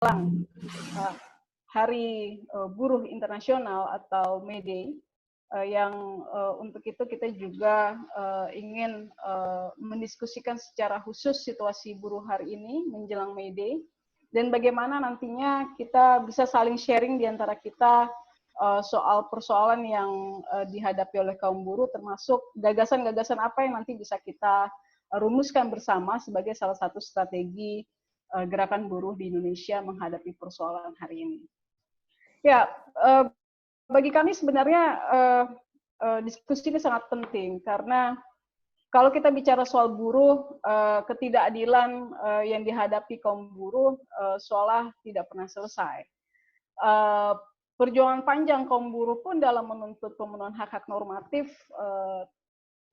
uh, Hari Buruh Internasional atau May Day, yang untuk itu kita juga ingin mendiskusikan secara khusus situasi buruh hari ini menjelang May Day, dan bagaimana nantinya kita bisa saling sharing di antara kita soal persoalan yang dihadapi oleh kaum buruh, termasuk gagasan-gagasan apa yang nanti bisa kita rumuskan bersama sebagai salah satu strategi gerakan buruh di Indonesia menghadapi persoalan hari ini. Ya, bagi kami sebenarnya diskusi ini sangat penting karena kalau kita bicara soal buruh, ketidakadilan yang dihadapi kaum buruh seolah tidak pernah selesai. Perjuangan panjang kaum buruh pun dalam menuntut pemenuhan hak-hak normatif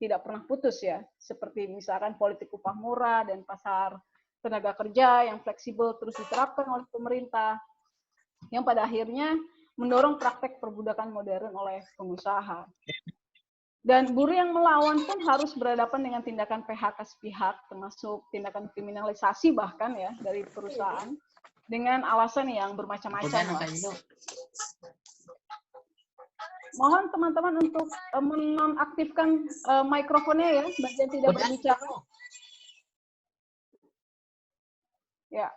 tidak pernah putus ya, seperti misalkan politik upah murah dan pasar tenaga kerja yang fleksibel terus diterapkan oleh pemerintah, yang pada akhirnya mendorong praktek perbudakan modern oleh pengusaha. Dan buruh yang melawan pun harus berhadapan dengan tindakan PHK sepihak, termasuk tindakan kriminalisasi bahkan ya dari perusahaan, dengan alasan yang bermacam-macam. Mohon teman-teman untuk menonaktifkan mikrofonnya ya, bagian tidak berbicara. Ya.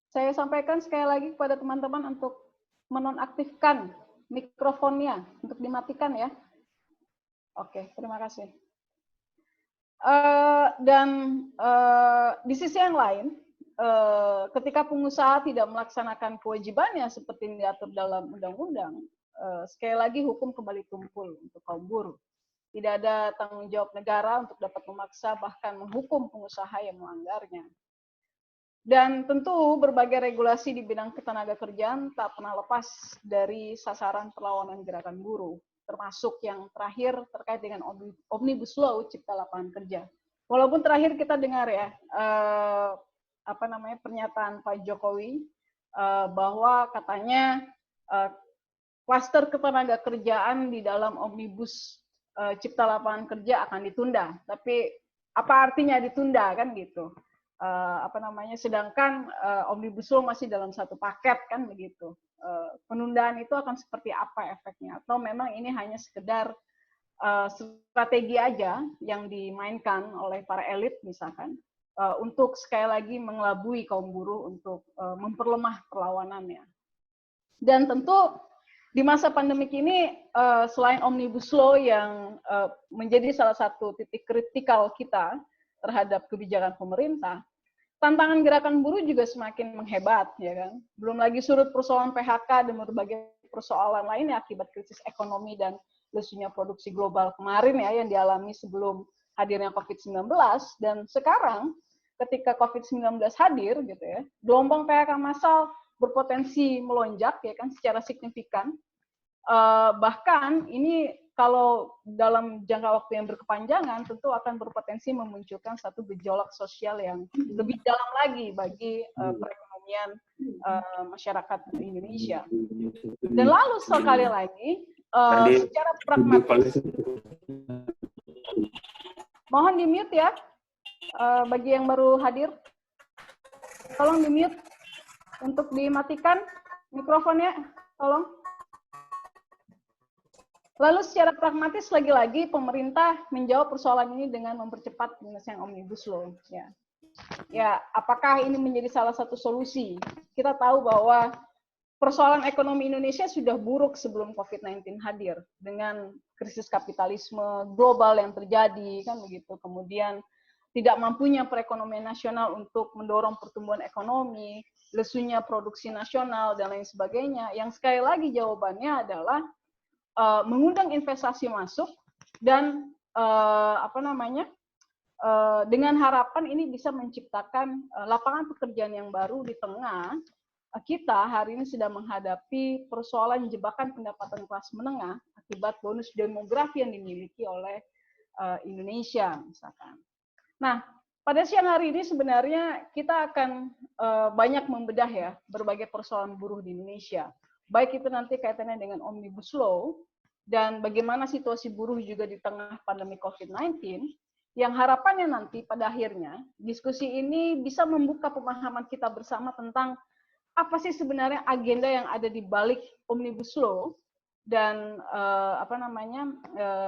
Saya sampaikan sekali lagi kepada teman-teman untuk menonaktifkan mikrofonnya, untuk dimatikan ya. Oke, terima kasih. Dan di sisi yang lain, ketika pengusaha tidak melaksanakan kewajibannya seperti yang diatur dalam undang-undang, sekali lagi hukum kembali tumpul untuk kaum buruh. Tidak ada tanggung jawab negara untuk dapat memaksa bahkan menghukum pengusaha yang melanggarnya. Dan tentu berbagai regulasi di bidang ketenagakerjaan tak pernah lepas dari sasaran perlawanan gerakan buruh, termasuk yang terakhir terkait dengan Omnibus Law Cipta Lapangan Kerja. Walaupun terakhir kita dengar ya pernyataan Pak Jokowi bahwa katanya klaster ketenagakerjaan di dalam Omnibus Cipta Lapangan Kerja akan ditunda. Tapi apa artinya ditunda kan gitu? Sedangkan Omnibus Law masih dalam satu paket kan begitu. Penundaan itu akan seperti apa efeknya? Atau memang ini hanya sekedar strategi aja yang dimainkan oleh para elit misalkan untuk sekali lagi mengelabui kaum buruh untuk memperlemah perlawanannya. Dan tentu di masa pandemik ini selain Omnibus Law yang menjadi salah satu titik kritikal kita terhadap kebijakan pemerintah, tantangan gerakan buruh juga semakin menghebat, ya kan? Belum lagi surut persoalan PHK dan berbagai persoalan lainnya akibat krisis ekonomi dan lesunya produksi global kemarin ya yang dialami sebelum hadirnya COVID-19, dan sekarang ketika COVID-19 hadir gitu ya, gelombang PHK massal berpotensi melonjak ya kan secara signifikan. Bahkan ini kalau dalam jangka waktu yang berkepanjangan tentu akan berpotensi memunculkan satu gejolak sosial yang lebih dalam lagi bagi perekonomian masyarakat Indonesia. Dan lalu sekali lagi secara pragmatis, mohon di mute ya bagi yang baru hadir, tolong di mute untuk dimatikan mikrofonnya, tolong. Lalu secara pragmatis lagi-lagi pemerintah menjawab persoalan ini dengan mempercepat penyelesaian Omnibus Law. Ya, apakah ini menjadi salah satu solusi? Kita tahu bahwa persoalan ekonomi Indonesia sudah buruk sebelum COVID-19 hadir dengan krisis kapitalisme global yang terjadi kan begitu. Kemudian tidak mampunya perekonomian nasional untuk mendorong pertumbuhan ekonomi, lesunya produksi nasional dan lain sebagainya. Yang sekali lagi jawabannya adalah mengundang investasi masuk dan dengan harapan ini bisa menciptakan lapangan pekerjaan yang baru di tengah kita hari ini sedang menghadapi persoalan jebakan pendapatan kelas menengah akibat bonus demografi yang dimiliki oleh Indonesia misalkan. Nah, pada siang hari ini sebenarnya kita akan banyak membedah ya berbagai persoalan buruh di Indonesia. Baik itu nanti kaitannya dengan Omnibus Law dan bagaimana situasi buruh juga di tengah pandemi COVID-19, yang harapannya nanti pada akhirnya diskusi ini bisa membuka pemahaman kita bersama tentang apa sih sebenarnya agenda yang ada di balik Omnibus Law dan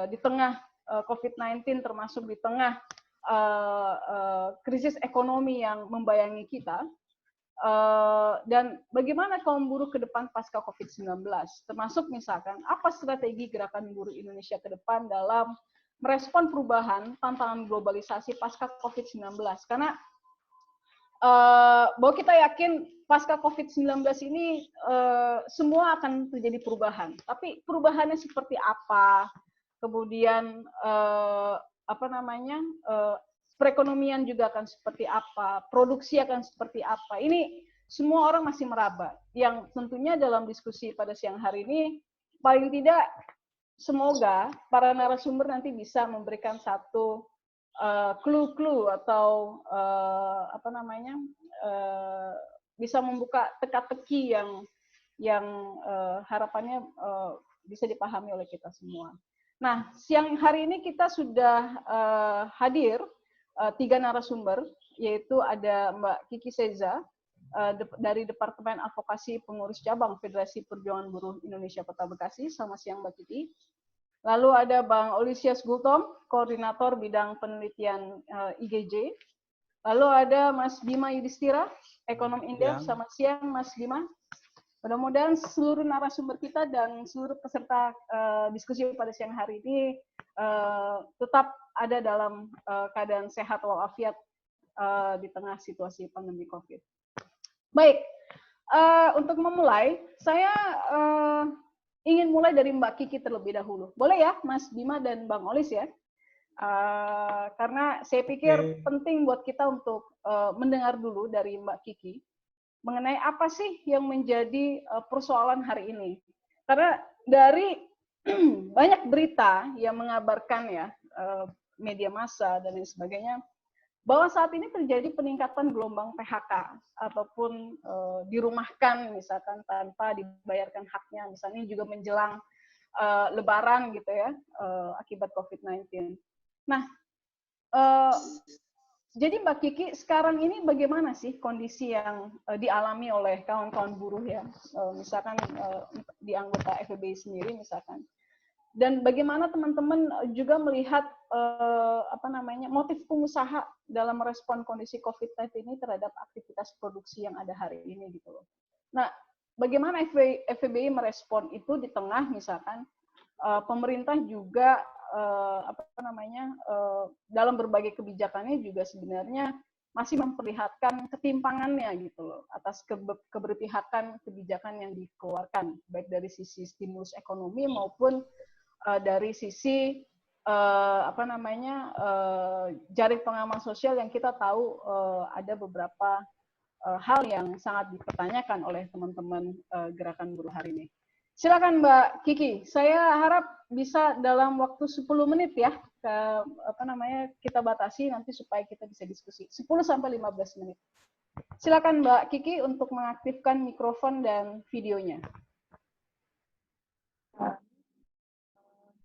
di tengah COVID-19 termasuk di tengah krisis ekonomi yang membayangi kita. Dan bagaimana kaum buruh ke depan pasca COVID-19, termasuk misalkan apa strategi gerakan buruh Indonesia ke depan dalam merespon perubahan tantangan globalisasi pasca COVID-19. Karena bahwa kita yakin pasca COVID-19 ini semua akan terjadi perubahan. Tapi perubahannya seperti apa? Kemudian perekonomian juga akan seperti apa, produksi akan seperti apa. Ini semua orang masih meraba. Yang tentunya dalam diskusi pada siang hari ini, paling tidak semoga para narasumber nanti bisa memberikan satu clue-clue atau bisa membuka teka-teki yang harapannya bisa dipahami oleh kita semua. Nah, siang hari ini kita sudah hadir 3 narasumber, yaitu ada Mbak Kiki Seza dari Departemen Advokasi Pengurus Cabang Federasi Perjuangan Buruh Indonesia Kota Bekasi. Selamat siang Mbak Kiki. Lalu ada Bang Olisias Gultom, Koordinator Bidang Penelitian IGJ. Lalu ada Mas Bima Yudhistira, Ekonom Indef. Selamat siang Mas Bima. Mudah-mudahan seluruh narasumber kita dan seluruh peserta diskusi pada siang hari ini tetap ada dalam keadaan sehat walafiat di tengah situasi pandemi COVID. Baik, untuk memulai, saya ingin mulai dari Mbak Kiki terlebih dahulu. Boleh ya, Mas Bima dan Bang Olis ya? Karena saya pikir penting buat kita untuk mendengar dulu dari Mbak Kiki mengenai apa sih yang menjadi persoalan hari ini. Karena dari banyak berita yang mengabarkan ya, media massa dan lain sebagainya, bahwa saat ini terjadi peningkatan gelombang PHK ataupun dirumahkan misalkan tanpa dibayarkan haknya, misalnya juga menjelang Lebaran gitu ya, akibat COVID-19. Nah, jadi Mbak Kiki, sekarang ini bagaimana sih kondisi yang dialami oleh kawan-kawan buruh ya, misalkan di anggota FEBI sendiri misalkan, dan bagaimana teman-teman juga melihat motif pengusaha dalam merespon kondisi COVID-19 ini terhadap aktivitas produksi yang ada hari ini gitu loh. Nah, bagaimana FEBI merespon itu di tengah misalkan pemerintah juga dalam berbagai kebijakannya juga sebenarnya masih memperlihatkan ketimpangannya gitu loh atas keberpihakan kebijakan yang dikeluarkan baik dari sisi stimulus ekonomi maupun dari sisi jaring pengaman sosial yang kita tahu ada beberapa hal yang sangat dipertanyakan oleh teman-teman gerakan buruh hari ini. Silakan Mbak Kiki, saya harap bisa dalam waktu 10 menit ya, kita batasi nanti supaya kita bisa diskusi. 10-15 menit. Silakan Mbak Kiki untuk mengaktifkan mikrofon dan videonya.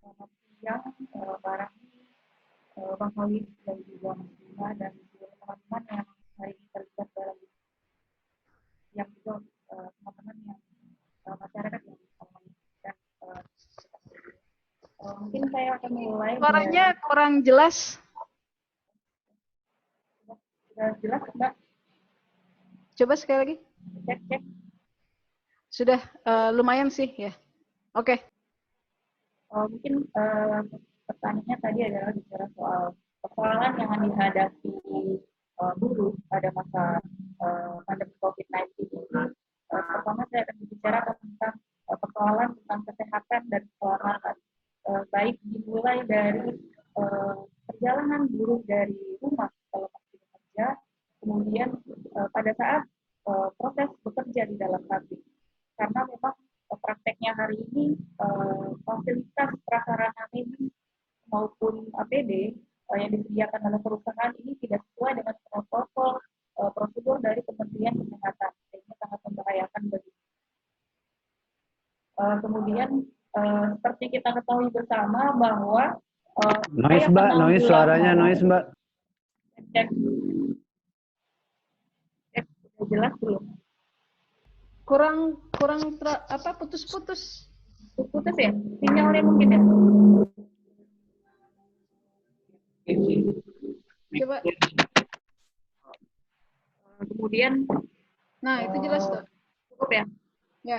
Selamat siang, Bang Olis dan juga Mas Bima dan seluruh teman-teman yang hari ini terlibat dalam yang juga teman-teman yang masyarakat yang mungkin saya akan mulai. Suaranya kurang jelas. Sudah jelas, Mbak? Coba sekali lagi. Cek. Sudah lumayan sih ya. Oke. Mungkin pertanyaannya tadi adalah bicara soal persoalan yang dihadapi buruh pada masa pandemi COVID-19 ini. Pertama saya akan bicara tentang persoalan tentang kesehatan dan keselamatan. Baik dimulai dari perjalanan buruh dari rumah kalau masih bekerja, kemudian pada saat proses bekerja di dalam pabrik. Karena memang prakteknya hari ini fasilitas prasarana medis maupun APD yang disediakan oleh perusahaan ini tidak sesuai dengan protokol prosedur dari Kementerian Kesehatan, sehingga sangat membahayakan bagi. Kemudian seperti kita ketahui bersama bahwa Noise Mbak, noise suaranya noise Mbak. Cek, cek, udah jelas belum? Putus-putus. Putus ya? Sinyalnya mungkin ya? Coba. Kemudian, Nah, itu jelas tuh. cukup ya? Ya.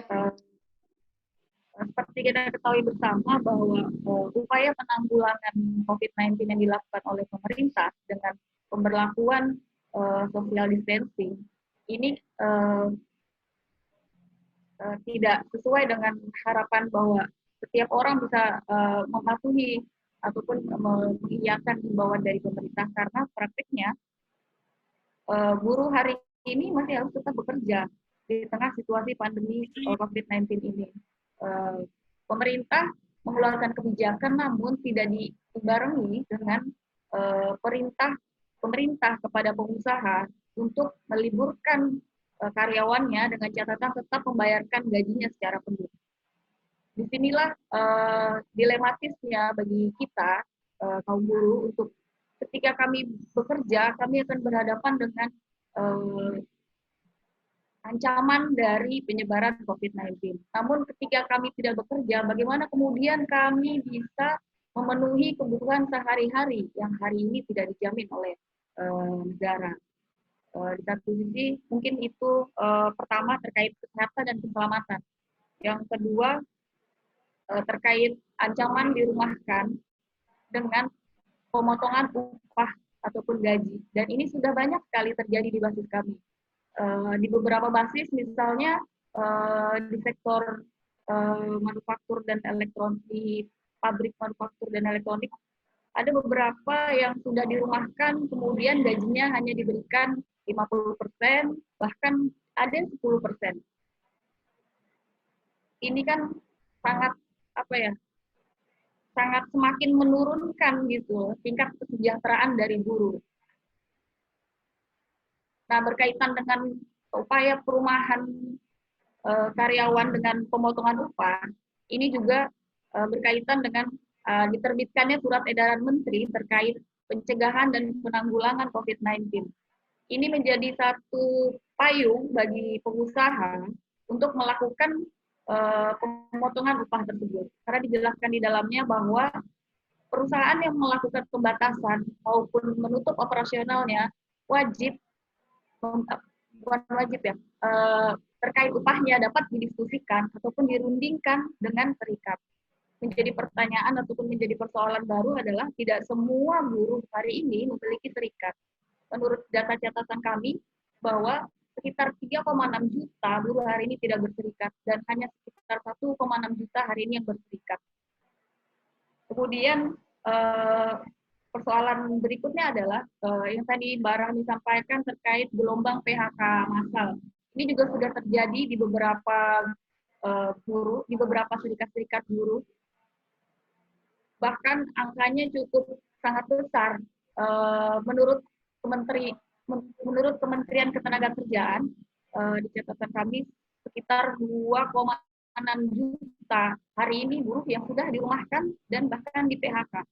Seperti kita ketahui bersama bahwa upaya penanggulangan COVID-19 yang dilakukan oleh pemerintah dengan pemberlakuan social distancing ini tidak sesuai dengan harapan bahwa setiap orang bisa mematuhi ataupun mengiyakan himbauan dari pemerintah, karena praktiknya buruh hari ini masih harus tetap bekerja di tengah situasi pandemi COVID-19 ini. Pemerintah mengeluarkan kebijakan namun tidak dibarengi dengan perintah pemerintah kepada pengusaha untuk meliburkan karyawannya dengan catatan tetap membayarkan gajinya secara penuh. Disinilah dilematisnya bagi kita kaum buruh untuk ketika kami bekerja, kami akan berhadapan dengan ancaman dari penyebaran COVID-19. Namun ketika kami tidak bekerja, bagaimana kemudian kami bisa memenuhi kebutuhan sehari-hari yang hari ini tidak dijamin oleh negara. Di satu sisi mungkin itu pertama terkait kesehatan dan keselamatan. Yang kedua terkait ancaman dirumahkan dengan pemotongan upah ataupun gaji. Dan ini sudah banyak sekali terjadi di basis kami. Di beberapa basis misalnya di sektor manufaktur dan elektronik, di pabrik manufaktur dan elektronik ada beberapa yang sudah dirumahkan, kemudian gajinya hanya diberikan 50%, bahkan ada 10%. Ini kan sangat sangat semakin menurunkan gitu tingkat kesejahteraan dari buruh. Nah, berkaitan dengan upaya perumahan karyawan dengan pemotongan upah, ini juga berkaitan dengan diterbitkannya surat edaran menteri terkait pencegahan dan penanggulangan COVID-19. Ini menjadi satu payung bagi pengusaha untuk melakukan pemotongan upah tersebut. Karena dijelaskan di dalamnya bahwa perusahaan yang melakukan pembatasan maupun menutup operasionalnya wajib bukan wajib ya, terkait upahnya dapat didiskusikan ataupun dirundingkan dengan serikat. Menjadi pertanyaan ataupun menjadi persoalan baru adalah tidak semua buruh hari ini memiliki serikat. Menurut data catatan kami bahwa sekitar 3,6 juta buruh hari ini tidak berserikat dan hanya sekitar 1,6 juta hari ini yang berserikat. Kemudian persoalan berikutnya adalah yang tadi Mbak Rahmi sampaikan terkait gelombang PHK massal. Ini juga sudah terjadi di beberapa buruh, di beberapa serikat-serikat buruh. Bahkan angkanya cukup sangat besar. Menurut Kementerian Ketenagakerjaan, di catatan kami sekitar 2,6 juta hari ini buruh yang sudah dirumahkan dan bahkan di PHK.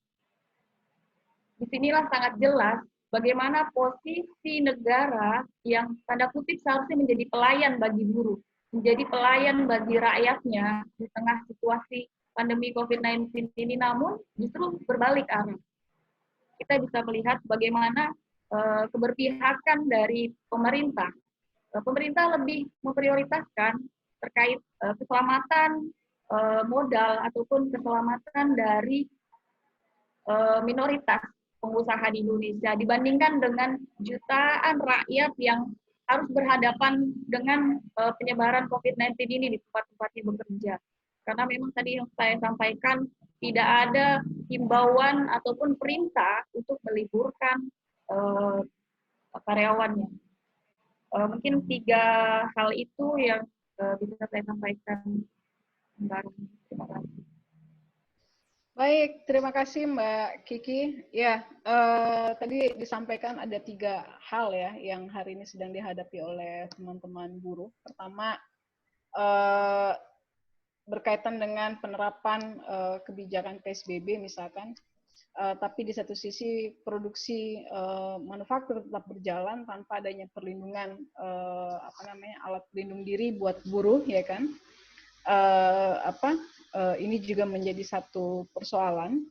Disinilah sangat jelas bagaimana posisi negara yang tanda kutip seharusnya menjadi pelayan bagi buruh, menjadi pelayan bagi rakyatnya di tengah situasi pandemi COVID-19 ini, namun justru berbalik arah. Kita bisa melihat bagaimana keberpihakan dari pemerintah. Pemerintah lebih memprioritaskan terkait keselamatan modal ataupun keselamatan dari minoritas pengusaha di Indonesia dibandingkan dengan jutaan rakyat yang harus berhadapan dengan penyebaran COVID-19 ini di tempat-tempatnya bekerja. Karena memang tadi yang saya sampaikan tidak ada himbauan ataupun perintah untuk meliburkan karyawannya. Mungkin 3 hal itu yang bisa saya sampaikan. Terima kasih. Baik, terima kasih Mbak Kiki. Ya, tadi disampaikan ada 3 hal ya yang hari ini sedang dihadapi oleh teman-teman buruh. Pertama, berkaitan dengan penerapan kebijakan PSBB misalkan. tapi di satu sisi produksi manufaktur tetap berjalan tanpa adanya perlindungan alat pelindung diri buat buruh, ya kan? Ini juga menjadi satu persoalan.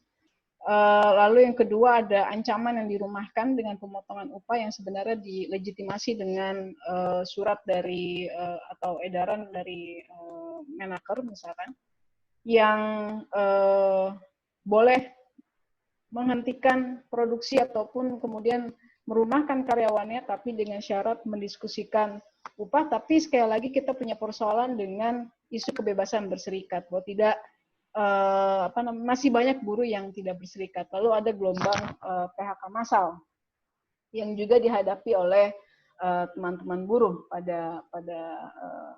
Lalu yang kedua ada ancaman yang dirumahkan dengan pemotongan upah yang sebenarnya dilegitimasi dengan surat dari atau edaran dari Menaker misalkan, yang boleh menghentikan produksi ataupun kemudian merumahkan karyawannya, tapi dengan syarat mendiskusikan upah. Tapi sekali lagi kita punya persoalan dengan isu kebebasan berserikat, bahwa tidak masih banyak buruh yang tidak berserikat. Lalu ada gelombang PHK massal yang juga dihadapi oleh teman-teman buruh pada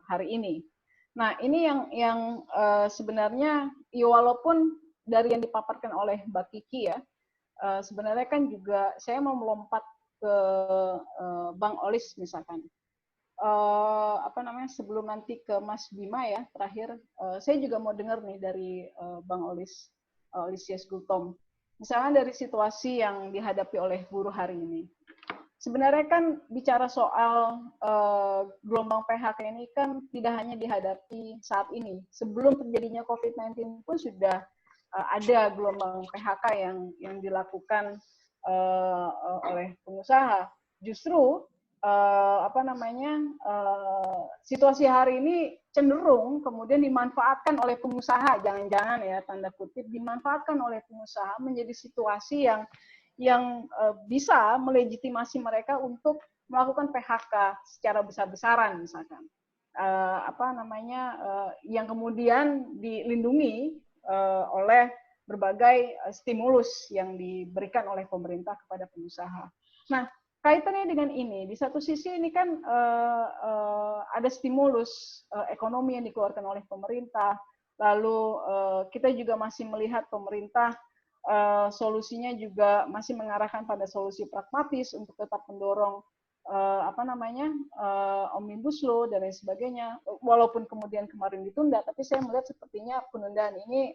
hari ini. Nah, ini yang sebenarnya ya walaupun dari yang dipaparkan oleh Mbak Kiki ya, sebenarnya kan juga saya mau melompat ke Bang Olis misalkan. Sebelum nanti ke Mas Bima ya, terakhir saya juga mau dengar nih dari Bang Olisius Gultom. Misalnya dari situasi yang dihadapi oleh buruh hari ini. Sebenarnya kan bicara soal gelombang PHK ini kan tidak hanya dihadapi saat ini. Sebelum terjadinya COVID-19 pun sudah ada gelombang PHK yang dilakukan oleh pengusaha. Justru situasi hari ini cenderung kemudian dimanfaatkan oleh pengusaha, jangan-jangan ya tanda kutip dimanfaatkan oleh pengusaha menjadi situasi yang bisa melegitimasi mereka untuk melakukan PHK secara besar-besaran misalkan, yang kemudian dilindungi oleh berbagai stimulus yang diberikan oleh pemerintah kepada pengusaha. Nah, kaitannya dengan ini, di satu sisi ini kan ada stimulus ekonomi yang dikeluarkan oleh pemerintah, lalu kita juga masih melihat pemerintah solusinya juga masih mengarahkan pada solusi pragmatis untuk tetap mendorong Omnibus Law dan lain sebagainya, walaupun kemudian kemarin ditunda, tapi saya melihat sepertinya penundaan ini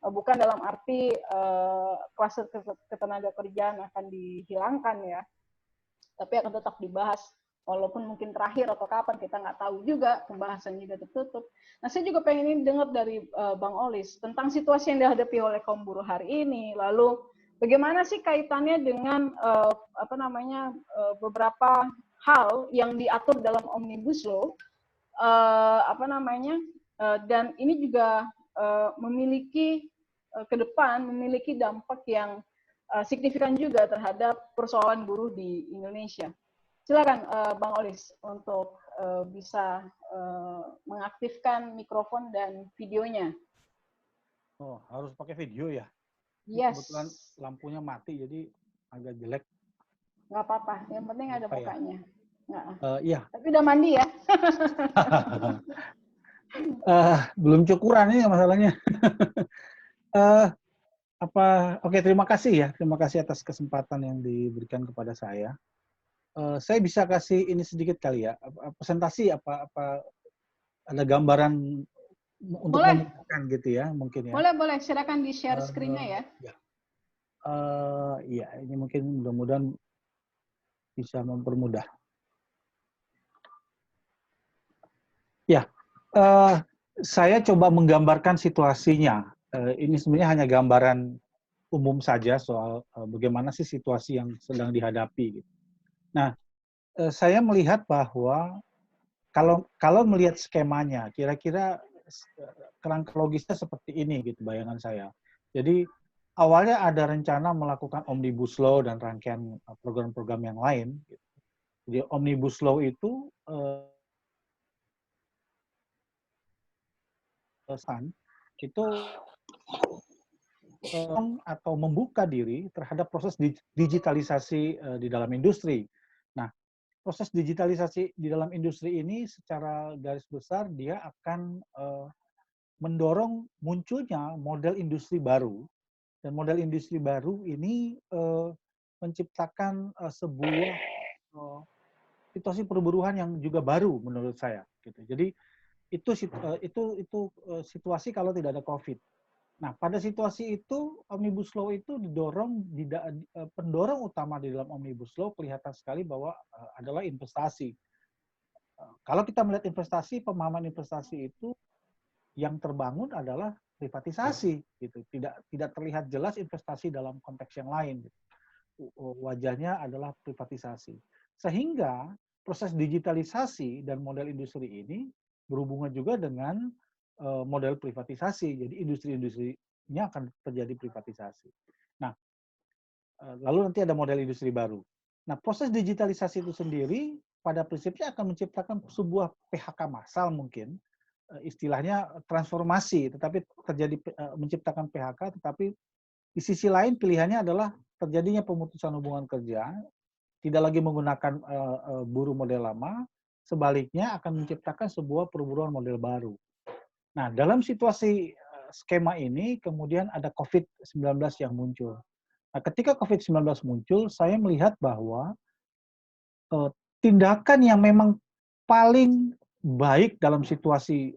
bukan dalam arti kluster ketenaga kerjaan akan dihilangkan ya, tapi akan tetap dibahas, walaupun mungkin terakhir atau kapan kita nggak tahu juga, pembahasan juga tertutup. Nah, saya juga pengen ini dengar dari Bang Olis tentang situasi yang dihadapi oleh kaum buruh hari ini, lalu bagaimana sih kaitannya dengan beberapa hal yang diatur dalam Omnibus Law, dan ini juga memiliki ke depan memiliki dampak yang signifikan juga terhadap persoalan buruh di Indonesia. Silakan Bang Olis untuk bisa mengaktifkan mikrofon dan videonya. Oh, harus pakai video ya? Yes. Kebetulan lampunya mati, jadi agak jelek. Nggak apa-apa, yang penting ada mukanya. Iya. Tapi udah mandi ya? Belum cukuran ini masalahnya. Oke, terima kasih ya. Terima kasih atas kesempatan yang diberikan kepada saya. Saya bisa kasih ini sedikit kali ya, presentasi apa ada gambaran untuk menunjukkan gitu ya, mungkin ya. Boleh, silakan di-share screen-nya ya. Iya, ini mungkin mudah-mudahan bisa mempermudah. Ya, saya coba menggambarkan situasinya. Ini sebenarnya hanya gambaran umum saja soal bagaimana sih situasi yang sedang dihadapi. Nah, saya melihat bahwa kalau melihat skemanya, kira-kira kerangka logisnya seperti ini gitu bayangan saya. Jadi awalnya ada rencana melakukan Omnibus Law dan rangkaian program-program yang lain. Jadi Omnibus Law itu atau membuka diri terhadap proses digitalisasi di dalam industri. Nah, proses digitalisasi di dalam industri ini secara garis besar dia akan mendorong munculnya model industri baru, dan model industri baru ini menciptakan sebuah situasi perburuhan yang juga baru menurut saya. Gitu. Jadi itu situasi kalau tidak ada COVID. Nah, pada situasi itu Omnibus Law itu pendorong utama di dalam Omnibus Law kelihatan sekali bahwa adalah investasi. Kalau kita melihat investasi, pemahaman investasi itu yang terbangun adalah privatisasi, gitu. Tidak terlihat jelas investasi dalam konteks yang lain. Gitu. Wajahnya adalah privatisasi. Sehingga proses digitalisasi dan model industri ini berhubungan juga dengan model privatisasi. Jadi industri-industrinya akan terjadi privatisasi. Nah, lalu nanti ada model industri baru. Nah, proses digitalisasi itu sendiri pada prinsipnya akan menciptakan sebuah PHK massal mungkin, istilahnya transformasi, tetapi terjadi menciptakan PHK, tetapi di sisi lain pilihannya adalah terjadinya pemutusan hubungan kerja, tidak lagi menggunakan buruh model lama, sebaliknya akan menciptakan sebuah perburuan model baru. Nah, dalam situasi skema ini kemudian ada COVID-19 yang muncul. Nah, ketika COVID-19 muncul, saya melihat bahwa tindakan yang memang paling baik dalam situasi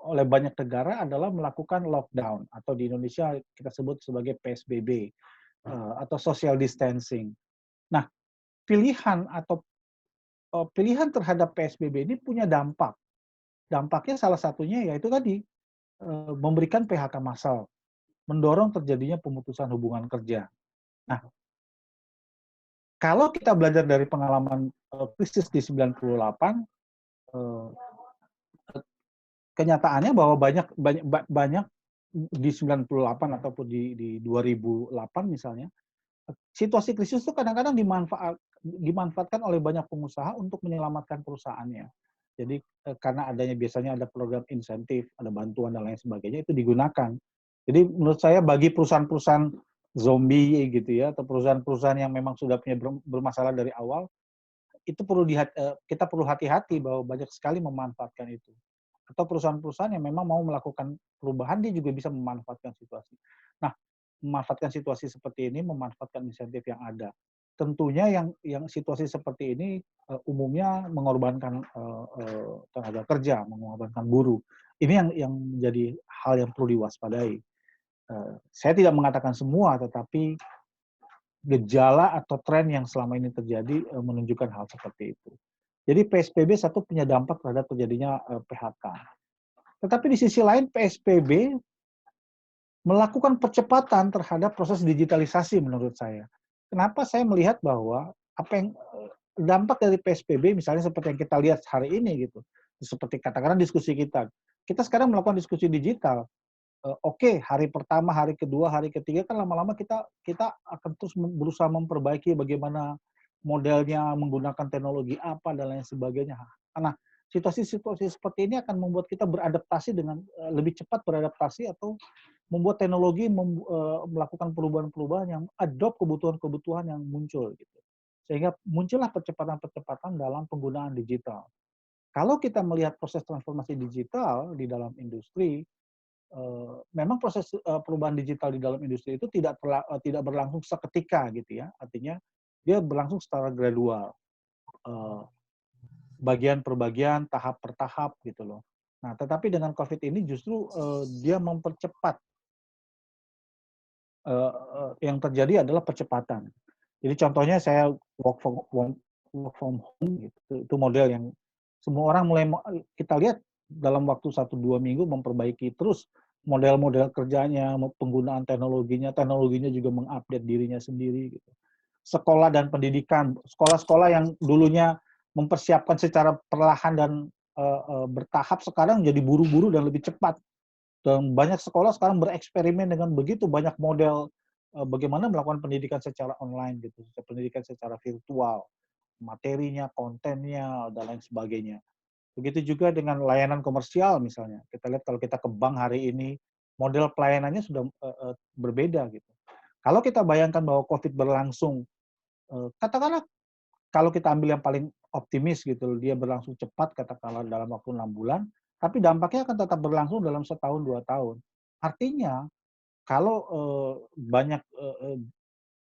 oleh banyak negara adalah melakukan lockdown, atau di Indonesia kita sebut sebagai PSBB atau social distancing. Nah, pilihan terhadap PSBB ini punya dampak. Dampaknya salah satunya yaitu tadi memberikan PHK massal, mendorong terjadinya pemutusan hubungan kerja. Nah, kalau kita belajar dari pengalaman krisis di 98, kenyataannya bahwa banyak di 98 ataupun di 2008 misalnya, situasi krisis itu kadang-kadang dimanfaatkan oleh banyak pengusaha untuk menyelamatkan perusahaannya. Jadi karena adanya biasanya ada program insentif, ada bantuan dan lain sebagainya, itu digunakan. Jadi menurut saya bagi perusahaan-perusahaan zombie gitu ya, atau perusahaan-perusahaan yang memang sudah punya bermasalah dari awal, itu kita perlu hati-hati bahwa banyak sekali memanfaatkan itu. Atau perusahaan-perusahaan yang memang mau melakukan perubahan, dia juga bisa memanfaatkan situasi. Nah, memanfaatkan situasi seperti ini, memanfaatkan insentif yang ada. Tentunya yang situasi seperti ini umumnya mengorbankan tenaga kerja, mengorbankan buruh. Ini yang menjadi hal yang perlu diwaspadai. Saya tidak mengatakan semua, tetapi gejala atau tren yang selama ini terjadi menunjukkan hal seperti itu. Jadi PSBB satu punya dampak terhadap terjadinya PHK. Tetapi di sisi lain PSBB melakukan percepatan terhadap proses digitalisasi menurut saya. Kenapa saya melihat bahwa apa yang dampak dari PSBB misalnya seperti yang kita lihat hari ini gitu. Seperti katakanlah diskusi kita. Kita sekarang melakukan diskusi digital. Oke, hari pertama, hari kedua, hari ketiga kan lama-lama kita akan terus berusaha memperbaiki bagaimana modelnya, menggunakan teknologi apa dan lain sebagainya. Nah, situasi-situasi seperti ini akan membuat kita beradaptasi dengan lebih cepat beradaptasi atau membuat teknologi melakukan perubahan-perubahan yang adopt kebutuhan-kebutuhan yang muncul gitu. Sehingga muncullah percepatan-percepatan dalam penggunaan digital. Kalau kita melihat proses transformasi digital di dalam industri, memang proses perubahan digital di dalam industri itu tidak berlangsung seketika gitu ya. Artinya dia berlangsung secara gradual. Bagian per bagian, tahap per tahap gitu loh. Nah, tetapi dengan COVID ini justru dia mempercepat. Yang terjadi adalah percepatan. Jadi contohnya saya work from home gitu. Itu model yang semua orang mulai kita lihat dalam waktu 1-2 minggu memperbaiki terus model-model kerjanya, penggunaan teknologinya juga mengupdate dirinya sendiri gitu. Sekolah dan pendidikan, sekolah-sekolah yang dulunya mempersiapkan secara perlahan dan bertahap sekarang jadi buru-buru dan lebih cepat. Dan banyak sekolah sekarang bereksperimen dengan begitu banyak model bagaimana melakukan pendidikan secara online gitu, pendidikan secara virtual, materinya, kontennya dan lain sebagainya. Begitu juga dengan layanan komersial misalnya. Kita lihat kalau kita ke bank hari ini, model pelayanannya sudah berbeda gitu. Kalau kita bayangkan bahwa COVID berlangsung, katakanlah kalau kita ambil yang paling optimis gitu, dia berlangsung cepat katakanlah dalam waktu 6 bulan, tapi dampaknya akan tetap berlangsung dalam 1-2 tahun. Artinya kalau banyak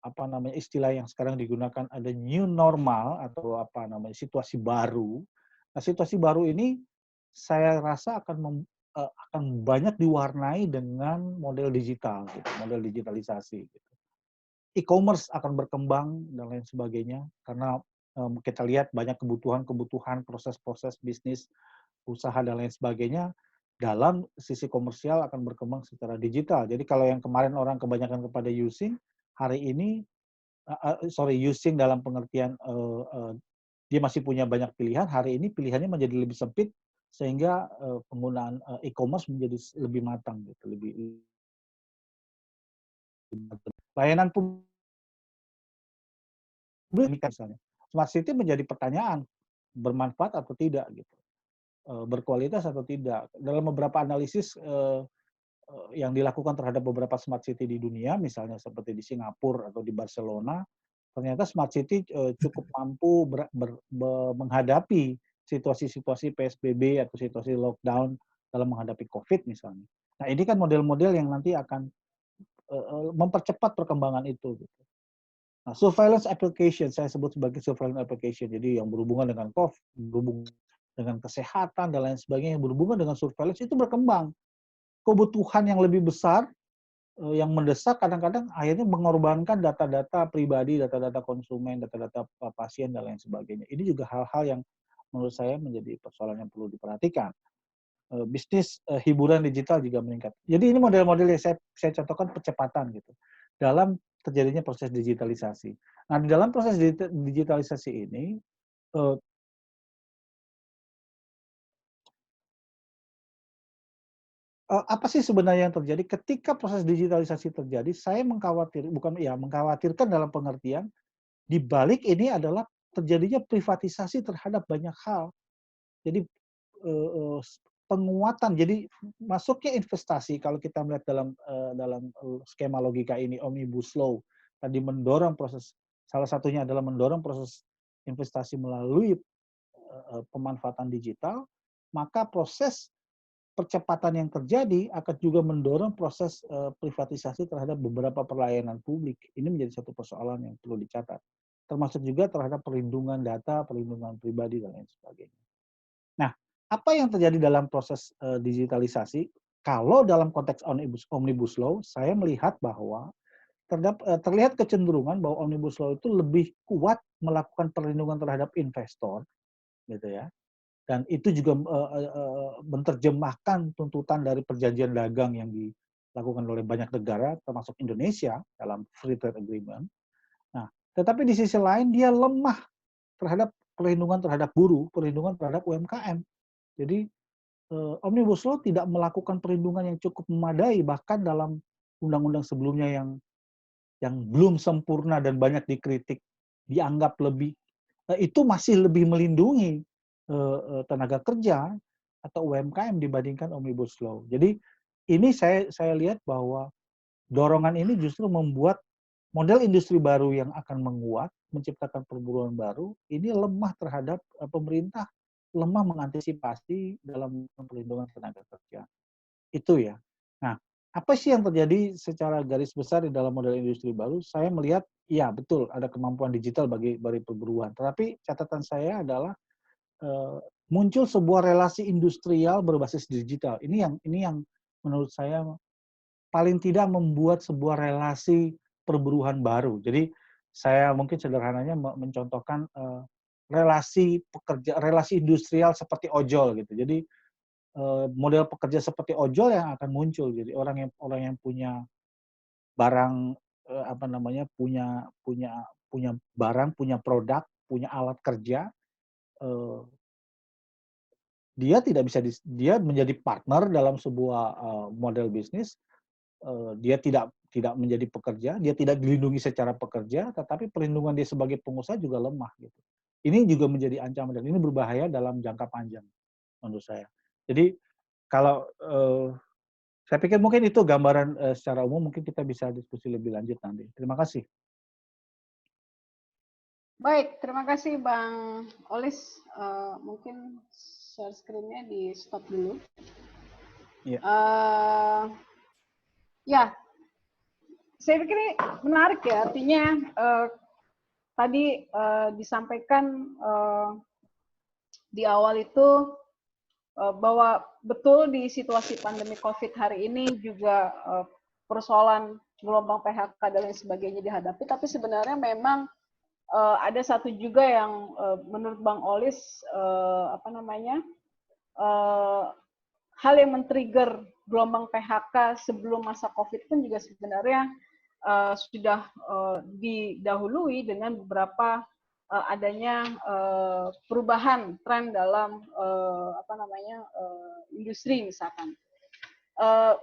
apa namanya istilah yang sekarang digunakan ada new normal atau apa namanya situasi baru. Nah, situasi baru ini saya rasa akan akan banyak diwarnai dengan model digital, gitu, model digitalisasi. Gitu. E-commerce akan berkembang dan lain sebagainya karena kita lihat banyak kebutuhan-kebutuhan, proses-proses bisnis, usaha dan lain sebagainya dalam sisi komersial akan berkembang secara digital. Jadi kalau yang kemarin orang kebanyakan kepada using, hari ini using dalam pengertian dia masih punya banyak pilihan, hari ini pilihannya menjadi lebih sempit sehingga penggunaan e-commerce menjadi lebih matang gitu, lebih layanan publik misalnya. Smart City menjadi pertanyaan bermanfaat atau tidak gitu. Berkualitas atau tidak. Dalam beberapa analisis yang dilakukan terhadap beberapa smart city di dunia, misalnya seperti di Singapura atau di Barcelona, ternyata smart city cukup mampu menghadapi situasi-situasi PSBB atau situasi lockdown dalam menghadapi COVID misalnya. Nah ini kan model-model yang nanti akan mempercepat perkembangan itu. Gitu. Nah, surveillance application, saya sebut sebagai surveillance application, jadi yang berhubungan dengan COVID, berhubungan dengan kesehatan, dan lain sebagainya, yang berhubungan dengan surveillance itu berkembang. Kebutuhan yang lebih besar, yang mendesak kadang-kadang akhirnya mengorbankan data-data pribadi, data-data konsumen, data-data pasien, dan lain sebagainya. Ini juga hal-hal yang menurut saya menjadi persoalan yang perlu diperhatikan. Bisnis hiburan digital juga meningkat. Jadi ini model-model yang saya contohkan percepatan gitu dalam terjadinya proses digitalisasi. Nah di dalam proses digitalisasi ini apa sih sebenarnya yang terjadi ketika proses digitalisasi terjadi? Saya mengkhawatirkan dalam pengertian di balik ini adalah terjadinya privatisasi terhadap banyak hal. Jadi penguatan, jadi masuknya investasi kalau kita melihat dalam skema logika ini omnibus law tadi mendorong proses, salah satunya adalah mendorong proses investasi melalui pemanfaatan digital, maka proses percepatan yang terjadi akan juga mendorong proses privatisasi terhadap beberapa pelayanan publik. Ini menjadi satu persoalan yang perlu dicatat. Termasuk juga terhadap perlindungan data, perlindungan pribadi, dan lain sebagainya. Nah, apa yang terjadi dalam proses digitalisasi? Kalau dalam konteks omnibus law, saya melihat bahwa terlihat kecenderungan bahwa omnibus law itu lebih kuat melakukan perlindungan terhadap investor, gitu ya. Dan itu juga menerjemahkan tuntutan dari perjanjian dagang yang dilakukan oleh banyak negara, termasuk Indonesia dalam Free Trade Agreement. Nah, tetapi di sisi lain dia lemah terhadap perlindungan terhadap buruh, perlindungan terhadap UMKM. Jadi Omnibus Law tidak melakukan perlindungan yang cukup memadai, bahkan dalam undang-undang sebelumnya yang belum sempurna dan banyak dikritik, dianggap lebih itu masih lebih melindungi tenaga kerja atau UMKM dibandingkan Omnibus Law. Jadi ini saya lihat bahwa dorongan ini justru membuat model industri baru yang akan menguat, menciptakan perburuan baru, ini lemah terhadap pemerintah, lemah mengantisipasi dalam perlindungan tenaga kerja. Itu ya. Nah, apa sih yang terjadi secara garis besar di dalam model industri baru? Saya melihat, ya betul, ada kemampuan digital bagi perburuan. Tetapi catatan saya adalah muncul sebuah relasi industrial berbasis digital. Ini yang menurut saya paling tidak membuat sebuah relasi perburuan baru. Jadi saya mungkin sederhananya mencontohkan relasi industrial seperti ojol gitu. Jadi model pekerja seperti ojol yang akan muncul. Jadi orang yang punya barang punya barang, punya produk, punya alat kerja, dia menjadi partner dalam sebuah model bisnis. Dia tidak menjadi pekerja, dia tidak dilindungi secara pekerja, tetapi perlindungan dia sebagai pengusaha juga lemah gitu. Ini juga menjadi ancaman dan ini berbahaya dalam jangka panjang menurut saya. Jadi kalau saya pikir mungkin itu gambaran secara umum, mungkin kita bisa diskusi lebih lanjut nanti. Terima kasih. Baik, terima kasih Bang Olis. Mungkin share screen-nya di stop dulu. Ya. Ya, saya pikir ini menarik ya. Artinya tadi disampaikan di awal itu bahwa betul di situasi pandemi COVID hari ini juga persoalan gelombang PHK dan lain sebagainya dihadapi, tapi sebenarnya memang ada satu juga yang menurut Bang Olis hal yang men-trigger gelombang PHK sebelum masa COVID pun juga sebenarnya sudah didahului dengan beberapa adanya perubahan tren dalam industri misalkan.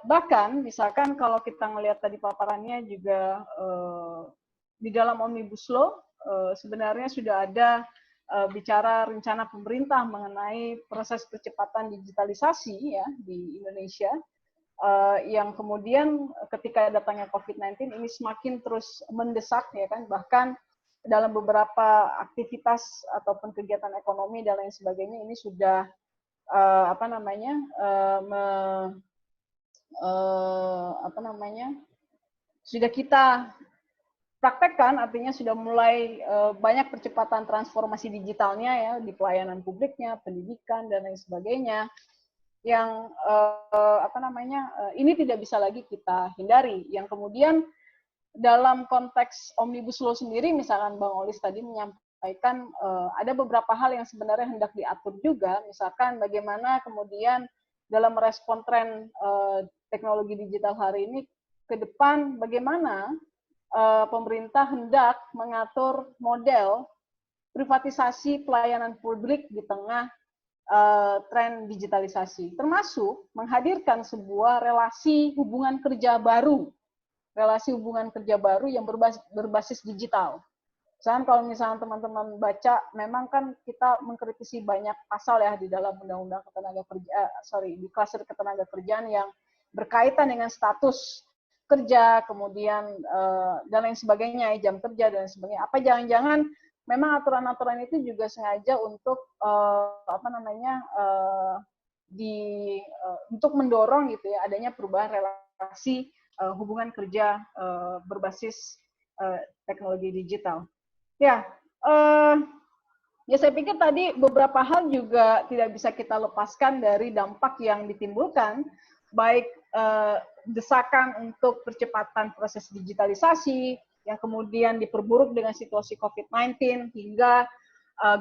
Bahkan misalkan kalau kita melihat tadi paparannya juga di dalam Omnibus Law sebenarnya sudah ada bicara rencana pemerintah mengenai proses percepatan digitalisasi ya di Indonesia yang kemudian ketika datangnya COVID-19 ini semakin terus mendesak ya kan, bahkan dalam beberapa aktivitas ataupun kegiatan ekonomi dan lain sebagainya ini sudah sudah kita praktekkan, artinya sudah mulai banyak percepatan transformasi digitalnya ya di pelayanan publiknya, pendidikan dan lain sebagainya yang ini tidak bisa lagi kita hindari. Yang kemudian dalam konteks Omnibus Law sendiri, misalkan Bang Olis tadi menyampaikan ada beberapa hal yang sebenarnya hendak diatur juga, misalkan bagaimana kemudian dalam merespon tren teknologi digital hari ini ke depan, bagaimana pemerintah hendak mengatur model privatisasi pelayanan publik di tengah tren digitalisasi, termasuk menghadirkan sebuah relasi hubungan kerja baru yang berbasis digital. Misalnya teman-teman baca, memang kan kita mengkritisi banyak pasal ya di dalam Undang-Undang di Klaster Ketenagakerjaan yang berkaitan dengan status kerja, kemudian dan lain sebagainya, jam kerja dan lain sebagainya. Apa jangan-jangan memang aturan-aturan itu juga sengaja untuk untuk mendorong gitu ya adanya perubahan relasi hubungan kerja berbasis teknologi digital. Ya, saya pikir tadi beberapa hal juga tidak bisa kita lepaskan dari dampak yang ditimbulkan, baik desakan untuk percepatan proses digitalisasi, yang kemudian diperburuk dengan situasi COVID-19, hingga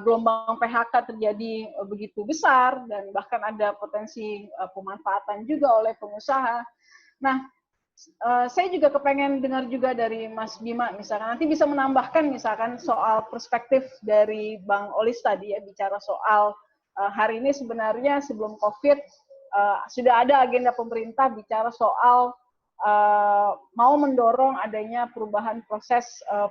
gelombang PHK terjadi begitu besar, dan bahkan ada potensi pemanfaatan juga oleh pengusaha. Nah, saya juga kepengen dengar juga dari Mas Bima, misalkan nanti bisa menambahkan misalkan soal perspektif dari Bang Olis tadi ya, bicara soal hari ini sebenarnya sebelum COVID sudah ada agenda pemerintah bicara soal mau mendorong adanya perubahan proses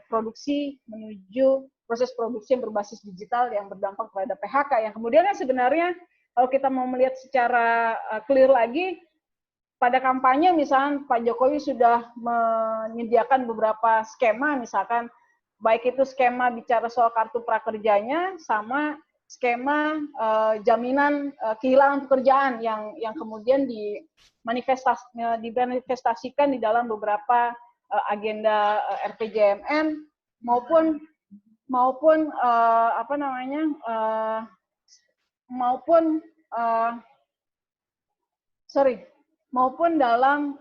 produksi menuju proses produksi yang berbasis digital yang berdampak pada PHK, yang kemudian sebenarnya kalau kita mau melihat secara clear lagi, pada kampanye misalnya Pak Jokowi sudah menyediakan beberapa skema, misalkan baik itu skema bicara soal kartu prakerjanya sama skema jaminan kehilangan pekerjaan yang kemudian dimanifestasikan di dalam beberapa agenda RPJMN maupun dalam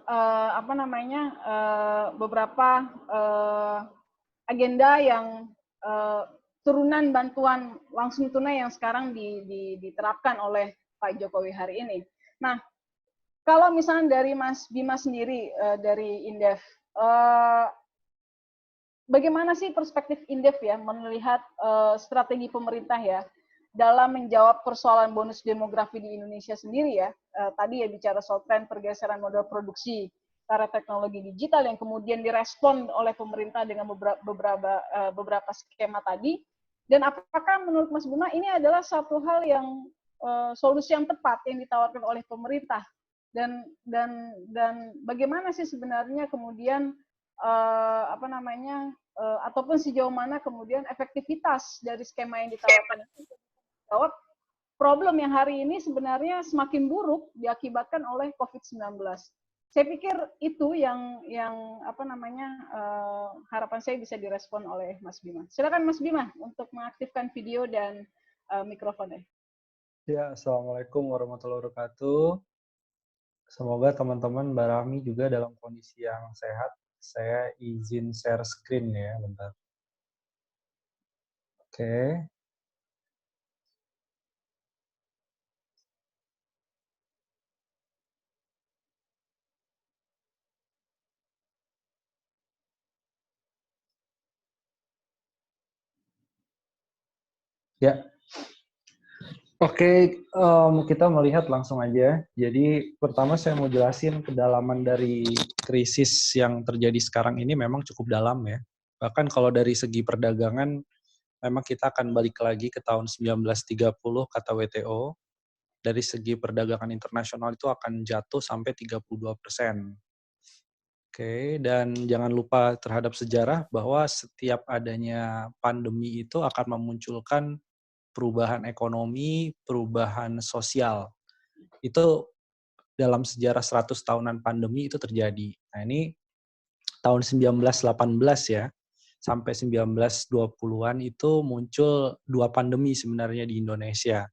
beberapa agenda yang turunan bantuan langsung tunai yang sekarang diterapkan oleh Pak Jokowi hari ini. Nah, kalau misalnya dari Mas Bima sendiri dari Indef, bagaimana sih perspektif Indef ya melihat strategi pemerintah ya dalam menjawab persoalan bonus demografi di Indonesia sendiri ya, tadi ya bicara soal tren pergeseran model produksi karena teknologi digital yang kemudian direspon oleh pemerintah dengan beberapa skema tadi, dan apakah menurut Mas Bima ini adalah satu hal yang solusi yang tepat yang ditawarkan oleh pemerintah, dan bagaimana sih sebenarnya kemudian ataupun sejauh mana kemudian efektivitas dari skema yang ditawarkan itu jawab problem yang hari ini sebenarnya semakin buruk diakibatkan oleh COVID-19. Saya pikir itu yang harapan saya bisa direspon oleh Mas Bima. Silakan Mas Bima untuk mengaktifkan video dan mikrofonnya. Ya, Assalamualaikum warahmatullahi wabarakatuh. Semoga teman-teman Mbak Rami juga dalam kondisi yang sehat. Saya izin share screen ya, bentar. Oke. Ya, oke, kita melihat langsung aja. Jadi pertama saya mau jelasin kedalaman dari krisis yang terjadi sekarang ini memang cukup dalam ya. Bahkan kalau dari segi perdagangan, memang kita akan balik lagi ke tahun 1930 kata WTO. Dari segi perdagangan internasional itu akan jatuh sampai 32%. Oke, dan jangan lupa terhadap sejarah bahwa setiap adanya pandemi itu akan memunculkan perubahan ekonomi, perubahan sosial. Itu dalam sejarah 100 tahunan pandemi itu terjadi. Nah, ini tahun 1918 ya, sampai 1920-an itu muncul dua pandemi sebenarnya di Indonesia.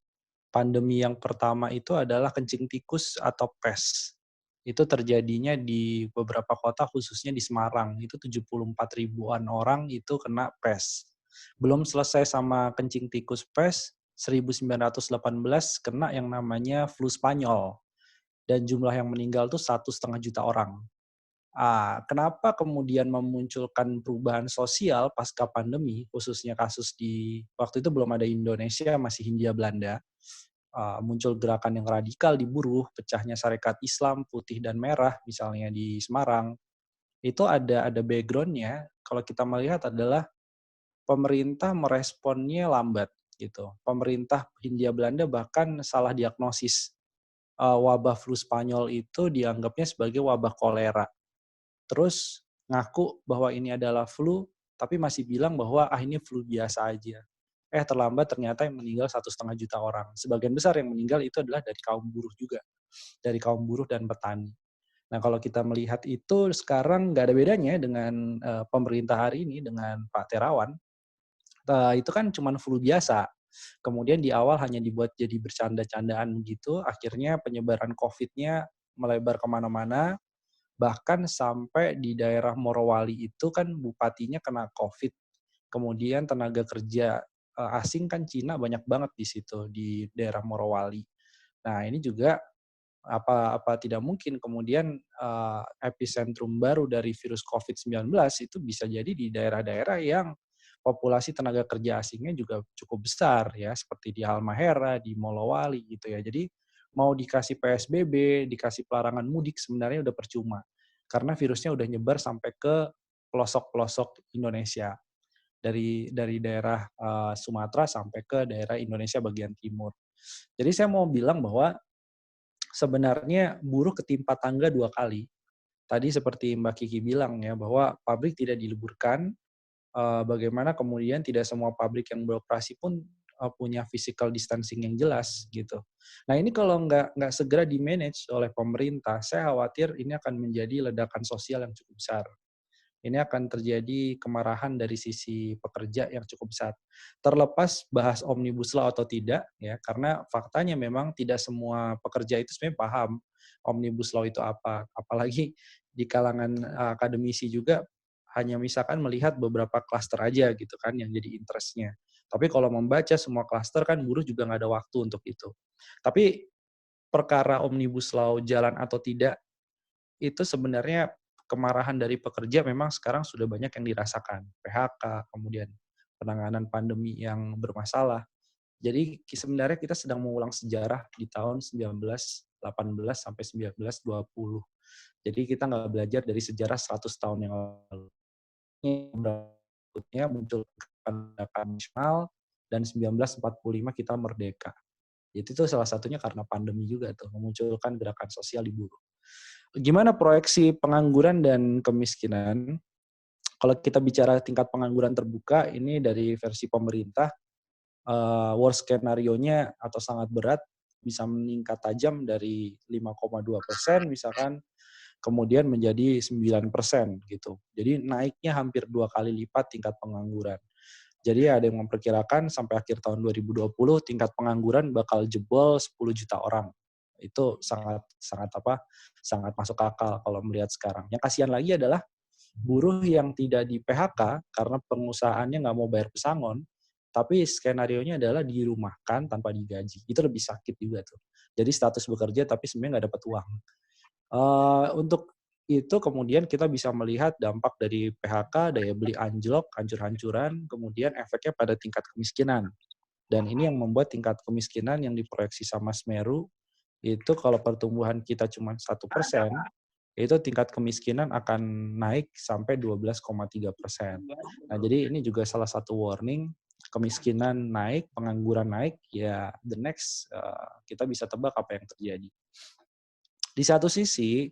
Pandemi yang pertama itu adalah kencing tikus atau pes. Itu terjadinya di beberapa kota khususnya di Semarang. Itu 74 ribuan orang itu kena pes. Belum selesai sama kencing tikus pes, 1918 kena yang namanya flu Spanyol. Dan jumlah yang meninggal tuh 1,5 juta orang. Kenapa kemudian memunculkan perubahan sosial pasca pandemi, khususnya kasus di waktu itu belum ada Indonesia, masih Hindia Belanda. Muncul gerakan yang radikal di buruh, pecahnya Sarekat Islam putih dan merah misalnya di Semarang. Itu ada background-nya, kalau kita melihat adalah pemerintah meresponnya lambat gitu. Pemerintah Hindia Belanda bahkan salah diagnosis. Wabah flu Spanyol itu dianggapnya sebagai wabah kolera. Terus ngaku bahwa ini adalah flu, tapi masih bilang bahwa ini flu biasa aja. Terlambat ternyata yang meninggal 1,5 juta orang. Sebagian besar yang meninggal itu adalah dari kaum buruh juga, dari kaum buruh dan petani. Nah, kalau kita melihat itu sekarang nggak ada bedanya dengan pemerintah hari ini, dengan Pak Terawan. Itu kan cuma flu biasa. Kemudian di awal hanya dibuat jadi bercanda-candaan begitu, akhirnya penyebaran COVID-nya melebar kemana-mana, bahkan sampai di daerah Morowali itu kan bupatinya kena COVID. Kemudian tenaga kerja asing kan Cina banyak banget di situ, di daerah Morowali. Nah, ini juga apa tidak mungkin kemudian epicentrum baru dari virus COVID-19 itu bisa jadi di daerah-daerah yang populasi tenaga kerja asingnya juga cukup besar ya, seperti di Halmahera, di Morowali gitu ya. Jadi mau dikasih PSBB, dikasih pelarangan mudik sebenarnya udah percuma. Karena virusnya udah nyebar sampai ke pelosok-pelosok Indonesia. Dari daerah Sumatera sampai ke daerah Indonesia bagian timur. Jadi saya mau bilang bahwa sebenarnya buruh ketimpa tangga 2 kali. Tadi seperti Mbak Kiki bilang ya, bahwa pabrik tidak diliburkan, bagaimana kemudian tidak semua pabrik yang beroperasi pun punya physical distancing yang jelas gitu. Nah, ini kalau nggak segera di-manage oleh pemerintah, saya khawatir ini akan menjadi ledakan sosial yang cukup besar. Ini akan terjadi kemarahan dari sisi pekerja yang cukup besar. Terlepas bahas Omnibus Law atau tidak, ya, karena faktanya memang tidak semua pekerja itu sebenarnya paham Omnibus Law itu apa. Apalagi di kalangan akademisi juga hanya misalkan melihat beberapa klaster aja gitu kan yang jadi interest-nya. Tapi kalau membaca semua klaster kan buruh juga nggak ada waktu untuk itu. Tapi perkara Omnibus Law jalan atau tidak, itu sebenarnya kemarahan dari pekerja memang sekarang sudah banyak yang dirasakan. PHK, kemudian penanganan pandemi yang bermasalah. Jadi sebenarnya kita sedang mengulang sejarah di tahun 1918 sampai 1920. Jadi kita nggak belajar dari sejarah 100 tahun yang lalu. Berikutnya muncul gerakan nasional dan 1945 kita merdeka. Itu salah satunya karena pandemi juga tuh, memunculkan gerakan sosial di buruh. Gimana proyeksi pengangguran dan kemiskinan? Kalau kita bicara tingkat pengangguran terbuka, ini dari versi pemerintah, worst skenario-nya atau sangat berat, bisa meningkat tajam dari 5,2% misalkan, kemudian menjadi 9% gitu. Jadi naiknya hampir 2 kali lipat tingkat pengangguran. Jadi ada yang memperkirakan sampai akhir tahun 2020 tingkat pengangguran bakal jebol 10 juta orang. Itu sangat masuk akal kalau melihat sekarang. Yang kasihan lagi adalah buruh yang tidak di PHK karena pengusahaannya nggak mau bayar pesangon, tapi skenarionya adalah dirumahkan tanpa digaji. Itu lebih sakit juga tuh. Jadi status bekerja tapi sebenarnya nggak dapat uang. Untuk itu kemudian kita bisa melihat dampak dari PHK, daya beli anjlok, hancur-hancuran, kemudian efeknya pada tingkat kemiskinan. Dan ini yang membuat tingkat kemiskinan yang diproyeksi sama Semeru, itu kalau pertumbuhan kita cuma 1%, itu tingkat kemiskinan akan naik sampai 12,3%. Nah, jadi ini juga salah satu warning, kemiskinan naik, pengangguran naik, ya the next kita bisa tebak apa yang terjadi. Di satu sisi,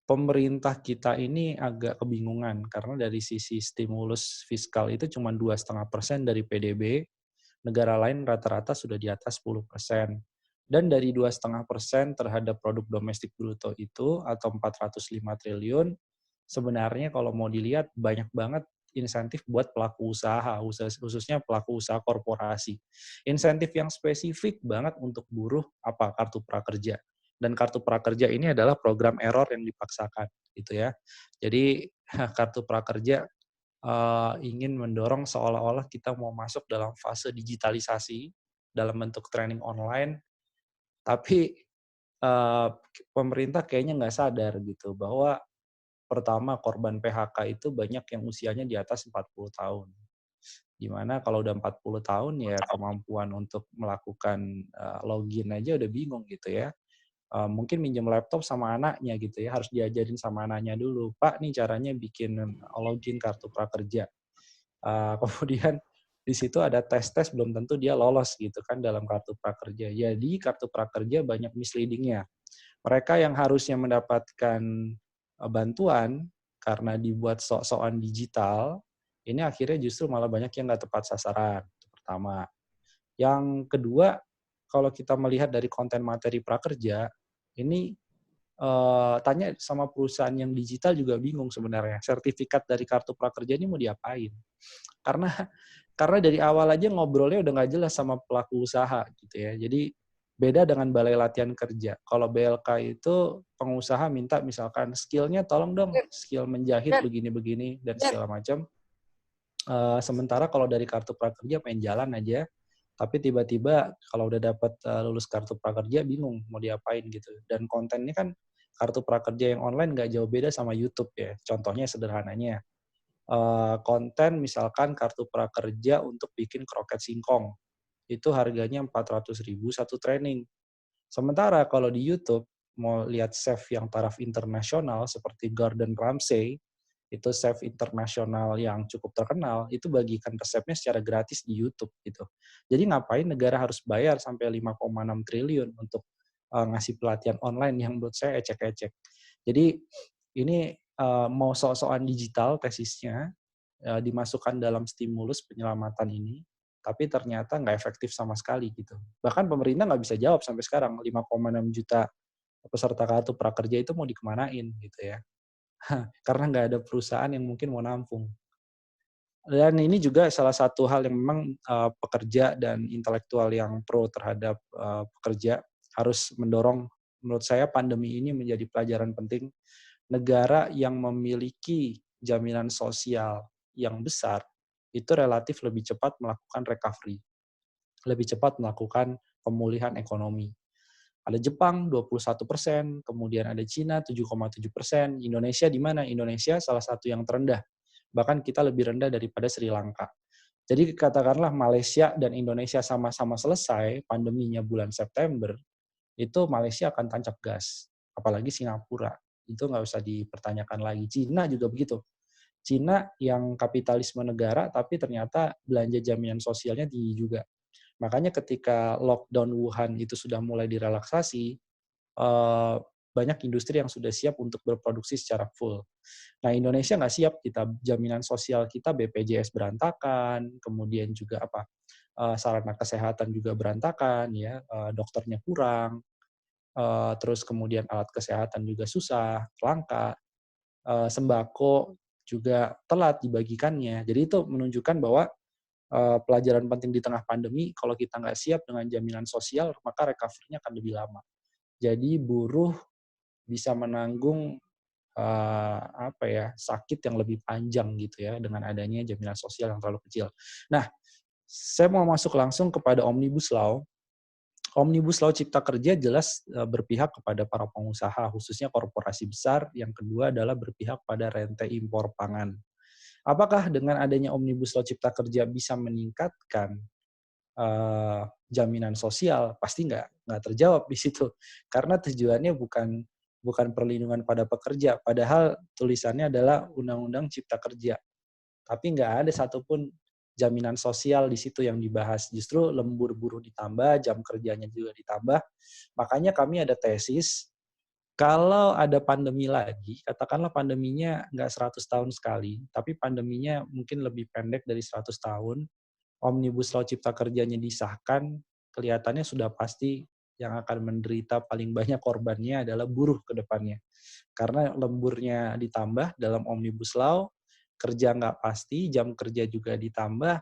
pemerintah kita ini agak kebingungan karena dari sisi stimulus fiskal itu cuma 2,5% dari PDB, negara lain rata-rata sudah di atas 10%. Dan dari 2,5% terhadap produk domestik bruto itu atau 405 triliun, sebenarnya kalau mau dilihat banyak banget insentif buat pelaku usaha, khususnya pelaku usaha korporasi. Insentif yang spesifik banget untuk buruh apa? Kartu prakerja. Dan kartu prakerja ini adalah program error yang dipaksakan, gitu ya. Jadi kartu prakerja ingin mendorong seolah-olah kita mau masuk dalam fase digitalisasi dalam bentuk training online, tapi pemerintah kayaknya nggak sadar gitu bahwa pertama korban PHK itu banyak yang usianya di atas 40 tahun. Dimana kalau udah 40 tahun ya kemampuan untuk melakukan login aja udah bingung gitu ya. Mungkin minjem laptop sama anaknya gitu ya, harus diajarin sama anaknya dulu. Pak, nih caranya bikin login kartu prakerja. Kemudian di situ ada tes-tes belum tentu dia lolos gitu kan dalam kartu prakerja. Jadi kartu prakerja banyak misleading-nya. Mereka yang harusnya mendapatkan bantuan karena dibuat sok-sokan digital, ini akhirnya justru malah banyak yang nggak tepat sasaran. Itu pertama. Yang kedua, kalau kita melihat dari konten materi prakerja, ini tanya sama perusahaan yang digital juga bingung sebenarnya. Sertifikat dari kartu prakerja ini mau diapain? Karena dari awal aja ngobrolnya udah nggak jelas sama pelaku usaha gitu ya. Jadi beda dengan balai latihan kerja. Kalau BLK itu pengusaha minta misalkan skillnya tolong dong, skill menjahit begini-begini dan segala macam. Sementara kalau dari kartu prakerja main jalan aja, tapi tiba-tiba kalau udah dapat lulus kartu prakerja bingung mau diapain gitu. Dan kontennya kan kartu prakerja yang online nggak jauh beda sama YouTube ya. Contohnya sederhananya, konten misalkan kartu prakerja untuk bikin kroket singkong. Itu harganya 400.000 satu training. Sementara kalau di YouTube, mau lihat chef yang taraf internasional seperti Gordon Ramsay, itu chef internasional yang cukup terkenal, itu bagikan resepnya secara gratis di YouTube gitu. Jadi ngapain negara harus bayar sampai 5,6 triliun untuk ngasih pelatihan online yang menurut saya ecek-ecek. Jadi ini mau sok-sokan digital tesisnya, dimasukkan dalam stimulus penyelamatan ini, tapi ternyata nggak efektif sama sekali gitu. Bahkan pemerintah nggak bisa jawab sampai sekarang 5,6 juta peserta kartu prakerja itu mau dikemanain gitu ya. Karena nggak ada perusahaan yang mungkin mau nampung. Dan ini juga salah satu hal yang memang pekerja dan intelektual yang pro terhadap pekerja harus mendorong, menurut saya pandemi ini menjadi pelajaran penting. Negara yang memiliki jaminan sosial yang besar, itu relatif lebih cepat melakukan recovery, lebih cepat melakukan pemulihan ekonomi. Ada Jepang 21%, kemudian ada Cina 7,7%, Indonesia di mana? Indonesia salah satu yang terendah, bahkan kita lebih rendah daripada Sri Lanka. Jadi katakanlah Malaysia dan Indonesia sama-sama selesai pandeminya bulan September, itu Malaysia akan tancap gas, apalagi Singapura. Itu nggak usah dipertanyakan lagi. Cina juga begitu. Cina yang kapitalisme negara, tapi ternyata belanja jaminan sosialnya tinggi juga. Makanya ketika lockdown Wuhan itu sudah mulai direlaksasi, banyak industri yang sudah siap untuk berproduksi secara full. Nah, Indonesia nggak siap, kita jaminan sosial kita BPJS berantakan, kemudian juga sarana kesehatan juga berantakan, ya, dokternya kurang, terus kemudian alat kesehatan juga susah, langka, sembako juga telat dibagikannya. Jadi itu menunjukkan bahwa pelajaran penting di tengah pandemi, kalau kita nggak siap dengan jaminan sosial, maka recovery-nya akan lebih lama. Jadi buruh bisa menanggung sakit yang lebih panjang gitu ya dengan adanya jaminan sosial yang terlalu kecil. Nah, saya mau masuk langsung kepada Omnibus Law. Omnibus Law Cipta Kerja jelas berpihak kepada para pengusaha, khususnya korporasi besar. Yang kedua adalah berpihak pada rantai impor pangan. Apakah dengan adanya Omnibus Law Cipta Kerja bisa meningkatkan jaminan sosial? Pasti nggak terjawab di situ, karena tujuannya bukan perlindungan pada pekerja. Padahal tulisannya adalah Undang-Undang Cipta Kerja, tapi nggak ada satupun jaminan sosial di situ yang dibahas. Justru lembur buruh ditambah, jam kerjanya juga ditambah. Makanya kami ada tesis, kalau ada pandemi lagi, katakanlah pandeminya nggak 100 tahun sekali, tapi pandeminya mungkin lebih pendek dari 100 tahun, Omnibus Law Cipta Kerjanya disahkan, kelihatannya sudah pasti yang akan menderita paling banyak korbannya adalah buruh ke depannya. Karena lemburnya ditambah dalam Omnibus Law, kerja nggak pasti, jam kerja juga ditambah,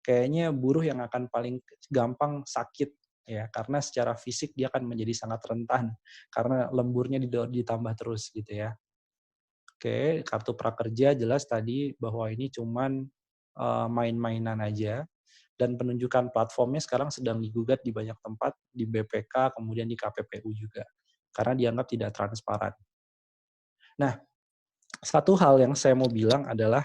kayaknya buruh yang akan paling gampang sakit, ya, karena secara fisik dia akan menjadi sangat rentan, karena lemburnya ditambah terus gitu ya. Oke, kartu prakerja jelas tadi bahwa ini cuman main-mainan aja, dan penunjukan platformnya sekarang sedang digugat di banyak tempat, di BPK, kemudian di KPPU juga, karena dianggap tidak transparan. Nah, satu hal yang saya mau bilang adalah,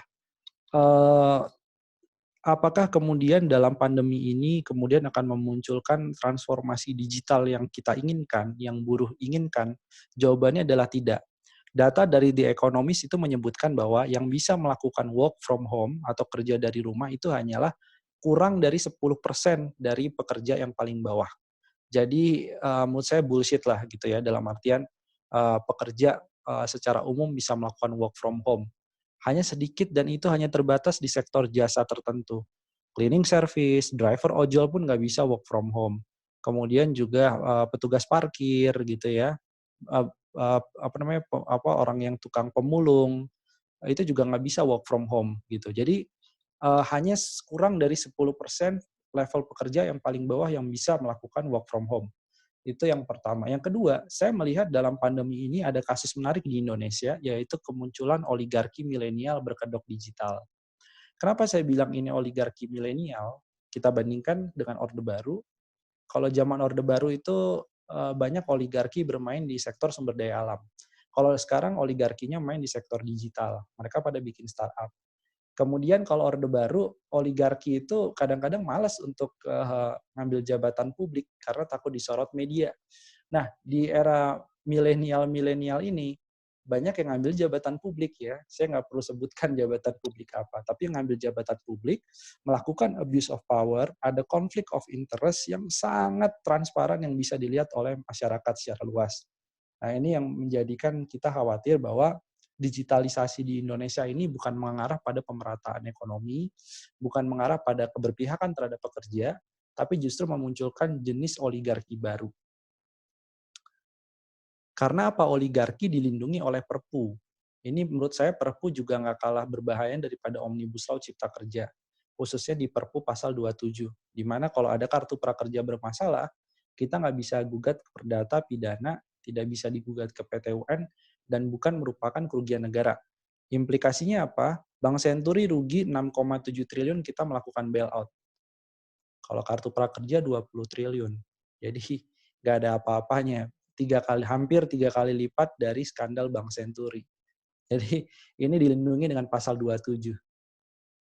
apakah kemudian dalam pandemi ini kemudian akan memunculkan transformasi digital yang kita inginkan, yang buruh inginkan? Jawabannya adalah tidak. Data dari The Economist itu menyebutkan bahwa yang bisa melakukan work from home atau kerja dari rumah itu hanyalah kurang dari 10% dari pekerja yang paling bawah. Jadi menurut saya bullshit lah gitu ya, dalam artian pekerja secara umum bisa melakukan work from home. Hanya sedikit, dan itu hanya terbatas di sektor jasa tertentu. Cleaning service, driver ojol pun nggak bisa work from home. Kemudian juga petugas parkir gitu ya, orang yang tukang pemulung, itu juga nggak bisa work from home gitu. Jadi hanya kurang dari 10% level pekerja yang paling bawah yang bisa melakukan work from home. Itu yang pertama. Yang kedua, saya melihat dalam pandemi ini ada kasus menarik di Indonesia, yaitu kemunculan oligarki milenial berkedok digital. Kenapa saya bilang ini oligarki milenial? Kita bandingkan dengan Orde Baru. Kalau zaman Orde Baru itu banyak oligarki bermain di sektor sumber daya alam. Kalau sekarang oligarkinya main di sektor digital. Mereka pada bikin startup. Kemudian kalau Orde Baru, oligarki itu kadang-kadang malas untuk ngambil jabatan publik karena takut disorot media. Nah, di era milenial ini, banyak yang ngambil jabatan publik ya. Saya nggak perlu sebutkan jabatan publik apa, tapi yang ngambil jabatan publik, melakukan abuse of power, ada konflik of interest yang sangat transparan yang bisa dilihat oleh masyarakat secara luas. Nah, ini yang menjadikan kita khawatir bahwa digitalisasi di Indonesia ini bukan mengarah pada pemerataan ekonomi, bukan mengarah pada keberpihakan terhadap pekerja, tapi justru memunculkan jenis oligarki baru. Karena apa? Oligarki dilindungi oleh Perpu. Ini menurut saya Perpu juga nggak kalah berbahaya daripada Omnibus Law Cipta Kerja, khususnya di Perpu pasal 27, di mana kalau ada kartu prakerja bermasalah, kita nggak bisa gugat ke Perdata Pidana, tidak bisa digugat ke PT UN, dan bukan merupakan kerugian negara. Implikasinya apa? Bank Senturi rugi 6,7 triliun kita melakukan bailout. Kalau kartu prakerja 20 triliun. Jadi nggak ada apa-apanya. Hampir 3 kali lipat dari skandal Bank Senturi. Jadi ini dilindungi dengan pasal 27.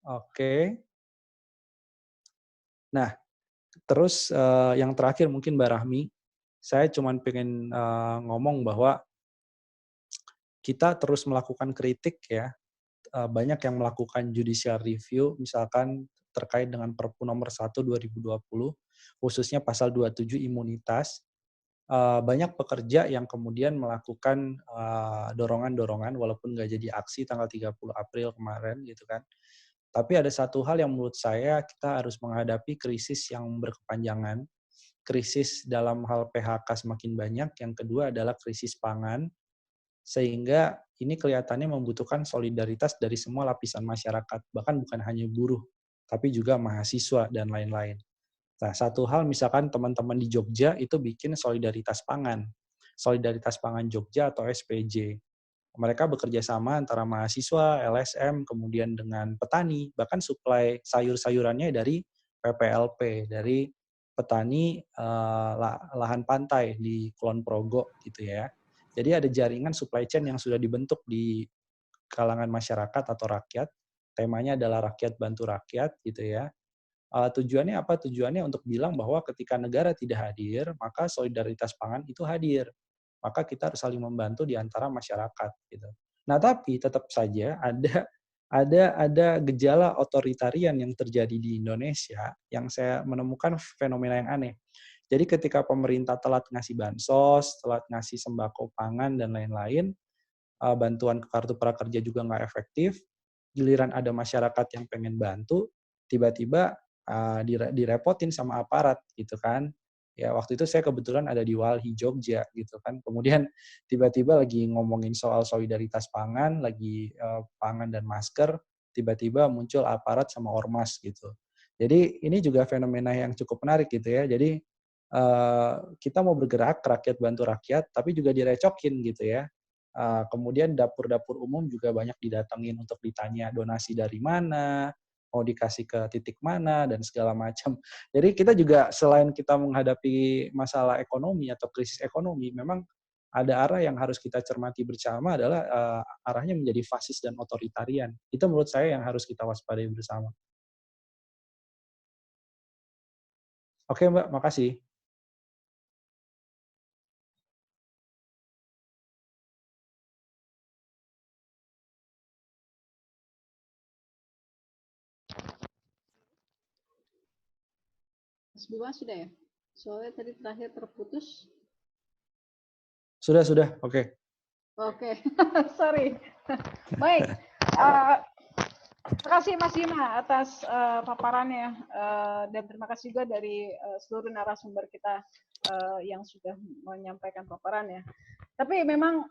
Oke. Nah, terus yang terakhir mungkin Mbak Rahmi, saya cuma pengen ngomong bahwa kita terus melakukan kritik ya, banyak yang melakukan judicial review, misalkan terkait dengan Perpu nomor 1 2020, khususnya pasal 27 imunitas. Banyak pekerja yang kemudian melakukan dorongan-dorongan, walaupun nggak jadi aksi tanggal 30 April kemarin gitu kan. Tapi ada satu hal yang menurut saya kita harus menghadapi krisis yang berkepanjangan, krisis dalam hal PHK semakin banyak, yang kedua adalah krisis pangan, sehingga ini kelihatannya membutuhkan solidaritas dari semua lapisan masyarakat, bahkan bukan hanya buruh, tapi juga mahasiswa dan lain-lain. Nah, satu hal misalkan teman-teman di Jogja itu bikin solidaritas pangan. Solidaritas Pangan Jogja atau SPJ. Mereka bekerja sama antara mahasiswa, LSM, kemudian dengan petani, bahkan suplai sayur-sayurannya dari PPLP, dari petani lahan pantai di Kulon Progo gitu ya. Jadi ada jaringan supply chain yang sudah dibentuk di kalangan masyarakat atau rakyat. Temanya adalah rakyat bantu rakyat gitu ya. Tujuannya apa? Tujuannya untuk bilang bahwa ketika negara tidak hadir, maka solidaritas pangan itu hadir. Maka kita harus saling membantu di antara masyarakat gitu. Nah, tapi tetap saja ada gejala otoritarian yang terjadi di Indonesia yang saya menemukan fenomena yang aneh. Jadi ketika pemerintah telat ngasih bansos, telat ngasih sembako pangan dan lain-lain, bantuan kartu prakerja juga nggak efektif, giliran ada masyarakat yang pengen bantu, tiba-tiba direpotin sama aparat gitu kan. Ya waktu itu saya kebetulan ada di Walhi Jogja gitu kan. Kemudian tiba-tiba lagi ngomongin soal solidaritas pangan, lagi pangan dan masker, tiba-tiba muncul aparat sama ormas gitu. Jadi ini juga fenomena yang cukup menarik gitu ya. Jadi kita mau bergerak rakyat bantu rakyat, tapi juga direcokin gitu ya. Kemudian dapur-dapur umum juga banyak didatengin untuk ditanya donasi dari mana, mau dikasih ke titik mana, dan segala macam. Jadi kita juga selain kita menghadapi masalah ekonomi atau krisis ekonomi, memang ada arah yang harus kita cermati bersama adalah arahnya menjadi fasis dan otoritarian. Itu menurut saya yang harus kita waspadai bersama. Oke Mbak, makasih. Mas Bima sudah ya? Soalnya tadi terakhir terputus. Sudah, oke. Oke, sorry. Baik, terima kasih Mas Bima atas paparannya dan terima kasih juga dari seluruh narasumber kita yang sudah menyampaikan paparannya. Tapi memang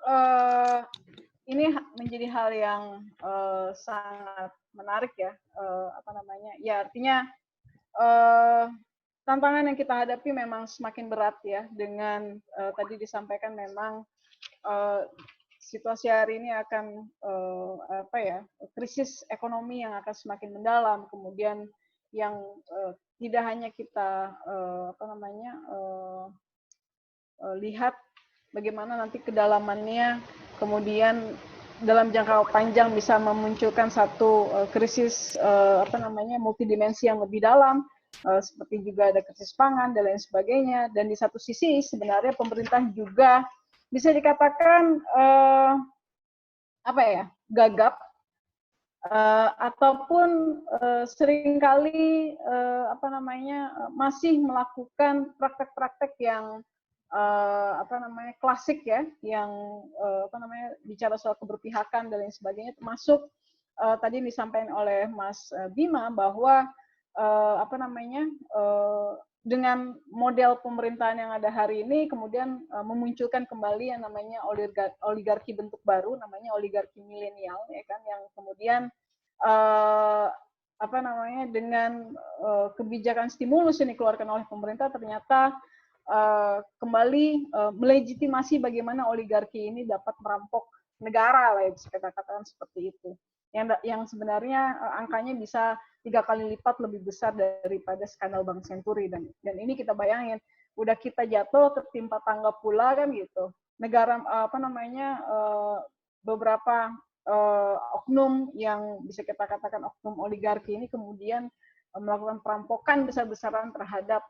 ini menjadi hal yang sangat menarik ya, apa namanya? Ya artinya tantangan yang kita hadapi memang semakin berat ya dengan tadi disampaikan memang situasi hari ini akan apa ya, krisis ekonomi yang akan semakin mendalam, kemudian yang tidak hanya kita apa namanya lihat bagaimana nanti kedalamannya, kemudian dalam jangka panjang bisa memunculkan satu krisis apa namanya multidimensi yang lebih dalam, seperti juga ada krisis pangan dan lain sebagainya. Dan di satu sisi sebenarnya pemerintah juga bisa dikatakan apa ya, gagap ataupun seringkali apa namanya masih melakukan praktek-praktek yang apa namanya klasik ya, yang apa namanya bicara soal keberpihakan dan lain sebagainya, termasuk tadi disampaikan oleh Mas Bima bahwa apa namanya dengan model pemerintahan yang ada hari ini kemudian memunculkan kembali yang namanya oligarki bentuk baru, namanya oligarki milenial ya kan, yang kemudian apa namanya dengan kebijakan stimulus yang dikeluarkan oleh pemerintah ternyata kembali melegitimasi bagaimana oligarki ini dapat merampok negara lah ya, bisa kita katakan seperti itu. Yang sebenarnya angkanya bisa 3 kali lipat lebih besar daripada skandal Bank Senturi, dan ini kita bayangin udah kita jatuh ketimpa tangga pula kan gitu. Negara apa namanya beberapa oknum yang bisa kita katakan oknum oligarki ini kemudian melakukan perampokan besar-besaran terhadap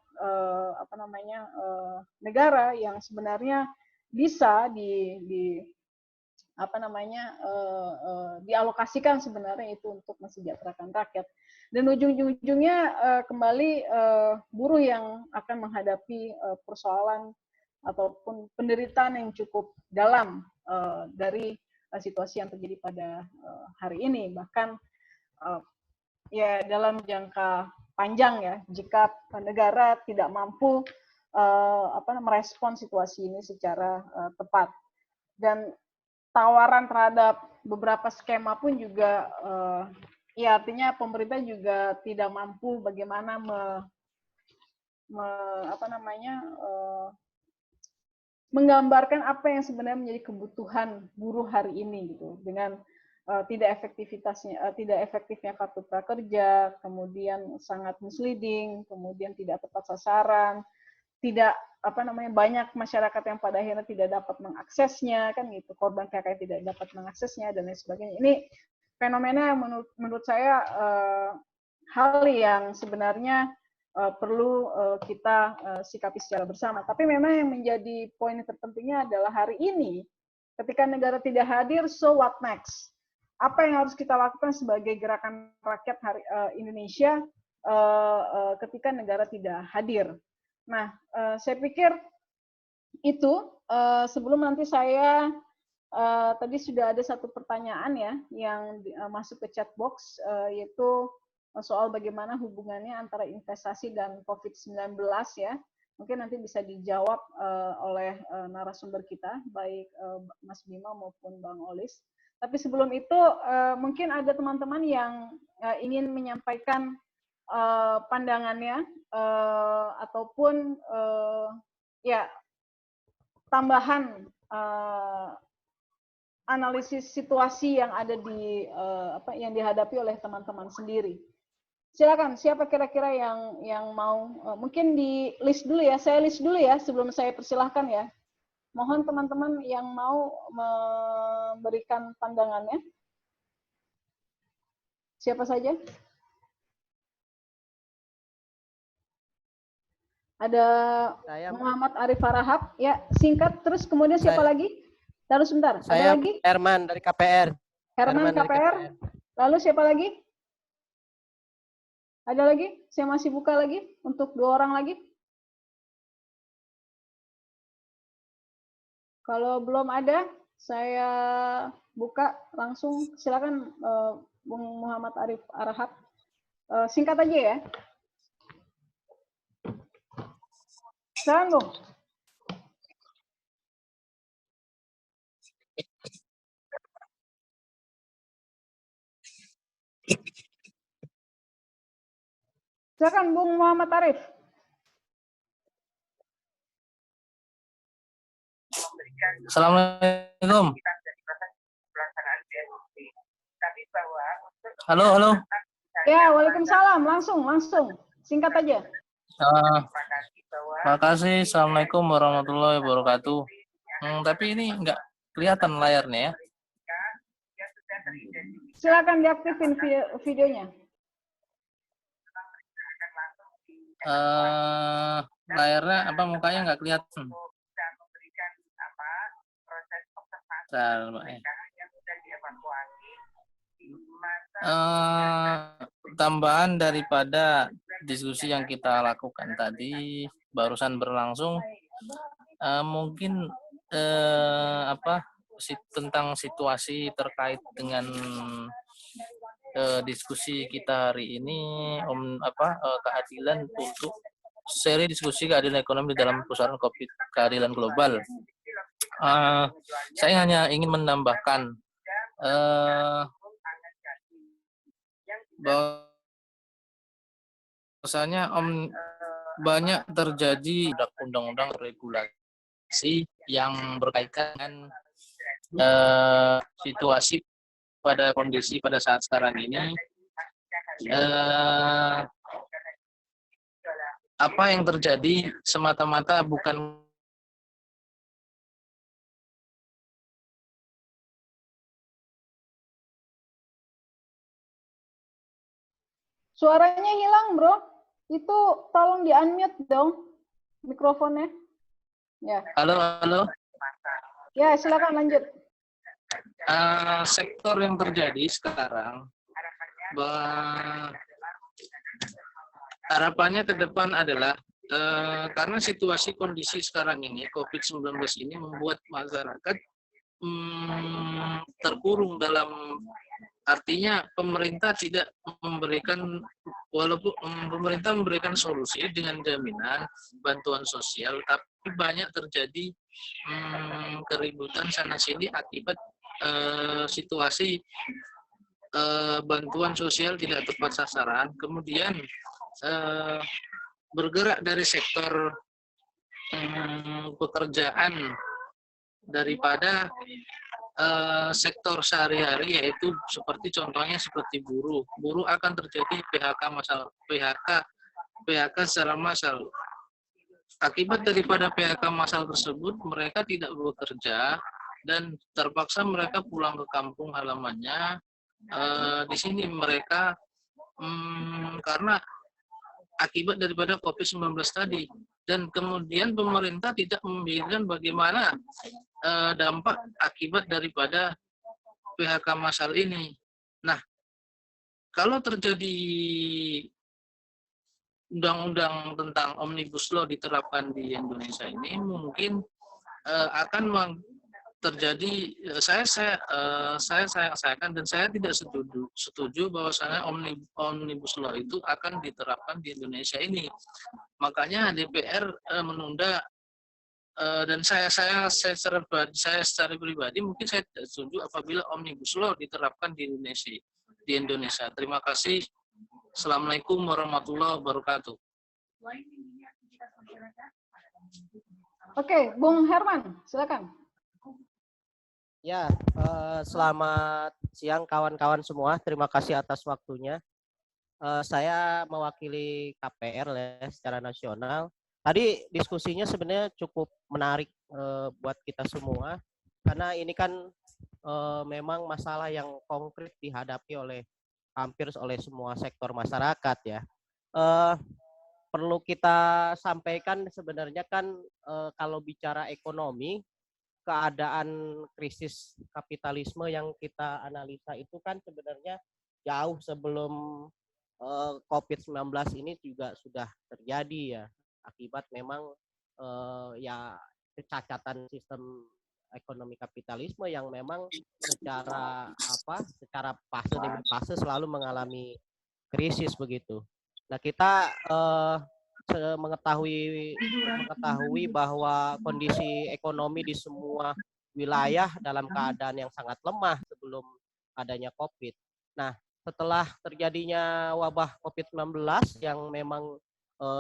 apa namanya negara yang sebenarnya bisa di apa namanya dialokasikan sebenarnya itu untuk mensejahterakan rakyat. Dan ujung-ujungnya kembali buruh yang akan menghadapi persoalan ataupun penderitaan yang cukup dalam dari situasi yang terjadi pada hari ini. Bahkan ya dalam jangka panjang ya, jika negara tidak mampu apa merespon situasi ini secara tepat. Dan tawaran terhadap beberapa skema pun juga ya artinya pemerintah juga tidak mampu bagaimana menggambarkan apa yang sebenarnya menjadi kebutuhan buruh hari ini gitu, dengan tidak efektifnya kartu prakerja, kemudian sangat misleading, kemudian tidak tepat sasaran, tidak banyak masyarakat yang pada akhirnya tidak dapat mengaksesnya, kan gitu, korban PHK yang tidak dapat mengaksesnya dan lain sebagainya. Ini fenomena yang menurut saya hal yang sebenarnya perlu kita sikapi secara bersama. Tapi memang yang menjadi poin terpentingnya adalah hari ini, ketika negara tidak hadir, so what next? Apa yang harus kita lakukan sebagai gerakan rakyat Indonesia ketika negara tidak hadir? Nah, saya pikir itu sebelum nanti saya tadi sudah ada satu pertanyaan ya yang masuk ke chat box, yaitu soal bagaimana hubungannya antara investasi dan COVID-19 ya. Mungkin nanti bisa dijawab oleh narasumber kita, baik Mas Bima maupun Bang Olis. Tapi sebelum itu mungkin ada teman-teman yang ingin menyampaikan pandangannya ataupun ya tambahan analisis situasi yang ada di yang dihadapi oleh teman-teman sendiri. Silakan, siapa kira-kira yang mau, mungkin di list dulu ya, saya list dulu ya sebelum saya persilahkan ya. Mohon teman-teman yang mau memberikan pandangannya. Siapa saja? Ada saya, Muhammad Arif Harahap, ya singkat, terus kemudian siapa lagi? Lalu sebentar, saya ada lagi? Herman dari KPR. Herman KPR. Lalu siapa lagi? Ada lagi? Saya masih buka lagi untuk 2 orang lagi. Kalau belum ada, saya buka langsung. Silakan Bung Muhammad Arif Harahap. Singkat aja ya. Silakan, Bung. Silakan Bung Muhammad Arif. Assalamualaikum. Halo, halo. Ya, waalaikumsalam. Langsung. Singkat aja. Makasih. Assalamualaikum warahmatullahi wabarakatuh. Tapi ini nggak kelihatan layarnya ya. Silakan diaktifin videonya. Layarnya apa, mukanya nggak kelihatan. Tambahan daripada diskusi yang kita lakukan tadi barusan berlangsung, mungkin tentang situasi terkait dengan diskusi kita hari ini, keadilan untuk seri diskusi keadilan ekonomi dalam pusaran COVID, keadilan global. Saya hanya ingin menambahkan bahwasanya banyak terjadi undang-undang regulasi yang berkaitan dengan situasi pada kondisi pada saat sekarang ini. Apa yang terjadi semata-mata bukan Suaranya hilang, Bro. Itu tolong di-unmute dong mikrofonnya. Ya. Halo. Ya, silakan lanjut. Sektor yang terjadi sekarang, harapannya ke depan adalah karena situasi kondisi sekarang ini, COVID-19 ini membuat masyarakat terkurung dalam, artinya pemerintah tidak memberikan, walaupun pemerintah memberikan solusi dengan jaminan bantuan sosial, tapi banyak terjadi keributan sana sini akibat situasi bantuan sosial tidak tepat sasaran, kemudian bergerak dari sektor pekerjaan daripada sektor sehari-hari, yaitu seperti contohnya seperti buruh. Buruh akan terjadi PHK secara massal. Akibat daripada PHK massal tersebut, mereka tidak bekerja dan terpaksa mereka pulang ke kampung halamannya. Di sini mereka karena akibat daripada COVID-19 tadi, dan kemudian pemerintah tidak memikirkan bagaimana dampak akibat daripada PHK massal ini. Nah, kalau terjadi undang-undang tentang Omnibus Law diterapkan di Indonesia ini, mungkin akan terjadi, saya sayangkan dan saya tidak setuju bahwasanya Omnibus Law itu akan diterapkan di Indonesia ini. Makanya DPR menunda, dan saya secara pribadi mungkin saya tidak setuju apabila Omnibus Law diterapkan di Indonesia. Terima kasih. Assalamualaikum warahmatullahi wabarakatuh. Oke, Bung Herman, silakan. Ya, selamat siang kawan-kawan semua. Terima kasih atas waktunya. Saya mewakili KPR ya, secara nasional. Tadi diskusinya sebenarnya cukup menarik buat kita semua, karena ini kan memang masalah yang konkret dihadapi hampir oleh semua sektor masyarakat ya. Perlu kita sampaikan sebenarnya kan kalau bicara ekonomi, keadaan krisis kapitalisme yang kita analisa itu kan sebenarnya jauh sebelum COVID-19 ini juga sudah terjadi ya, akibat memang ya kecacatan sistem ekonomi kapitalisme yang memang secara fase demi fase selalu mengalami krisis begitu. Nah, kita mengetahui bahwa kondisi ekonomi di semua wilayah dalam keadaan yang sangat lemah sebelum adanya COVID. Nah, setelah terjadinya wabah COVID-19 yang memang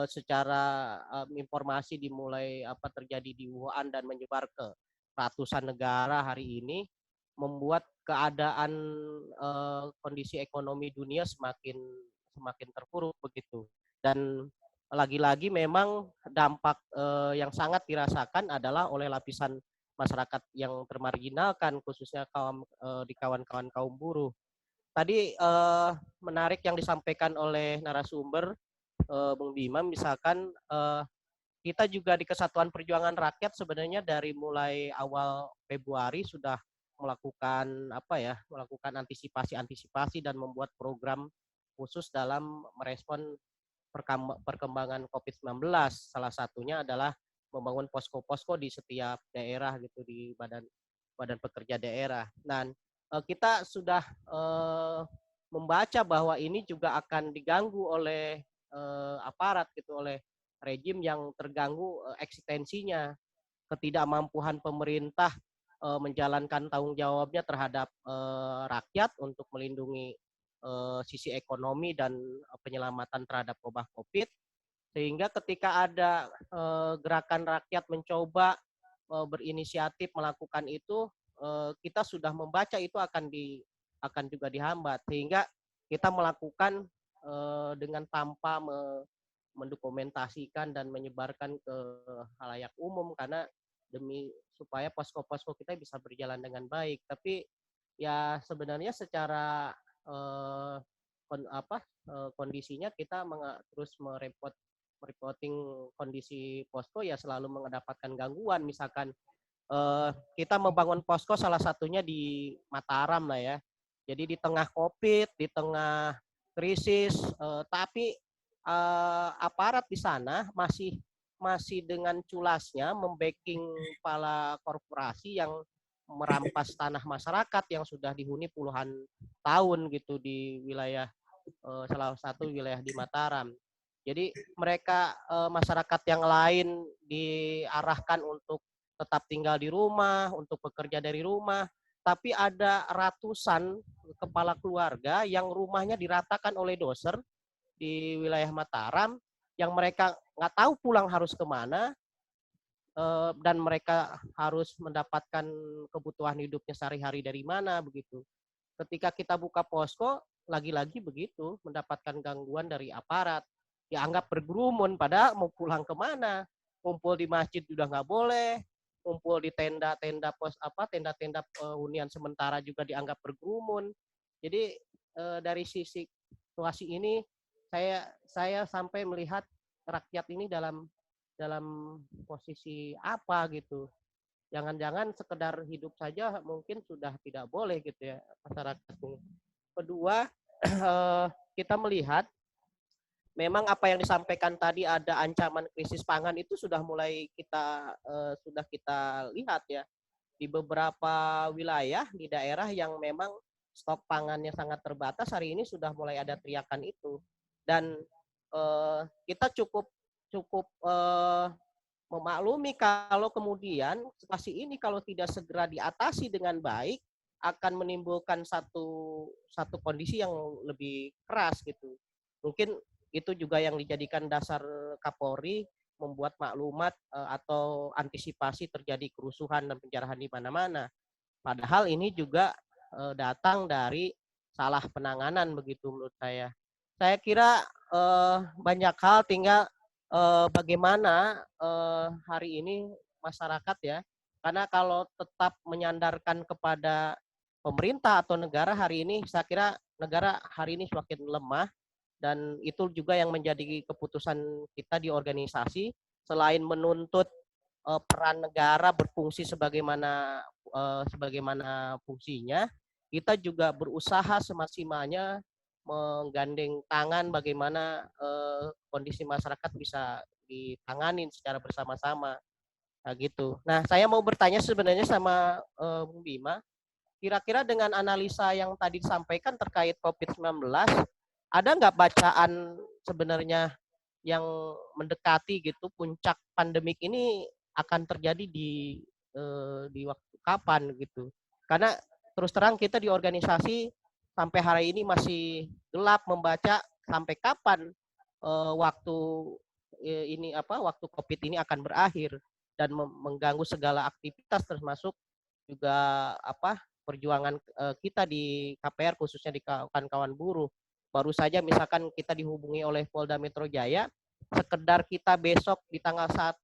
secara informasi dimulai terjadi di Wuhan dan menyebar ke ratusan negara hari ini, membuat keadaan kondisi ekonomi dunia semakin terpuruk begitu. Dan lagi-lagi memang dampak yang sangat dirasakan adalah oleh lapisan masyarakat yang termarginalkan, khususnya di kawan-kawan kaum buruh. Tadi menarik yang disampaikan oleh narasumber Bung Bima, misalkan kita juga di Kesatuan Perjuangan Rakyat sebenarnya dari mulai awal Februari sudah melakukan antisipasi dan membuat program khusus dalam merespon perkembangan COVID-19. Salah satunya adalah membangun posko-posko di setiap daerah gitu, di badan pekerja daerah. Dan kita sudah membaca bahwa ini juga akan diganggu oleh aparat gitu, oleh rejim yang terganggu eksistensinya, ketidakmampuan pemerintah menjalankan tanggung jawabnya terhadap rakyat untuk melindungi sisi ekonomi dan penyelamatan terhadap wabah COVID, sehingga ketika ada gerakan rakyat mencoba berinisiatif melakukan itu, kita sudah membaca itu akan juga dihambat, sehingga kita melakukan dengan tanpa mendokumentasikan dan menyebarkan ke halayak umum, karena demi supaya posko-posko kita bisa berjalan dengan baik. Tapi ya sebenarnya secara kondisinya kita terus mereporting kondisi posko ya selalu mendapatkan gangguan. Misalkan kita membangun posko salah satunya di Mataram lah ya. Jadi di tengah COVID, di tengah krisis, tapi aparat di sana masih dengan culasnya membacking kepala korporasi yang merampas tanah masyarakat yang sudah dihuni puluhan tahun gitu di wilayah salah satu wilayah di Mataram. Jadi mereka masyarakat yang lain diarahkan untuk tetap tinggal di rumah, untuk bekerja dari rumah, tapi ada ratusan kepala keluarga yang rumahnya diratakan oleh doser di wilayah Mataram, yang mereka nggak tahu pulang harus kemana, dan mereka harus mendapatkan kebutuhan hidupnya sehari-hari dari mana begitu. Ketika kita buka posko, lagi-lagi begitu, mendapatkan gangguan dari aparat. Dianggap berkerumun, padahal mau pulang kemana? Kumpul di masjid sudah nggak boleh, kumpul di tenda-tenda tenda-tenda hunian sementara juga dianggap berkerumun. Jadi dari sisi situasi ini, saya sampai melihat rakyat ini dalam posisi apa gitu. Jangan-jangan sekedar hidup saja mungkin sudah tidak boleh gitu ya masyarakat ini. Kedua, kita melihat memang apa yang disampaikan tadi ada ancaman krisis pangan itu sudah mulai kita lihat ya di beberapa wilayah di daerah yang memang stok pangannya sangat terbatas. Hari ini sudah mulai ada teriakan itu, dan kita cukup memaklumi kalau kemudian situasi ini kalau tidak segera diatasi dengan baik akan menimbulkan satu kondisi yang lebih keras gitu. Mungkin itu juga yang dijadikan dasar Kapolri membuat maklumat atau antisipasi terjadi kerusuhan dan penjarahan di mana-mana. Padahal ini juga datang dari salah penanganan begitu menurut saya. Saya kira banyak hal, tinggal bagaimana hari ini masyarakat ya, karena kalau tetap menyandarkan kepada pemerintah atau negara hari ini, saya kira negara hari ini semakin lemah. Dan itu juga yang menjadi keputusan kita di organisasi, selain menuntut peran negara berfungsi sebagaimana fungsinya, kita juga berusaha semaksimalnya menggandeng tangan bagaimana kondisi masyarakat bisa ditangani secara bersama-sama. Nah, gitu. Nah, saya mau bertanya sebenarnya sama Bung Bima, kira-kira dengan analisa yang tadi disampaikan terkait COVID-19, ada nggak bacaan sebenarnya yang mendekati gitu puncak pandemik ini akan terjadi di waktu kapan gitu? Karena terus terang kita di organisasi sampai hari ini masih gelap membaca sampai kapan waktu waktu COVID ini akan berakhir dan mengganggu segala aktivitas termasuk juga perjuangan kita di KPR khususnya di kawan-kawan buruh. Baru saja misalkan kita dihubungi oleh Polda Metro Jaya, sekedar kita besok di tanggal 1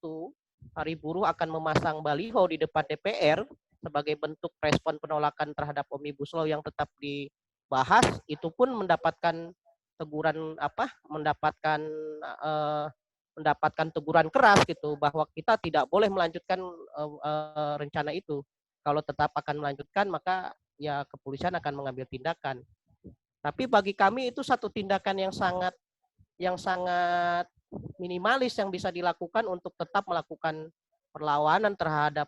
Hari Buruh akan memasang baliho di depan DPR sebagai bentuk respon penolakan terhadap Omnibus Law yang tetap dibahas, itu pun mendapatkan teguran mendapatkan teguran keras gitu, bahwa kita tidak boleh melanjutkan rencana itu. Kalau tetap akan melanjutkan, maka ya kepolisian akan mengambil tindakan. Tapi bagi kami itu satu tindakan yang sangat minimalis yang bisa dilakukan untuk tetap melakukan perlawanan terhadap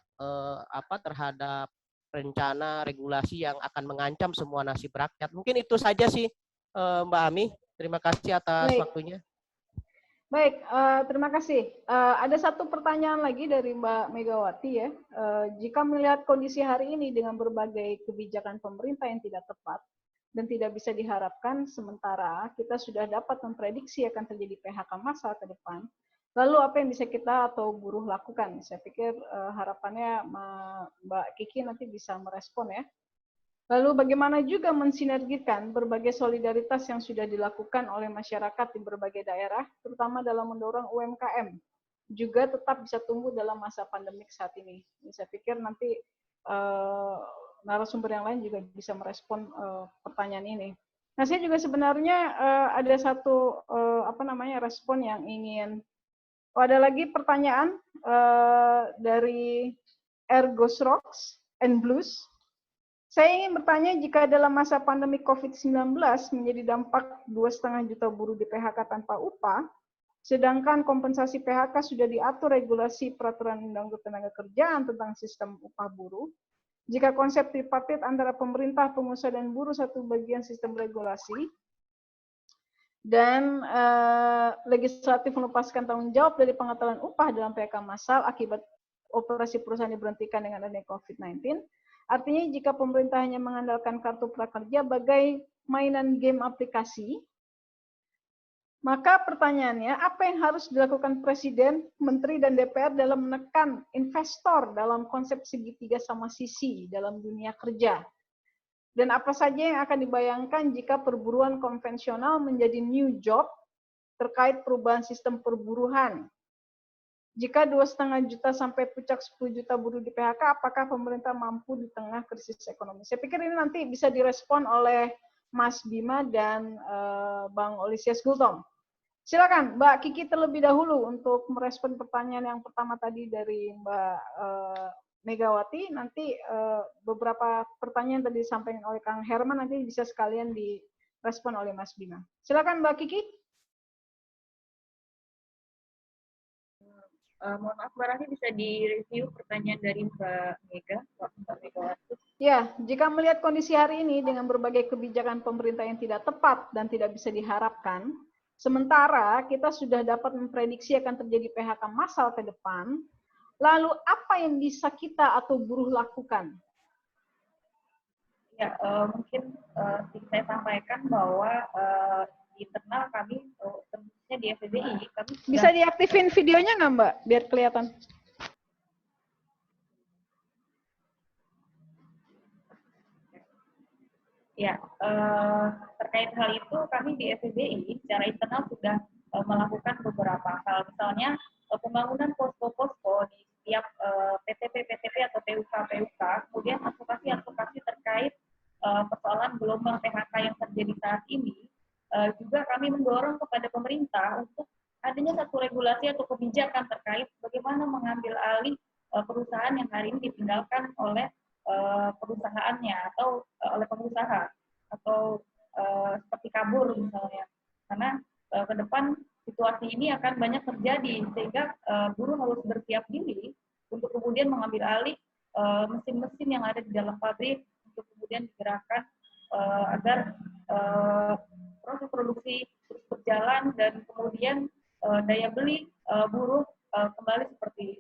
terhadap rencana regulasi yang akan mengancam semua nasib rakyat. Mungkin itu saja sih Mbak Ami. Terima kasih atas waktunya. Baik, terima kasih. Ada satu pertanyaan lagi dari Mbak Megawati ya. Jika melihat kondisi hari ini dengan berbagai kebijakan pemerintah yang tidak tepat dan tidak bisa diharapkan, sementara kita sudah dapat memprediksi akan terjadi PHK massal ke depan, lalu apa yang bisa kita atau buruh lakukan? Saya pikir harapannya Mbak Kiki nanti bisa merespon ya. Lalu bagaimana juga mensinergikan berbagai solidaritas yang sudah dilakukan oleh masyarakat di berbagai daerah, terutama dalam mendorong UMKM, juga tetap bisa tumbuh dalam masa pandemik saat ini. Saya pikir nanti narasumber yang lain juga bisa merespon pertanyaan ini. Nah, saya juga sebenarnya ada satu respon yang ingin. Ada lagi pertanyaan dari Ergos Rocks and Blues. Saya ingin bertanya, jika dalam masa pandemi COVID-19 menjadi dampak 2,5 juta buruh di PHK tanpa upah, sedangkan kompensasi PHK sudah diatur regulasi peraturan undang-undang tenaga kerjaan tentang sistem upah buruh, jika konsep tripartit antara pemerintah, pengusaha, dan buruh satu bagian sistem regulasi, dan legislatif melepaskan tanggung jawab dari pengaturan upah dalam PHK massal akibat operasi perusahaan diberhentikan dengan adanya COVID-19, Artinya jika pemerintah hanya mengandalkan kartu prakerja bagai mainan game aplikasi, maka pertanyaannya, apa yang harus dilakukan Presiden, Menteri, dan DPR dalam menekan investor dalam konsep segitiga sama sisi dalam dunia kerja? Dan apa saja yang akan dibayangkan jika perburuan konvensional menjadi new job terkait perubahan sistem perburuhan? Jika 2,5 juta sampai puncak 10 juta buruh di PHK, apakah pemerintah mampu di tengah krisis ekonomi? Saya pikir ini nanti bisa direspon oleh Mas Bima dan Bang Olisias Gultom. Silakan Mbak Kiki terlebih dahulu untuk merespon pertanyaan yang pertama tadi dari Mbak Megawati. Nanti beberapa pertanyaan tadi disampaikan oleh Kang Herman nanti bisa sekalian direspon oleh Mas Bima. Silakan Mbak Kiki. Mohon maaf, Mbak Rani, bisa direview pertanyaan dari Mbak Mega, Mbak Megawati. Ya, jika melihat kondisi hari ini dengan berbagai kebijakan pemerintah yang tidak tepat dan tidak bisa diharapkan, sementara kita sudah dapat memprediksi akan terjadi PHK massal ke depan, lalu apa yang bisa kita atau buruh lakukan? Ya, mungkin saya sampaikan bahwa di internal kami, tentunya di FEBI, kami bisa diaktifin videonya nggak Mbak, biar kelihatan? Ya, terkait hal itu kami di FEBI secara internal sudah melakukan beberapa hal, misalnya pembangunan posko-posko di setiap PTP atau PUK, kemudian advokasi terkait persoalan gelombang PHK yang terjadi saat ini. Juga kami mendorong kepada pemerintah untuk adanya satu regulasi atau kebijakan terkait bagaimana mengambil alih perusahaan yang hari ini ditinggalkan oleh perusahaannya atau oleh pengusaha atau seperti kabur misalnya, karena ke depan situasi ini akan banyak terjadi sehingga buruh harus bersiap diri untuk kemudian mengambil alih mesin-mesin yang ada di dalam pabrik untuk kemudian digerakkan agar proses produksi terus berjalan dan kemudian daya beli buruh kembali seperti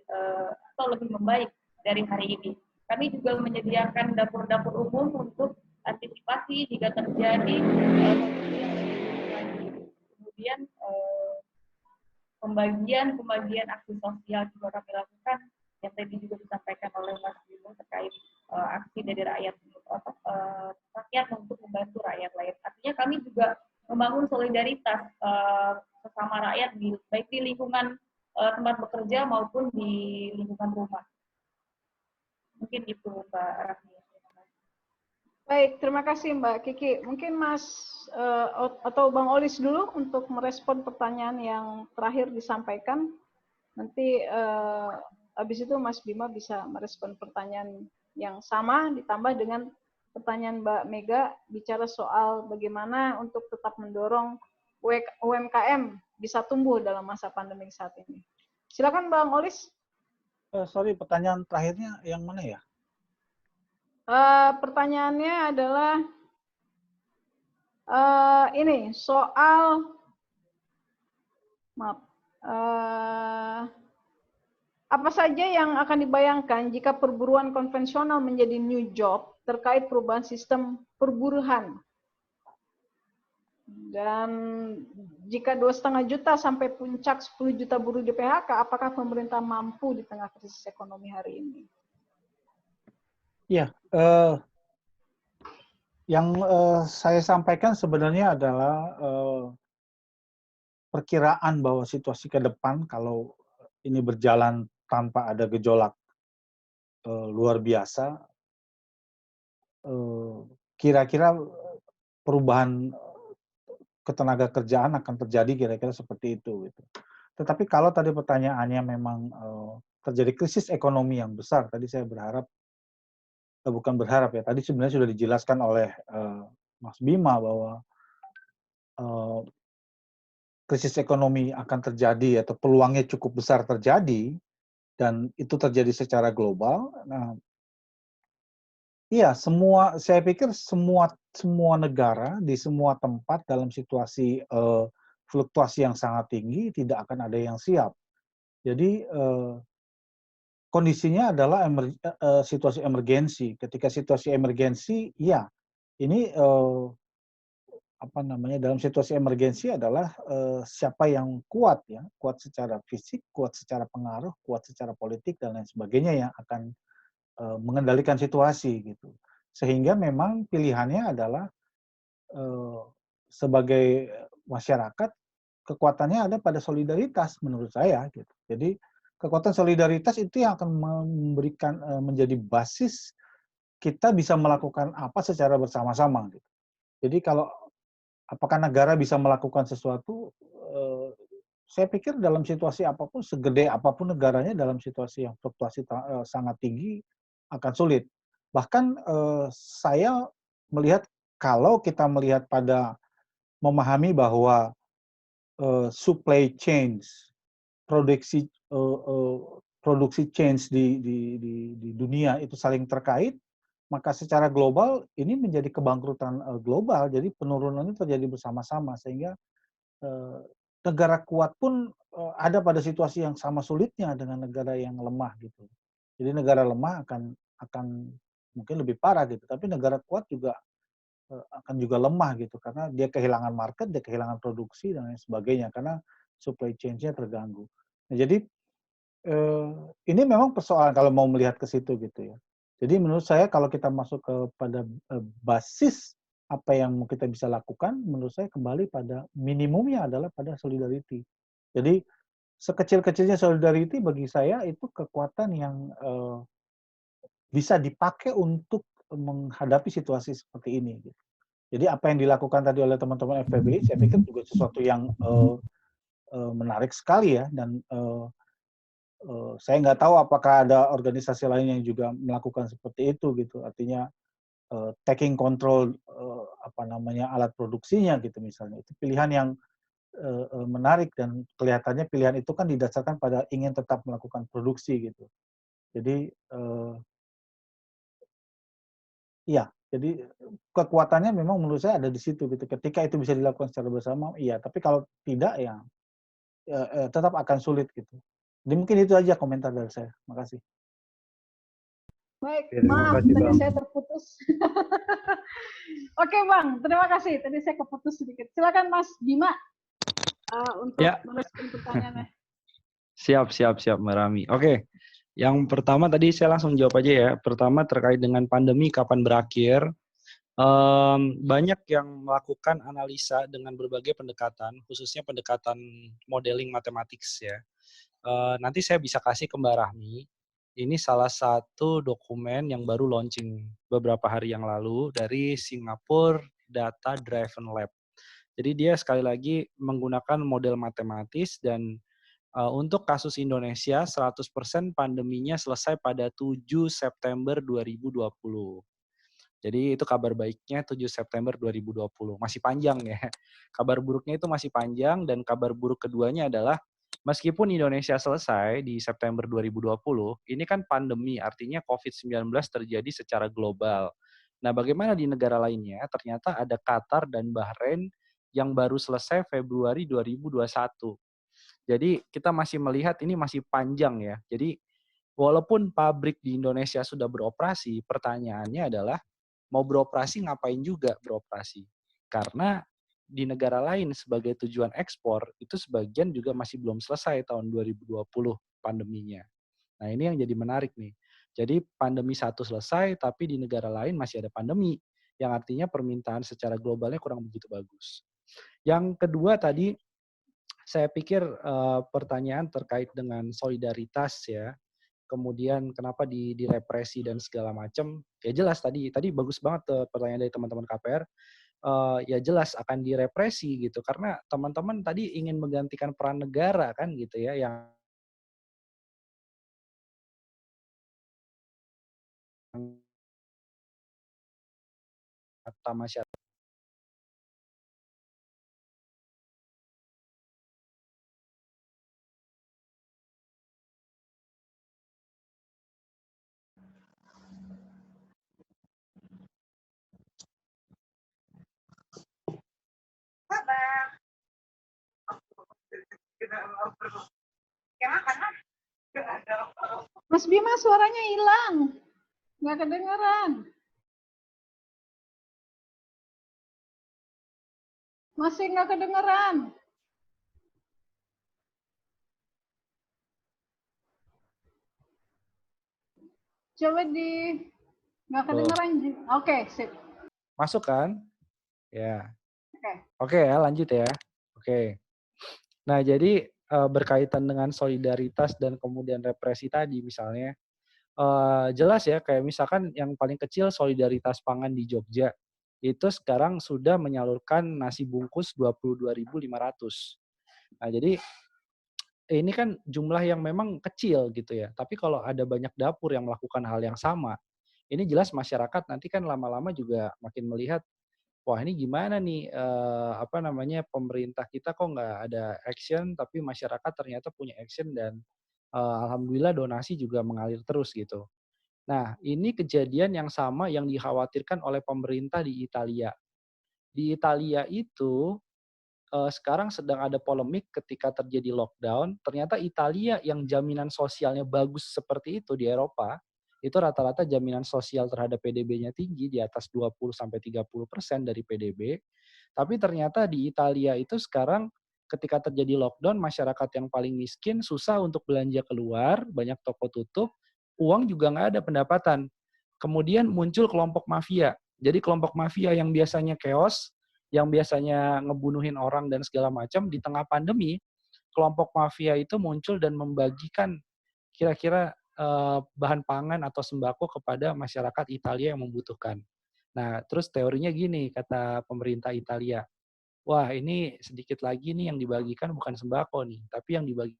atau lebih membaik dari hari ini. Kami juga menyediakan dapur-dapur umum untuk antisipasi jika terjadi kemudian pembagian aksi sosial juga kami lakukan yang tadi juga disampaikan oleh Mas Bimo terkait aksi dari rakyat untuk membantu rakyat lain. Artinya kami juga membangun solidaritas sesama rakyat baik di lingkungan tempat bekerja maupun di lingkungan rumah. Mungkin itu Mbak Raffi. Baik, terima kasih Mbak Kiki. Mungkin Mas atau Bang Olis dulu untuk merespon pertanyaan yang terakhir disampaikan. Nanti habis itu Mas Bima bisa merespon pertanyaan yang sama ditambah dengan pertanyaan Mbak Mega bicara soal bagaimana untuk tetap mendorong UMKM bisa tumbuh dalam masa pandemi saat ini. Silakan Bang Olis. Sorry, pertanyaan terakhirnya yang mana ya? Pertanyaannya adalah ini soal apa saja yang akan dibayangkan jika perburuan konvensional menjadi new job terkait perubahan sistem perburuhan? Dan jika 2,5 juta sampai puncak 10 juta buruh di PHK, apakah pemerintah mampu di tengah krisis ekonomi hari ini? Ya, yang saya sampaikan sebenarnya adalah perkiraan bahwa situasi ke depan kalau ini berjalan tanpa ada gejolak luar biasa, kira-kira perubahan ketenaga kerjaan akan terjadi kira-kira seperti itu. Gitu. Tetapi kalau tadi pertanyaannya memang terjadi krisis ekonomi yang besar, tadi saya berharap, bukan berharap ya, tadi sebenarnya sudah dijelaskan oleh Mas Bima bahwa krisis ekonomi akan terjadi atau peluangnya cukup besar terjadi, dan itu terjadi secara global. Nah, iya, saya pikir semua negara di semua tempat dalam situasi fluktuasi yang sangat tinggi tidak akan ada yang siap. Jadi kondisinya adalah situasi emergensi. Ketika situasi emergensi, ya ini apa namanya, dalam situasi emergensi adalah siapa yang kuat ya, kuat secara fisik, kuat secara pengaruh, kuat secara politik dan lain sebagainya yang akan mengendalikan situasi gitu. Sehingga memang pilihannya adalah sebagai masyarakat kekuatannya ada pada solidaritas menurut saya gitu. Jadi kekuatan solidaritas itu yang akan memberikan menjadi basis kita bisa melakukan apa secara bersama-sama gitu. Jadi kalau apakah negara bisa melakukan sesuatu, saya pikir dalam situasi apapun, segede apapun negaranya dalam situasi yang fluktuasi sangat tinggi akan sulit. Bahkan saya melihat kalau kita melihat pada memahami bahwa supply chains, produksi produksi chains di dunia itu saling terkait, maka secara global ini menjadi kebangkrutan global. Jadi penurunannya terjadi bersama-sama sehingga negara kuat pun ada pada situasi yang sama sulitnya dengan negara yang lemah gitu. Jadi negara lemah akan mungkin lebih parah gitu, tapi negara kuat juga akan juga lemah gitu karena dia kehilangan market, dia kehilangan produksi dan lain sebagainya karena supply chain-nya terganggu. Nah, jadi ini memang persoalan kalau mau melihat ke situ gitu ya. Jadi menurut saya kalau kita masuk kepada basis apa yang kita bisa lakukan, menurut saya kembali pada minimumnya adalah pada solidarity. Jadi sekecil-kecilnya solidarity bagi saya itu kekuatan yang bisa dipakai untuk menghadapi situasi seperti ini. Gitu. Jadi apa yang dilakukan tadi oleh teman-teman FPBI, saya pikir juga sesuatu yang menarik sekali ya dan saya nggak tahu apakah ada organisasi lain yang juga melakukan seperti itu gitu. Artinya taking control apa namanya alat produksinya gitu misalnya. Itu pilihan yang menarik dan kelihatannya pilihan itu kan didasarkan pada ingin tetap melakukan produksi gitu. Jadi iya, jadi kekuatannya memang menurut saya ada di situ gitu. Ketika itu bisa dilakukan secara bersama, iya. Tapi kalau tidak ya tetap akan sulit gitu. Jadi mungkin itu aja komentar dari saya. Makasih. Baik, Terima maaf kasih, tadi Bang. saya terputus. Oke Bang, terima kasih. Tadi saya keputus sedikit. Silakan Mas Bima untuk Ya. meneruskan pertanyaannya. Siap, Mbak Rami. Oke, yang pertama tadi saya langsung jawab aja ya. Pertama terkait dengan pandemi kapan berakhir. Banyak yang melakukan analisa dengan berbagai pendekatan, khususnya pendekatan modeling mathematics ya. Nanti saya bisa kasih ke Mbak Rahmi. Ini salah satu dokumen yang baru launching beberapa hari yang lalu dari Singapore Data Driven Lab. Jadi dia sekali lagi menggunakan model matematis dan untuk kasus Indonesia 100% pandeminya selesai pada 7 September 2020. Jadi itu kabar baiknya 7 September 2020. Masih panjang ya. Kabar buruknya itu masih panjang dan kabar buruk keduanya adalah meskipun Indonesia selesai di September 2020, ini kan pandemi, artinya COVID-19 terjadi secara global. Nah, bagaimana di negara lainnya? Ternyata ada Qatar dan Bahrain yang baru selesai Februari 2021. Jadi kita masih melihat ini masih panjang ya. Jadi walaupun pabrik di Indonesia sudah beroperasi, pertanyaannya adalah mau beroperasi ngapain juga beroperasi? Karena di negara lain sebagai tujuan ekspor itu sebagian juga masih belum selesai tahun 2020 pandeminya. Nah ini yang jadi menarik nih. Jadi pandemi satu selesai tapi di negara lain masih ada pandemi yang artinya permintaan secara globalnya kurang begitu bagus. Yang kedua tadi saya pikir pertanyaan terkait dengan solidaritas ya, kemudian kenapa direpresi dan segala macam, ya jelas tadi bagus banget pertanyaan dari teman-teman KPR, ya jelas akan direpresi gitu, karena teman-teman tadi ingin menggantikan peran negara kan gitu ya, yang kata masyarakat. Mas Bima suaranya hilang, nggak kedengeran. Masih nggak kedengeran. Coba nggak kedengeran. Oke, sip. Masuk kan? Ya. Oke. Oke ya, lanjut ya. Oke. Nah, jadi berkaitan dengan solidaritas dan kemudian represi tadi misalnya, jelas ya, kayak misalkan yang paling kecil Solidaritas Pangan di Jogja, itu sekarang sudah menyalurkan nasi bungkus 22.500. Nah, jadi ini kan jumlah yang memang kecil gitu ya, tapi kalau ada banyak dapur yang melakukan hal yang sama, ini jelas masyarakat nanti kan lama-lama juga makin melihat, wah ini gimana nih, apa namanya, pemerintah kita kok nggak ada action, tapi masyarakat ternyata punya action dan alhamdulillah donasi juga mengalir terus gitu. Nah, ini kejadian yang sama yang dikhawatirkan oleh pemerintah di Italia. Di Italia itu sekarang sedang ada polemik ketika terjadi lockdown, ternyata Italia yang jaminan sosialnya bagus seperti itu di Eropa, itu rata-rata jaminan sosial terhadap PDB-nya tinggi di atas 20-30% dari PDB. Tapi ternyata di Italia itu sekarang ketika terjadi lockdown, masyarakat yang paling miskin susah untuk belanja keluar, banyak toko tutup, uang juga nggak ada pendapatan. Kemudian muncul kelompok mafia. Jadi kelompok mafia yang biasanya chaos, yang biasanya ngebunuhin orang dan segala macam, di tengah pandemi, kelompok mafia itu muncul dan membagikan kira-kira bahan pangan atau sembako kepada masyarakat Italia yang membutuhkan. Nah, terus teorinya gini, kata pemerintah Italia, wah ini sedikit lagi nih yang dibagikan bukan sembako nih, tapi yang dibagi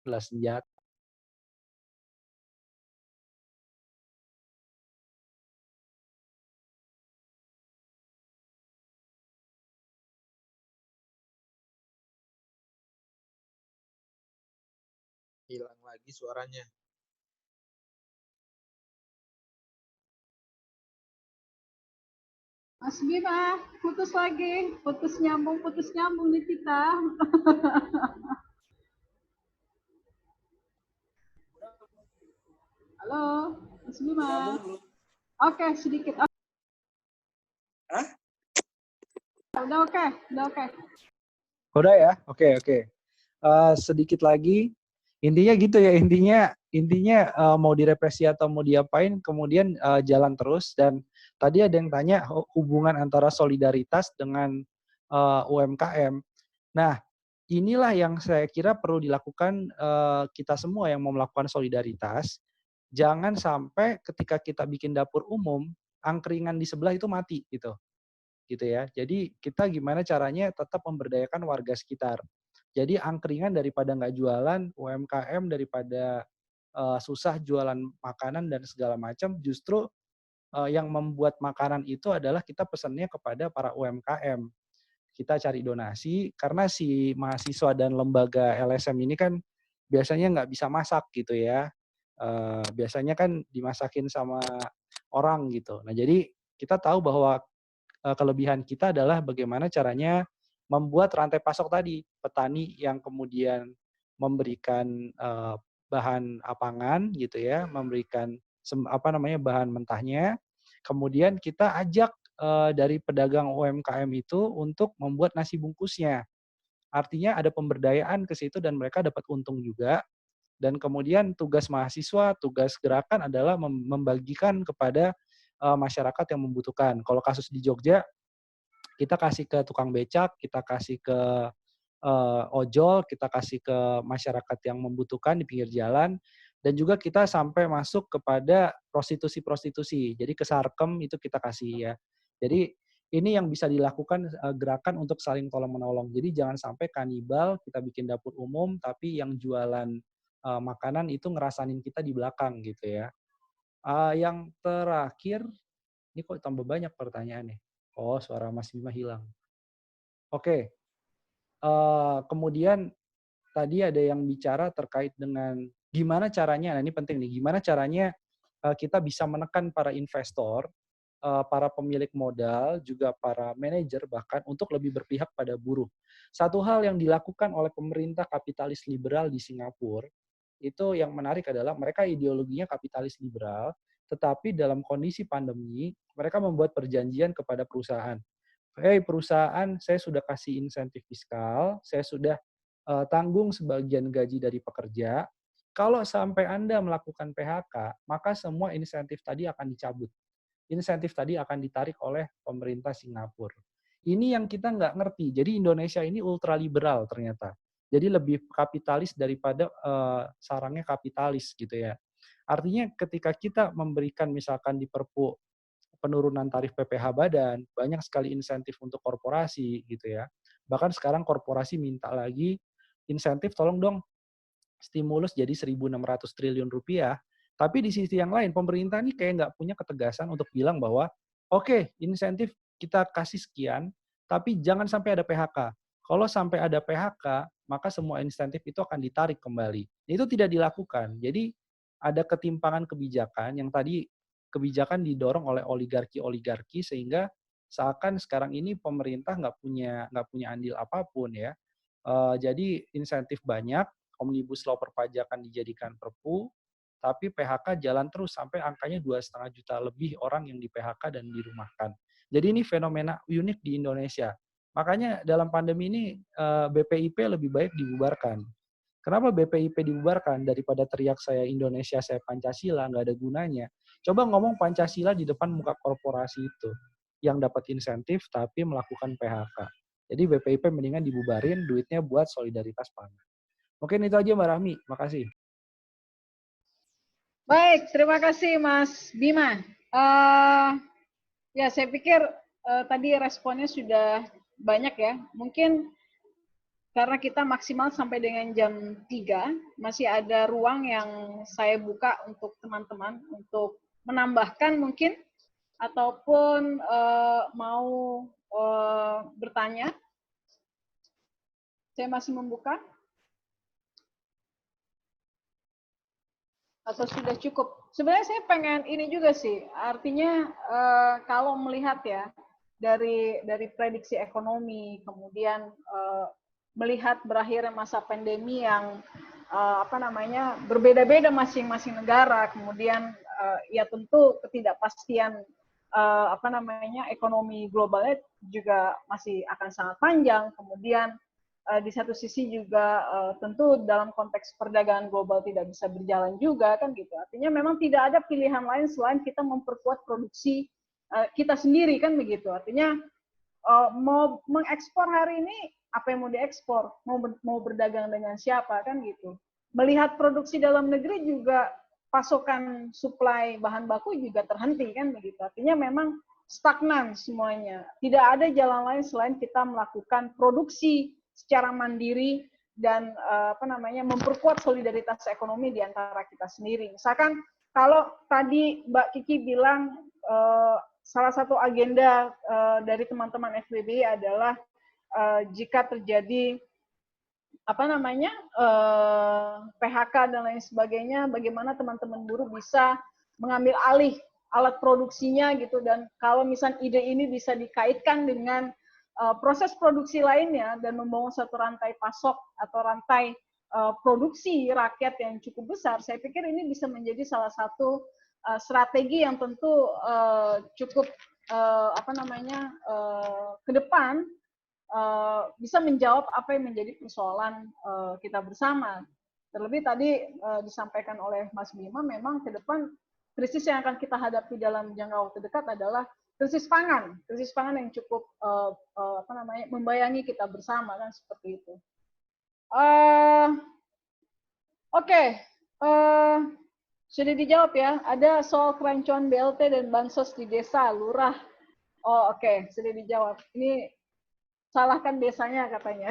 adalah senjata. Hilang lagi suaranya. Mas Bima, putus lagi. Putus nyambung nih kita. Halo, Mas Bima. Oke, sedikit. Hah? Udah oke. Udah ya? Oke. Sedikit lagi, intinya gitu ya, intinya mau direpresi atau mau diapain, kemudian jalan terus. Dan tadi ada yang tanya hubungan antara solidaritas dengan UMKM. Nah, inilah yang saya kira perlu dilakukan kita semua yang mau melakukan solidaritas. Jangan sampai ketika kita bikin dapur umum, angkringan di sebelah itu mati gitu ya. Jadi kita gimana caranya tetap memberdayakan warga sekitar. Jadi angkringan daripada nggak jualan, UMKM daripada susah jualan makanan dan segala macam, justru yang membuat makanan itu adalah kita pesannya kepada para UMKM. Kita cari donasi, karena si mahasiswa dan lembaga LSM ini kan biasanya nggak bisa masak gitu ya. Biasanya kan dimasakin sama orang gitu. Nah jadi kita tahu bahwa kelebihan kita adalah bagaimana caranya membuat rantai pasok tadi, petani yang kemudian memberikan bahan pangan gitu ya, memberikan bahan mentahnya, kemudian kita ajak dari pedagang UMKM itu untuk membuat nasi bungkusnya. Artinya ada pemberdayaan ke situ dan mereka dapat untung juga. Dan kemudian tugas mahasiswa, tugas gerakan adalah membagikan kepada masyarakat yang membutuhkan. Kalau kasus di Jogja, kita kasih ke tukang becak, kita kasih ke ojol, kita kasih ke masyarakat yang membutuhkan di pinggir jalan, dan juga kita sampai masuk kepada prostitusi-prostitusi. Jadi ke Sarkem itu kita kasih ya. Jadi ini yang bisa dilakukan gerakan untuk saling tolong-menolong. Jadi jangan sampai kanibal, kita bikin dapur umum, tapi yang jualan makanan itu ngerasanin kita di belakang gitu ya. Yang terakhir, ini kok tambah banyak pertanyaannya. Oh, suara Mas Bima hilang. Oke. Kemudian tadi ada yang bicara terkait dengan gimana caranya, nah ini penting nih, gimana caranya kita bisa menekan para investor para pemilik modal, juga para manajer bahkan untuk lebih berpihak pada buruh. Satu hal yang dilakukan oleh pemerintah kapitalis liberal di Singapura, itu yang menarik adalah mereka ideologinya kapitalis liberal, tetapi dalam kondisi pandemi, mereka membuat perjanjian kepada perusahaan. Hey perusahaan, saya sudah kasih insentif fiskal, saya sudah tanggung sebagian gaji dari pekerja. Kalau sampai Anda melakukan PHK, maka semua insentif tadi akan dicabut. Insentif tadi akan ditarik oleh pemerintah Singapura. Ini yang kita nggak ngerti. Jadi Indonesia ini ultraliberal ternyata. Jadi lebih kapitalis daripada sarangnya kapitalis gitu ya. Artinya ketika kita memberikan misalkan di Perpu penurunan tarif PPh badan, banyak sekali insentif untuk korporasi gitu ya. Bahkan sekarang korporasi minta lagi insentif, tolong dong stimulus jadi 1.600 triliun rupiah. Tapi di sisi yang lain, pemerintah ini kayak nggak punya ketegasan untuk bilang bahwa, oke, insentif kita kasih sekian, tapi jangan sampai ada PHK. Kalau sampai ada PHK, maka semua insentif itu akan ditarik kembali. Itu tidak dilakukan. Jadi ada ketimpangan kebijakan yang tadi kebijakan didorong oleh oligarki-oligarki sehingga seakan sekarang ini pemerintah nggak punya andil apapun ya. Jadi insentif banyak, omnibus law perpajakan dijadikan perpu, tapi PHK jalan terus sampai angkanya 2,5 juta lebih orang yang di PHK dan dirumahkan. Jadi ini fenomena unik di Indonesia. Makanya dalam pandemi ini BPIP lebih baik dibubarkan. Kenapa BPIP dibubarkan? Daripada teriak saya Indonesia, saya Pancasila, nggak ada gunanya. Coba ngomong Pancasila di depan muka korporasi itu, yang dapat insentif tapi melakukan PHK. Jadi BPIP mendingan dibubarin, duitnya buat solidaritas pangan. Mungkin itu aja Mbak Rahmi, makasih. Baik, terima kasih Mas Bima. Ya, saya pikir tadi responnya sudah banyak ya. Mungkin karena kita maksimal sampai dengan jam 3, masih ada ruang yang saya buka untuk teman-teman untuk menambahkan mungkin, ataupun mau bertanya. Saya masih membuka. Atau sudah cukup? Sebenarnya saya pengen ini juga sih, artinya kalau melihat ya, dari prediksi ekonomi, kemudian melihat berakhirnya masa pandemi yang berbeda-beda masing-masing negara, kemudian ya tentu ketidakpastian ekonomi globalnya juga masih akan sangat panjang, kemudian di satu sisi juga tentu dalam konteks perdagangan global tidak bisa berjalan juga kan gitu. Artinya memang tidak ada pilihan lain selain kita memperkuat produksi kita sendiri kan begitu. Artinya mau mengekspor hari ini, apa yang mau diekspor, mau berdagang dengan siapa kan gitu. Melihat produksi dalam negeri juga pasokan suplai bahan baku juga terhenti kan begitu. Artinya memang stagnan semuanya. Tidak ada jalan lain selain kita melakukan produksi secara mandiri dan memperkuat solidaritas ekonomi di antara kita sendiri. Misalkan kalau tadi Mbak Kiki bilang salah satu agenda dari teman-teman FBBI adalah jika terjadi PHK dan lain sebagainya, bagaimana teman-teman buruh bisa mengambil alih alat produksinya gitu, dan kalau misalnya ide ini bisa dikaitkan dengan proses produksi lainnya dan membangun satu rantai pasok atau rantai produksi rakyat yang cukup besar, saya pikir ini bisa menjadi salah satu strategi yang tentu cukup ke depan bisa menjawab apa yang menjadi persoalan kita bersama. Terlebih tadi disampaikan oleh Mas Bima, memang ke depan krisis yang akan kita hadapi dalam jangka waktu dekat adalah krisis pangan yang cukup membayangi kita bersama kan seperti itu. Oke. Sudah dijawab ya. Ada soal kerancuan BLT dan bansos di desa, lurah. Oh oke, sudah dijawab. Ini salahkan desanya katanya.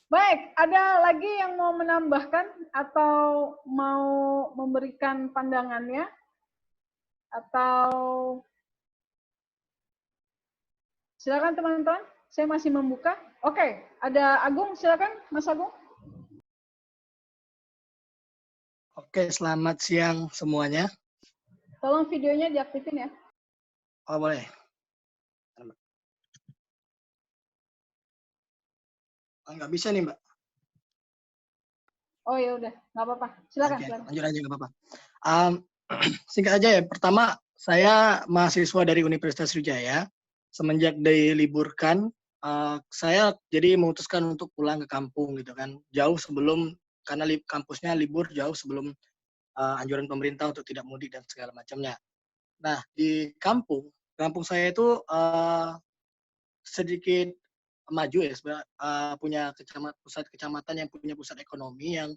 Baik, ada lagi yang mau menambahkan atau mau memberikan pandangannya? Atau silakan teman-teman, saya masih membuka. Oke, ada Agung, silakan Mas Agung. Oke, selamat siang semuanya. Tolong videonya diaktifin ya. Oh, boleh. Nggak bisa nih, Mbak. Oh ya udah, nggak apa-apa. Silakan. Oke, Silakan. lanjut aja nggak apa-apa. Singkat aja ya. Pertama, saya mahasiswa dari Universitas Sriwijaya. Semenjak diliburkan, saya jadi memutuskan untuk pulang ke kampung gitu kan. Jauh sebelum, karena kampusnya libur jauh sebelum anjuran pemerintah untuk tidak mudik dan segala macamnya. Nah, di kampung saya itu sedikit maju ya, sebenarnya punya pusat kecamatan yang punya pusat ekonomi yang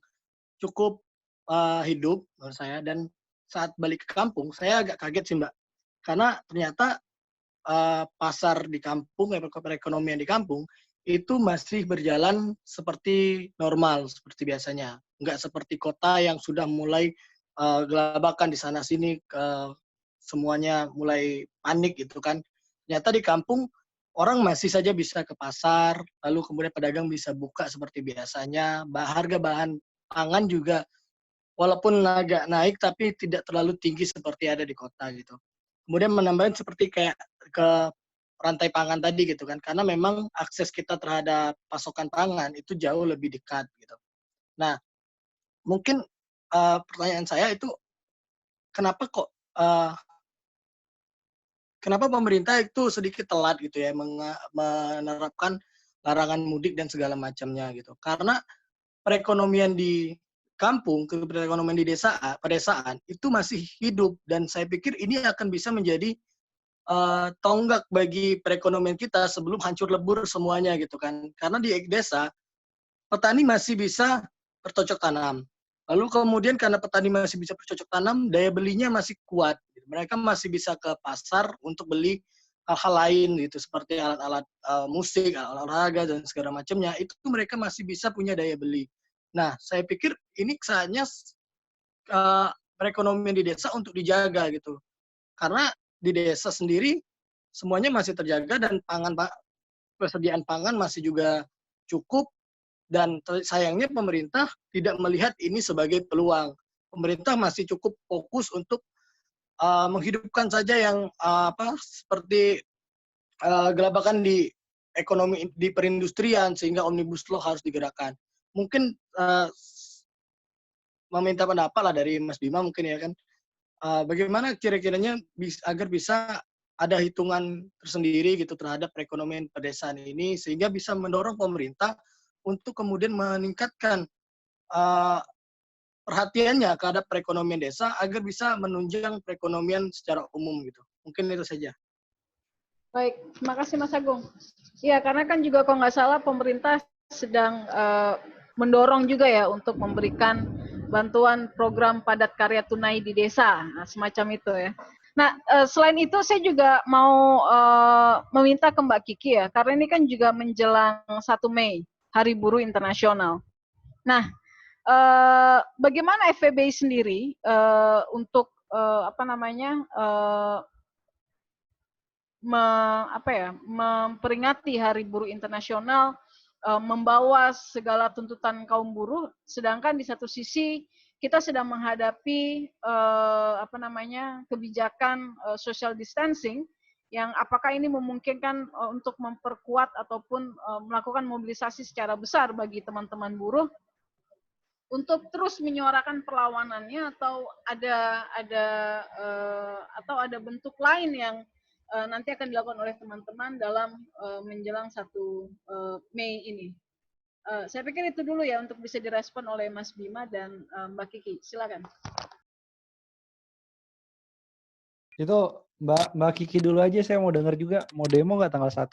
cukup hidup menurut saya. Dan saat balik ke kampung, saya agak kaget sih Mbak, karena ternyata pasar di kampung, perekonomian di kampung itu masih berjalan seperti normal, seperti biasanya. Nggak seperti kota yang sudah mulai gelabakan di sana sini, semuanya mulai panik gitu kan. Ternyata di kampung orang masih saja bisa ke pasar, lalu kemudian pedagang bisa buka seperti biasanya. Harga bahan pangan juga walaupun agak naik tapi tidak terlalu tinggi seperti ada di kota gitu. Kemudian menambahkan seperti kayak ke rantai pangan tadi gitu kan, karena memang akses kita terhadap pasokan pangan itu jauh lebih dekat gitu. Nah, mungkin pertanyaan saya itu kenapa kok kenapa pemerintah itu sedikit telat gitu ya menerapkan larangan mudik dan segala macamnya gitu. Karena perekonomian di kampung, perekonomian di pedesaan itu masih hidup, dan saya pikir ini akan bisa menjadi tonggak bagi perekonomian kita sebelum hancur lebur semuanya gitu kan. Karena di desa petani masih bisa bercocok tanam. Lalu kemudian karena petani masih bisa bercocok tanam, daya belinya masih kuat. Mereka masih bisa ke pasar untuk beli hal-hal lain gitu, seperti alat-alat musik, alat olahraga dan segala macamnya. Itu mereka masih bisa punya daya beli. Nah, saya pikir ini saatnya perekonomian di desa untuk dijaga gitu. Karena di desa sendiri semuanya masih terjaga dan persediaan pangan masih juga cukup. Dan sayangnya pemerintah tidak melihat ini sebagai peluang. Pemerintah masih cukup fokus untuk menghidupkan saja yang seperti gelabakan di ekonomi di perindustrian, sehingga omnibus law harus digerakkan. Mungkin meminta pendapat lah dari Mas Bima mungkin ya kan. Bagaimana kira-kiranya agar bisa ada hitungan tersendiri gitu terhadap perekonomian pedesaan ini, sehingga bisa mendorong pemerintah untuk kemudian meningkatkan perhatiannya terhadap perekonomian desa agar bisa menunjang perekonomian secara umum gitu. Mungkin itu saja. Baik, terima kasih Mas Agung. Ya, karena kan juga kalau nggak salah pemerintah sedang mendorong juga ya untuk memberikan bantuan program padat karya tunai di desa, nah, semacam itu ya. Nah, selain itu saya juga mau meminta ke Mbak Kiki ya, karena ini kan juga menjelang 1 Mei, Hari Buruh Internasional. Nah, bagaimana FEBI sendiri untuk memperingati Hari Buruh Internasional, membawa segala tuntutan kaum buruh, sedangkan di satu sisi kita sedang menghadapi kebijakan social distancing yang apakah ini memungkinkan untuk memperkuat ataupun melakukan mobilisasi secara besar bagi teman-teman buruh untuk terus menyuarakan perlawanannya, atau ada bentuk lain yang nanti akan dilakukan oleh teman-teman dalam menjelang 1 Mei ini. Saya pikir itu dulu ya untuk bisa direspon oleh Mas Bima dan Mbak Kiki. Silakan. Itu Mbak Kiki dulu aja, saya mau dengar juga. Mau demo nggak tanggal 1?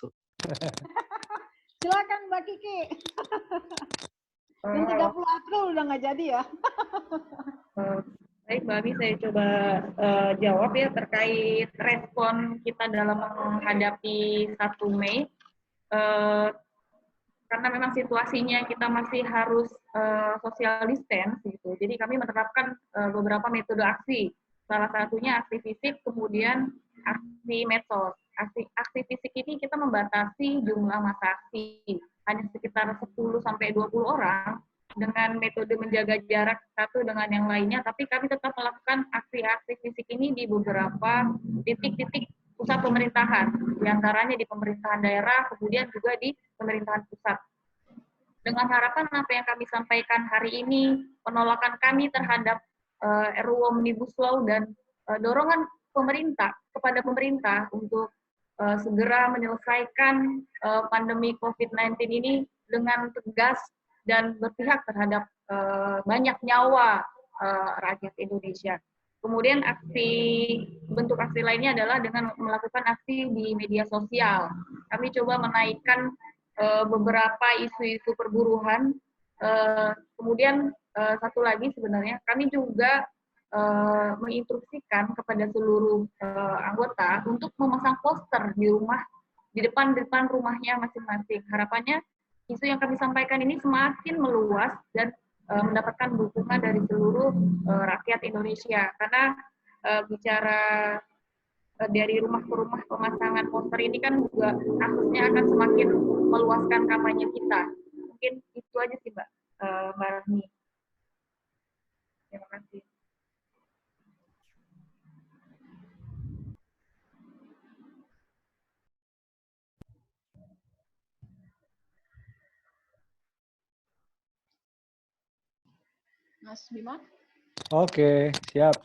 Silakan Mbak Kiki. Yang 30 April udah nggak jadi ya. Baik, Mbak Abi, saya coba jawab ya terkait respon kita dalam menghadapi 1 Mei. Karena memang situasinya kita masih harus social distance gitu. Jadi kami menerapkan beberapa metode aksi. Salah satunya aksi fisik, kemudian aksi medsos. Aksi fisik ini kita membatasi jumlah massa aksi hanya sekitar 10-20 orang dengan metode menjaga jarak satu dengan yang lainnya, tapi kami tetap melakukan aksi-aksi fisik ini di beberapa titik-titik pusat pemerintahan, diantaranya di pemerintahan daerah, kemudian juga di pemerintahan pusat. Dengan harapan apa yang kami sampaikan hari ini, penolakan kami terhadap RUU Omnibus Law dan dorongan pemerintah kepada pemerintah untuk segera menyelesaikan pandemi COVID-19 ini dengan tegas dan berpihak terhadap banyak nyawa rakyat Indonesia. Kemudian bentuk aksi lainnya adalah dengan melakukan aksi di media sosial. Kami coba menaikkan beberapa isu-isu perburuhan. Kemudian satu lagi sebenarnya kami juga menginstruksikan kepada seluruh anggota untuk memasang poster di depan rumahnya masing-masing. Harapannya isu yang kami sampaikan ini semakin meluas dan mendapatkan dukungan dari seluruh rakyat Indonesia. Karena bicara dari rumah ke rumah pemasangan poster ini kan juga kasusnya akan semakin meluaskan kampanye kita. Mungkin itu aja sih Mbak Rahmi. Terima kasih. Mas Bima? Oke, siap.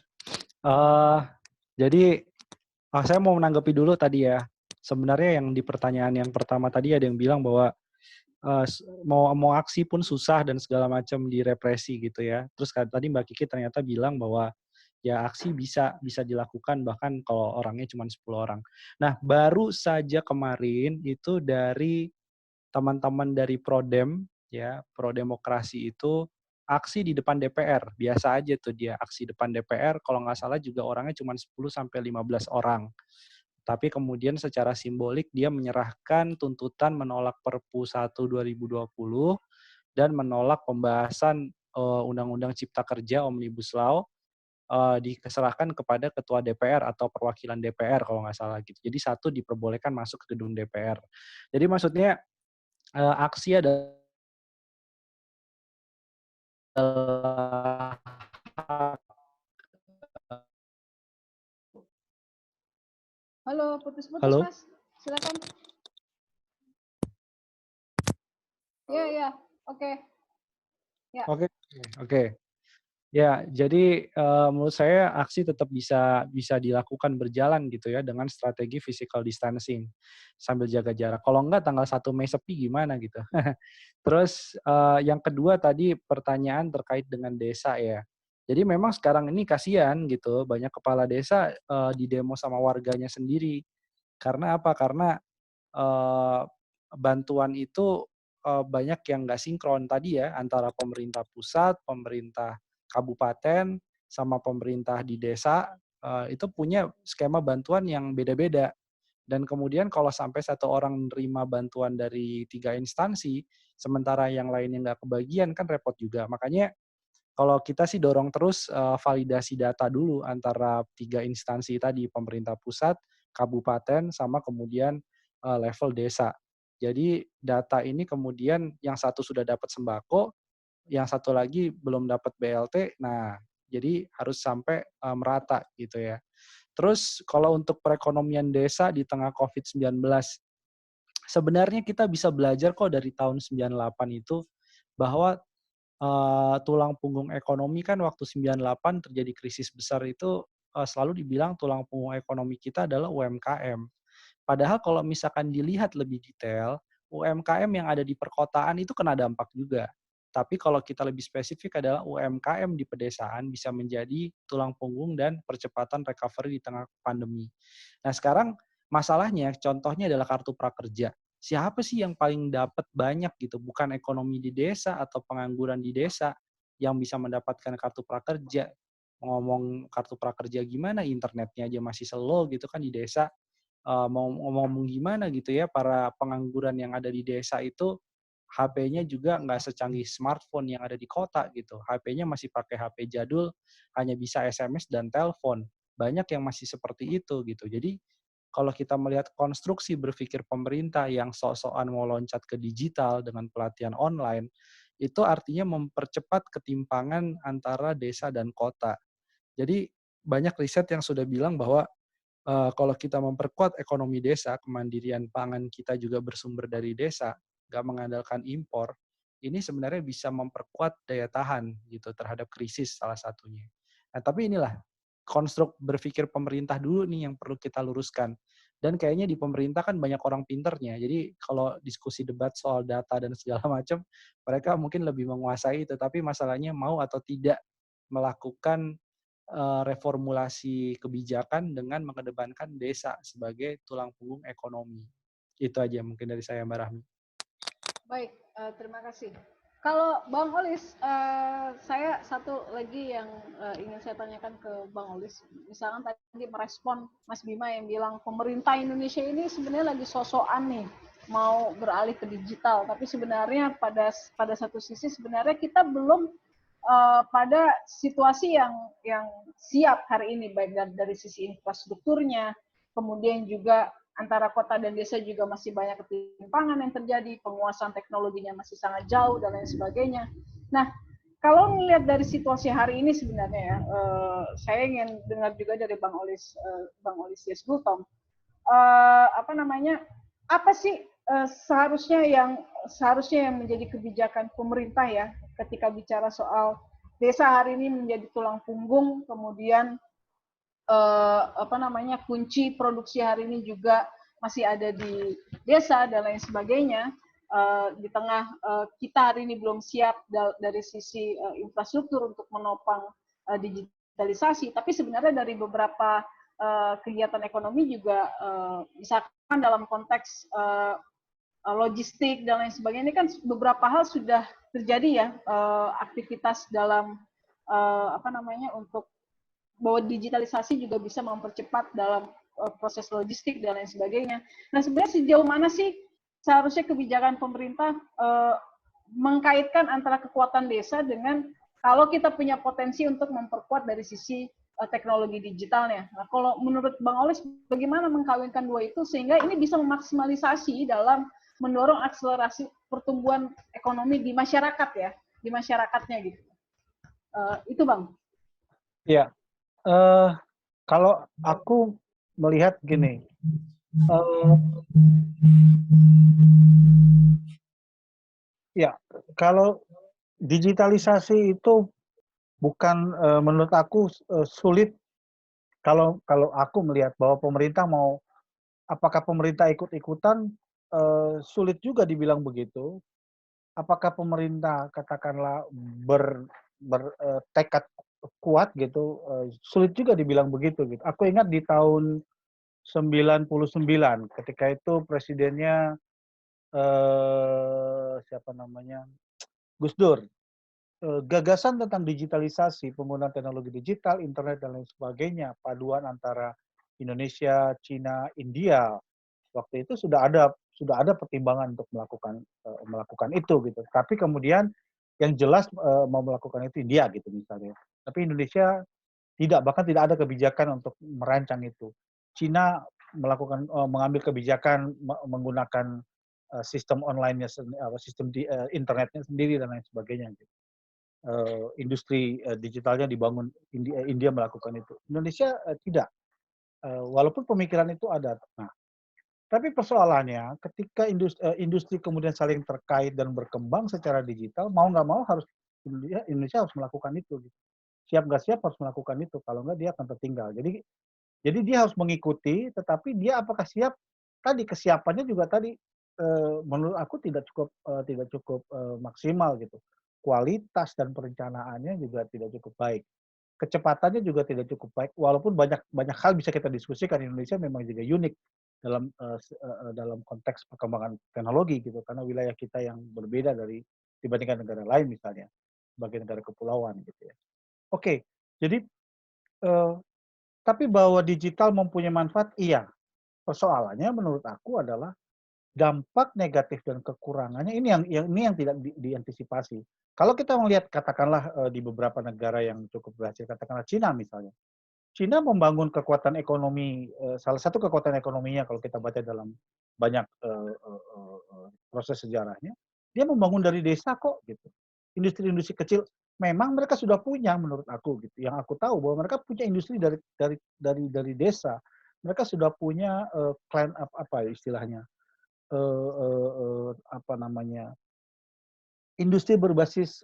Jadi saya mau menanggapi dulu tadi ya. Sebenarnya yang di pertanyaan yang pertama tadi ada yang bilang bahwa mau aksi pun susah dan segala macam direpresi gitu ya. Terus tadi Mbak Kiki ternyata bilang bahwa ya aksi bisa dilakukan bahkan kalau orangnya cuma 10 orang. Nah, baru saja kemarin itu dari teman-teman dari Prodem ya, Prodemokrasi itu aksi di depan DPR. Biasa aja tuh dia aksi depan DPR, kalau nggak salah juga orangnya cuma 10 sampai 15 orang. Tapi kemudian secara simbolik dia menyerahkan tuntutan menolak Perpu 1 2020 dan menolak pembahasan Undang-Undang Cipta Kerja Omnibus Law diserahkan kepada Ketua DPR atau perwakilan DPR kalau nggak salah gitu. Jadi satu diperbolehkan masuk ke gedung DPR. Jadi maksudnya aksi adalah Halo, putus-putus Halo? Mas. Silakan. Ya, oke. Ya. Oke. Ya, jadi menurut saya aksi tetap bisa dilakukan berjalan gitu ya dengan strategi physical distancing sambil jaga jarak. Kalau enggak tanggal 1 Mei sepi gimana gitu. Terus yang kedua tadi pertanyaan terkait dengan desa ya. Jadi memang sekarang ini kasihan gitu, banyak kepala desa di demo sama warganya sendiri. Karena apa? Karena bantuan itu banyak yang nggak sinkron tadi ya antara pemerintah pusat, pemerintah kabupaten, sama pemerintah di desa itu punya skema bantuan yang beda-beda. Dan kemudian kalau sampai satu orang menerima bantuan dari 3 instansi, sementara yang lainnya nggak kebagian kan repot juga. Makanya kalau kita sih dorong terus validasi data dulu antara 3 instansi tadi, pemerintah pusat, kabupaten, sama kemudian level desa. Jadi data ini kemudian yang satu sudah dapat sembako, yang satu lagi belum dapat BLT, nah jadi harus sampai merata gitu ya. Terus kalau untuk perekonomian desa di tengah COVID-19, sebenarnya kita bisa belajar kok dari tahun 98 itu, bahwa tulang punggung ekonomi kan waktu 98 terjadi krisis besar itu selalu dibilang tulang punggung ekonomi kita adalah UMKM. Padahal kalau misalkan dilihat lebih detail, UMKM yang ada di perkotaan itu kena dampak juga. Tapi kalau kita lebih spesifik adalah UMKM di pedesaan bisa menjadi tulang punggung dan percepatan recovery di tengah pandemi. Nah sekarang masalahnya, contohnya adalah kartu prakerja. Siapa sih yang paling dapat banyak gitu? Bukan ekonomi di desa atau pengangguran di desa yang bisa mendapatkan kartu prakerja. Ngomong kartu prakerja gimana, internetnya aja masih slow gitu kan di desa. Mau ngomong gimana gitu ya, para pengangguran yang ada di desa itu HP-nya juga nggak secanggih smartphone yang ada di kota gitu. HP-nya masih pakai HP jadul, hanya bisa SMS dan telepon. Banyak yang masih seperti itu gitu. Jadi kalau kita melihat konstruksi berpikir pemerintah yang sok-sokan mau loncat ke digital dengan pelatihan online, itu artinya mempercepat ketimpangan antara desa dan kota. Jadi banyak riset yang sudah bilang bahwa Kalau kita memperkuat ekonomi desa, kemandirian pangan kita juga bersumber dari desa, nggak mengandalkan impor, ini sebenarnya bisa memperkuat daya tahan gitu terhadap krisis salah satunya. Nah, tapi inilah konstruk berpikir pemerintah dulu nih yang perlu kita luruskan. Dan kayaknya di pemerintah kan banyak orang pinternya. Jadi kalau diskusi debat soal data dan segala macam, mereka mungkin lebih menguasai itu. Tapi masalahnya mau atau tidak melakukan reformulasi kebijakan dengan mengedepankan desa sebagai tulang punggung ekonomi. Itu aja mungkin dari saya, Mbak Rahmi. Baik, terima kasih. Kalau Bang Olis, saya satu lagi yang ingin saya tanyakan ke Bang Olis. Misalkan tadi merespon Mas Bima yang bilang pemerintah Indonesia ini sebenarnya lagi sosokan nih mau beralih ke digital, tapi sebenarnya pada satu sisi sebenarnya kita belum pada situasi yang siap hari ini, baik dari sisi infrastrukturnya, kemudian juga antara kota dan desa juga masih banyak ketimpangan yang terjadi, penguasaan teknologinya masih sangat jauh, dan lain sebagainya. Nah, kalau melihat dari situasi hari ini sebenarnya ya, saya ingin dengar juga dari Bang Olis Yesgultom, apa sih seharusnya yang menjadi kebijakan pemerintah ya ketika bicara soal desa hari ini menjadi tulang punggung, kemudian kunci produksi hari ini juga masih ada di desa dan lain sebagainya. Di tengah kita hari ini belum siap dari sisi infrastruktur untuk menopang digitalisasi, tapi sebenarnya dari beberapa kegiatan ekonomi juga misalkan dalam konteks logistik dan lain sebagainya, ini kan beberapa hal sudah terjadi ya, aktivitas dalam untuk bahwa digitalisasi juga bisa mempercepat dalam proses logistik dan lain sebagainya. Nah, sebenarnya sejauh mana sih seharusnya kebijakan pemerintah mengkaitkan antara kekuatan desa dengan kalau kita punya potensi untuk memperkuat dari sisi teknologi digitalnya. Nah, kalau menurut Bang Olis, bagaimana mengkawinkan dua itu sehingga ini bisa memaksimalisasi dalam mendorong akselerasi pertumbuhan ekonomi di masyarakat ya, di masyarakatnya gitu. Itu Bang. Ya. Kalau aku melihat gini, ya kalau digitalisasi itu bukan menurut aku sulit. Kalau aku melihat bahwa pemerintah mau, apakah pemerintah ikut-ikutan, sulit juga dibilang begitu. Apakah pemerintah katakanlah bertekad kuat gitu, sulit juga dibilang begitu gitu. Aku ingat di tahun 99 ketika itu presidennya siapa namanya, Gus Dur, gagasan tentang digitalisasi, penggunaan teknologi digital, internet dan lain sebagainya, paduan antara Indonesia, Cina, India, waktu itu sudah ada pertimbangan untuk melakukan itu gitu. Tapi kemudian yang jelas mau melakukan itu India gitu misalnya. Tapi Indonesia tidak, bahkan tidak ada kebijakan untuk merancang itu. Cina mengambil kebijakan menggunakan sistem online-nya, sistem internetnya sendiri dan lain sebagainya. Gitu. Industri digitalnya dibangun, India melakukan itu. Indonesia tidak. Walaupun pemikiran itu ada. Nah, tapi persoalannya ketika industri kemudian saling terkait dan berkembang secara digital, mau nggak mau harus Indonesia harus melakukan itu. Gitu. Siap nggak siap harus melakukan itu. Kalau nggak dia akan tertinggal. Jadi dia harus mengikuti, tetapi dia apakah siap? Tadi kesiapannya juga tadi menurut aku tidak cukup maksimal gitu. Kualitas dan perencanaannya juga tidak cukup baik. Kecepatannya juga tidak cukup baik. Walaupun banyak hal bisa kita diskusikan, Indonesia memang juga unik dalam konteks perkembangan teknologi gitu, karena wilayah kita yang berbeda dibandingkan negara lain misalnya, sebagai negara kepulauan gitu ya. Oke, jadi tapi bahwa digital mempunyai manfaat, iya. Persoalannya menurut aku adalah dampak negatif dan kekurangannya ini yang tidak diantisipasi. Kalau kita melihat katakanlah di beberapa negara yang cukup berhasil, katakanlah Cina misalnya. Cina membangun kekuatan ekonomi, salah satu kekuatan ekonominya kalau kita baca dalam banyak proses sejarahnya, dia membangun dari desa kok gitu. Industri-industri kecil memang mereka sudah punya menurut aku gitu. Yang aku tahu bahwa mereka punya industri dari desa. mereka sudah punya plan apa istilahnya, apa namanya, industri berbasis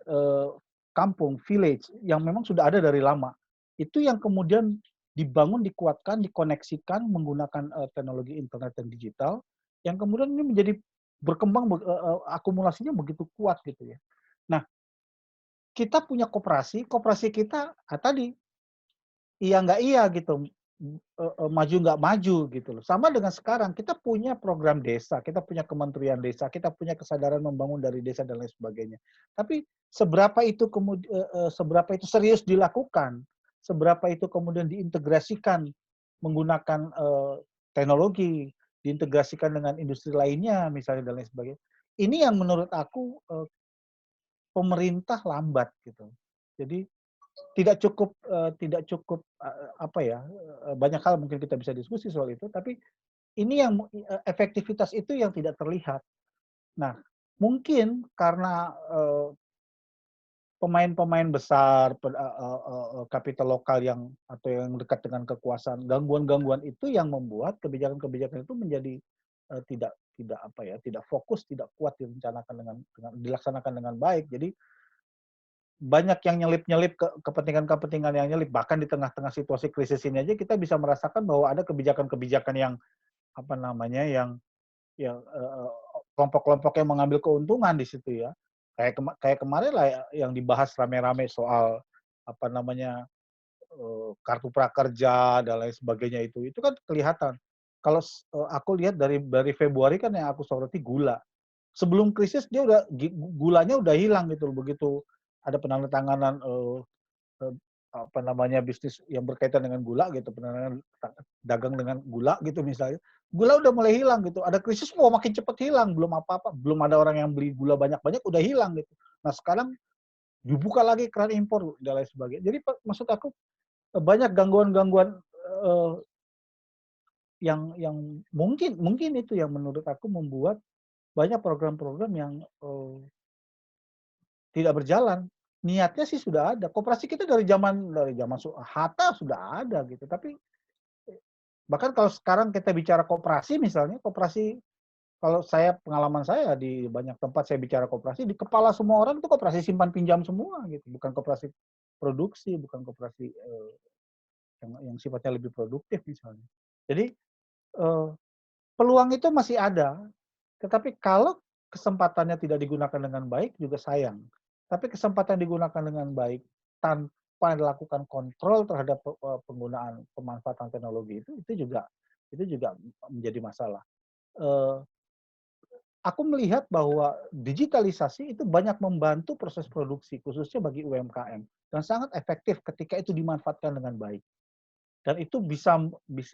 kampung, village, yang memang sudah ada dari lama. Itu yang kemudian dibangun, dikuatkan, dikoneksikan menggunakan teknologi internet dan digital, yang kemudian ini menjadi berkembang, akumulasinya begitu kuat gitu ya. Nah, kita punya koperasi kita tadi iya nggak iya gitu, maju nggak maju gitu loh. Sama dengan sekarang kita punya program desa, kita punya kementerian desa, kita punya kesadaran membangun dari desa dan lain sebagainya. Tapi seberapa itu seberapa itu serius dilakukan, seberapa itu kemudian diintegrasikan menggunakan teknologi, diintegrasikan dengan industri lainnya misalnya dan lain sebagainya. Ini yang menurut aku pemerintah lambat gitu. Jadi tidak cukup apa ya, banyak hal mungkin kita bisa diskusi soal itu, tapi ini yang efektivitas itu yang tidak terlihat. Nah, mungkin karena pemain-pemain besar, kapital lokal yang atau yang dekat dengan kekuasaan, gangguan-gangguan itu yang membuat kebijakan-kebijakan itu menjadi tidak apa ya, tidak fokus, tidak kuat direncanakan dengan dilaksanakan dengan baik. Jadi banyak yang nyelip-nyelip kepentingan-kepentingan yang nyelip, bahkan di tengah-tengah situasi krisis ini aja kita bisa merasakan bahwa ada kebijakan-kebijakan yang apa namanya, yang kelompok-kelompok yang mengambil keuntungan di situ ya. Kayak kemarin lah yang dibahas rame-rame soal apa namanya, kartu prakerja dan lain sebagainya itu kan kelihatan. Kalau aku lihat dari Februari kan yang aku soroti gula. Sebelum krisis dia gulanya udah hilang gitu loh, begitu ada penandatanganan apa namanya, bisnis yang berkaitan dengan gula gitu, penandatangan dagang dengan gula gitu misalnya. Gula udah mulai hilang gitu. Ada krisis makin cepat hilang, belum apa-apa, belum ada orang yang beli gula banyak-banyak udah hilang gitu. Nah, sekarang dibuka lagi keran impor dan lain sebagainya. Jadi maksud aku banyak gangguan-gangguan yang mungkin itu yang menurut aku membuat banyak program-program yang tidak berjalan. Niatnya sih sudah ada. Koperasi kita dari zaman Hatta sudah ada gitu. Tapi bahkan kalau sekarang kita bicara koperasi misalnya, koperasi kalau pengalaman saya di banyak tempat saya bicara koperasi, di kepala semua orang itu koperasi simpan pinjam semua gitu, bukan koperasi produksi, bukan koperasi yang sifatnya lebih produktif misalnya. Jadi peluang itu masih ada, tetapi kalau kesempatannya tidak digunakan dengan baik juga sayang. Tapi kesempatan digunakan dengan baik tanpa dilakukan kontrol terhadap penggunaan pemanfaatan teknologi itu juga menjadi masalah. Aku melihat bahwa digitalisasi itu banyak membantu proses produksi khususnya bagi UMKM dan sangat efektif ketika itu dimanfaatkan dengan baik. Dan itu bisa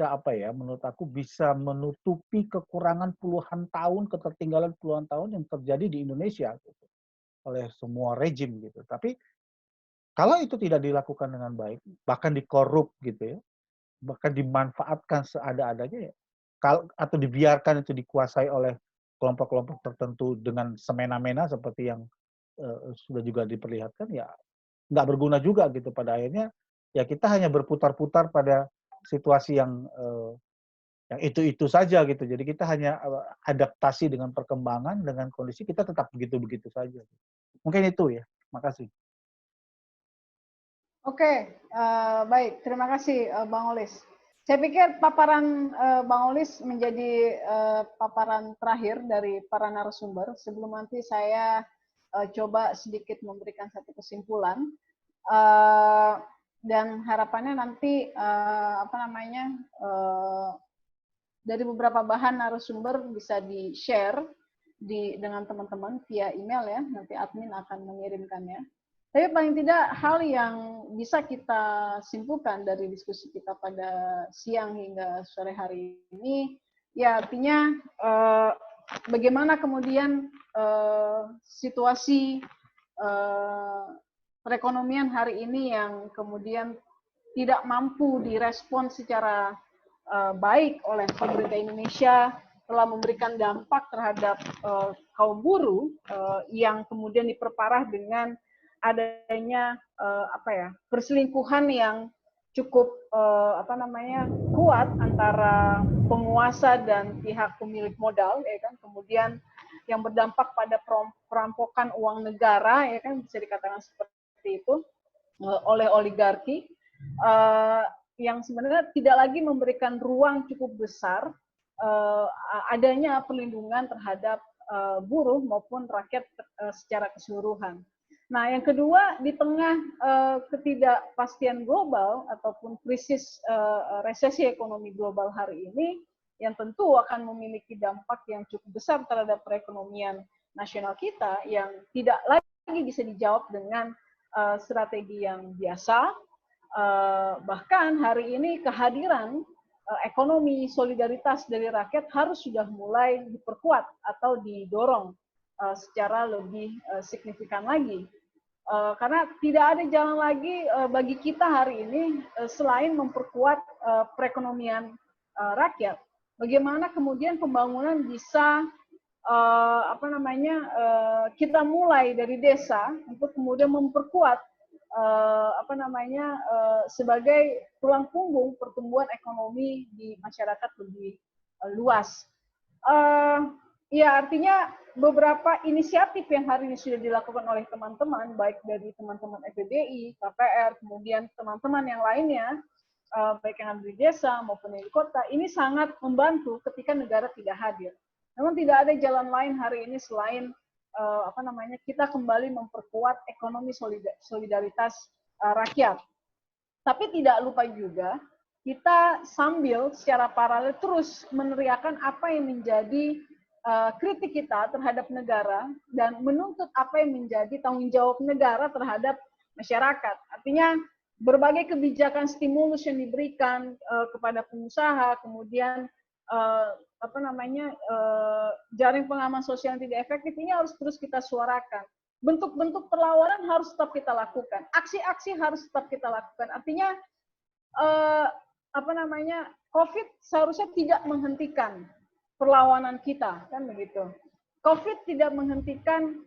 apa ya, menurut aku bisa menutupi kekurangan puluhan tahun, ketertinggalan puluhan tahun yang terjadi di Indonesia gitu, oleh semua rejim gitu. Tapi kalau itu tidak dilakukan dengan baik, bahkan dikorup gitu ya, bahkan dimanfaatkan seada-adanya ya, atau dibiarkan itu dikuasai oleh kelompok-kelompok tertentu dengan semena-mena seperti yang sudah juga diperlihatkan, ya nggak berguna juga gitu. Pada akhirnya ya kita hanya berputar-putar pada situasi yang itu saja gitu. Jadi kita hanya adaptasi dengan perkembangan, dengan kondisi kita tetap begitu-begitu saja. Mungkin itu ya. Makasih. Oke, baik. Terima kasih Bang Olis. Saya pikir paparan Bang Olis menjadi paparan terakhir dari para narasumber. Sebelum nanti saya coba sedikit memberikan satu kesimpulan. Dan harapannya nanti dari beberapa bahan narasumber bisa di-share dengan teman-teman via email ya. Nanti admin akan mengirimkannya. Tapi paling tidak hal yang bisa kita simpulkan dari diskusi kita pada siang hingga sore hari ini, ya artinya bagaimana kemudian situasi perekonomian hari ini yang kemudian tidak mampu direspon secara baik oleh pemerintah Indonesia, telah memberikan dampak terhadap kaum buruh yang kemudian diperparah dengan adanya perselingkuhan yang cukup kuat antara penguasa dan pihak pemilik modal, ya kan, kemudian yang berdampak pada perampokan uang negara, ya kan, bisa dikatakan seperti itu, oleh oligarki, yang sebenarnya tidak lagi memberikan ruang cukup besar adanya perlindungan terhadap buruh maupun rakyat secara keseluruhan. Nah, yang kedua, di tengah ketidakpastian global ataupun krisis resesi ekonomi global hari ini, yang tentu akan memiliki dampak yang cukup besar terhadap perekonomian nasional kita, yang tidak lagi bisa dijawab dengan strategi yang biasa. Bahkan hari ini kehadiran ekonomi solidaritas dari rakyat harus sudah mulai diperkuat atau didorong secara lebih signifikan lagi. Karena tidak ada jalan lagi bagi kita hari ini selain memperkuat perekonomian rakyat. Bagaimana kemudian pembangunan bisa kita mulai dari desa untuk kemudian memperkuat sebagai tulang punggung pertumbuhan ekonomi di masyarakat lebih luas. Ya, artinya beberapa inisiatif yang hari ini sudah dilakukan oleh teman-teman, baik dari teman-teman FEBI, KPR, kemudian teman-teman yang lainnya, baik yang ada di desa maupun di kota, ini sangat membantu ketika negara tidak hadir. Namun tidak ada jalan lain hari ini selain kita kembali memperkuat ekonomi solidaritas rakyat. Tapi tidak lupa juga kita sambil secara paralel terus meneriakan apa yang menjadi kritik kita terhadap negara dan menuntut apa yang menjadi tanggung jawab negara terhadap masyarakat. Artinya berbagai kebijakan stimulus yang diberikan kepada pengusaha, kemudian jaring pengaman sosial yang tidak efektif, ini harus terus kita suarakan. Bentuk-bentuk perlawanan harus tetap kita lakukan. Aksi-aksi harus tetap kita lakukan. Artinya COVID seharusnya tidak menghentikan perlawanan kita, kan begitu. COVID tidak menghentikan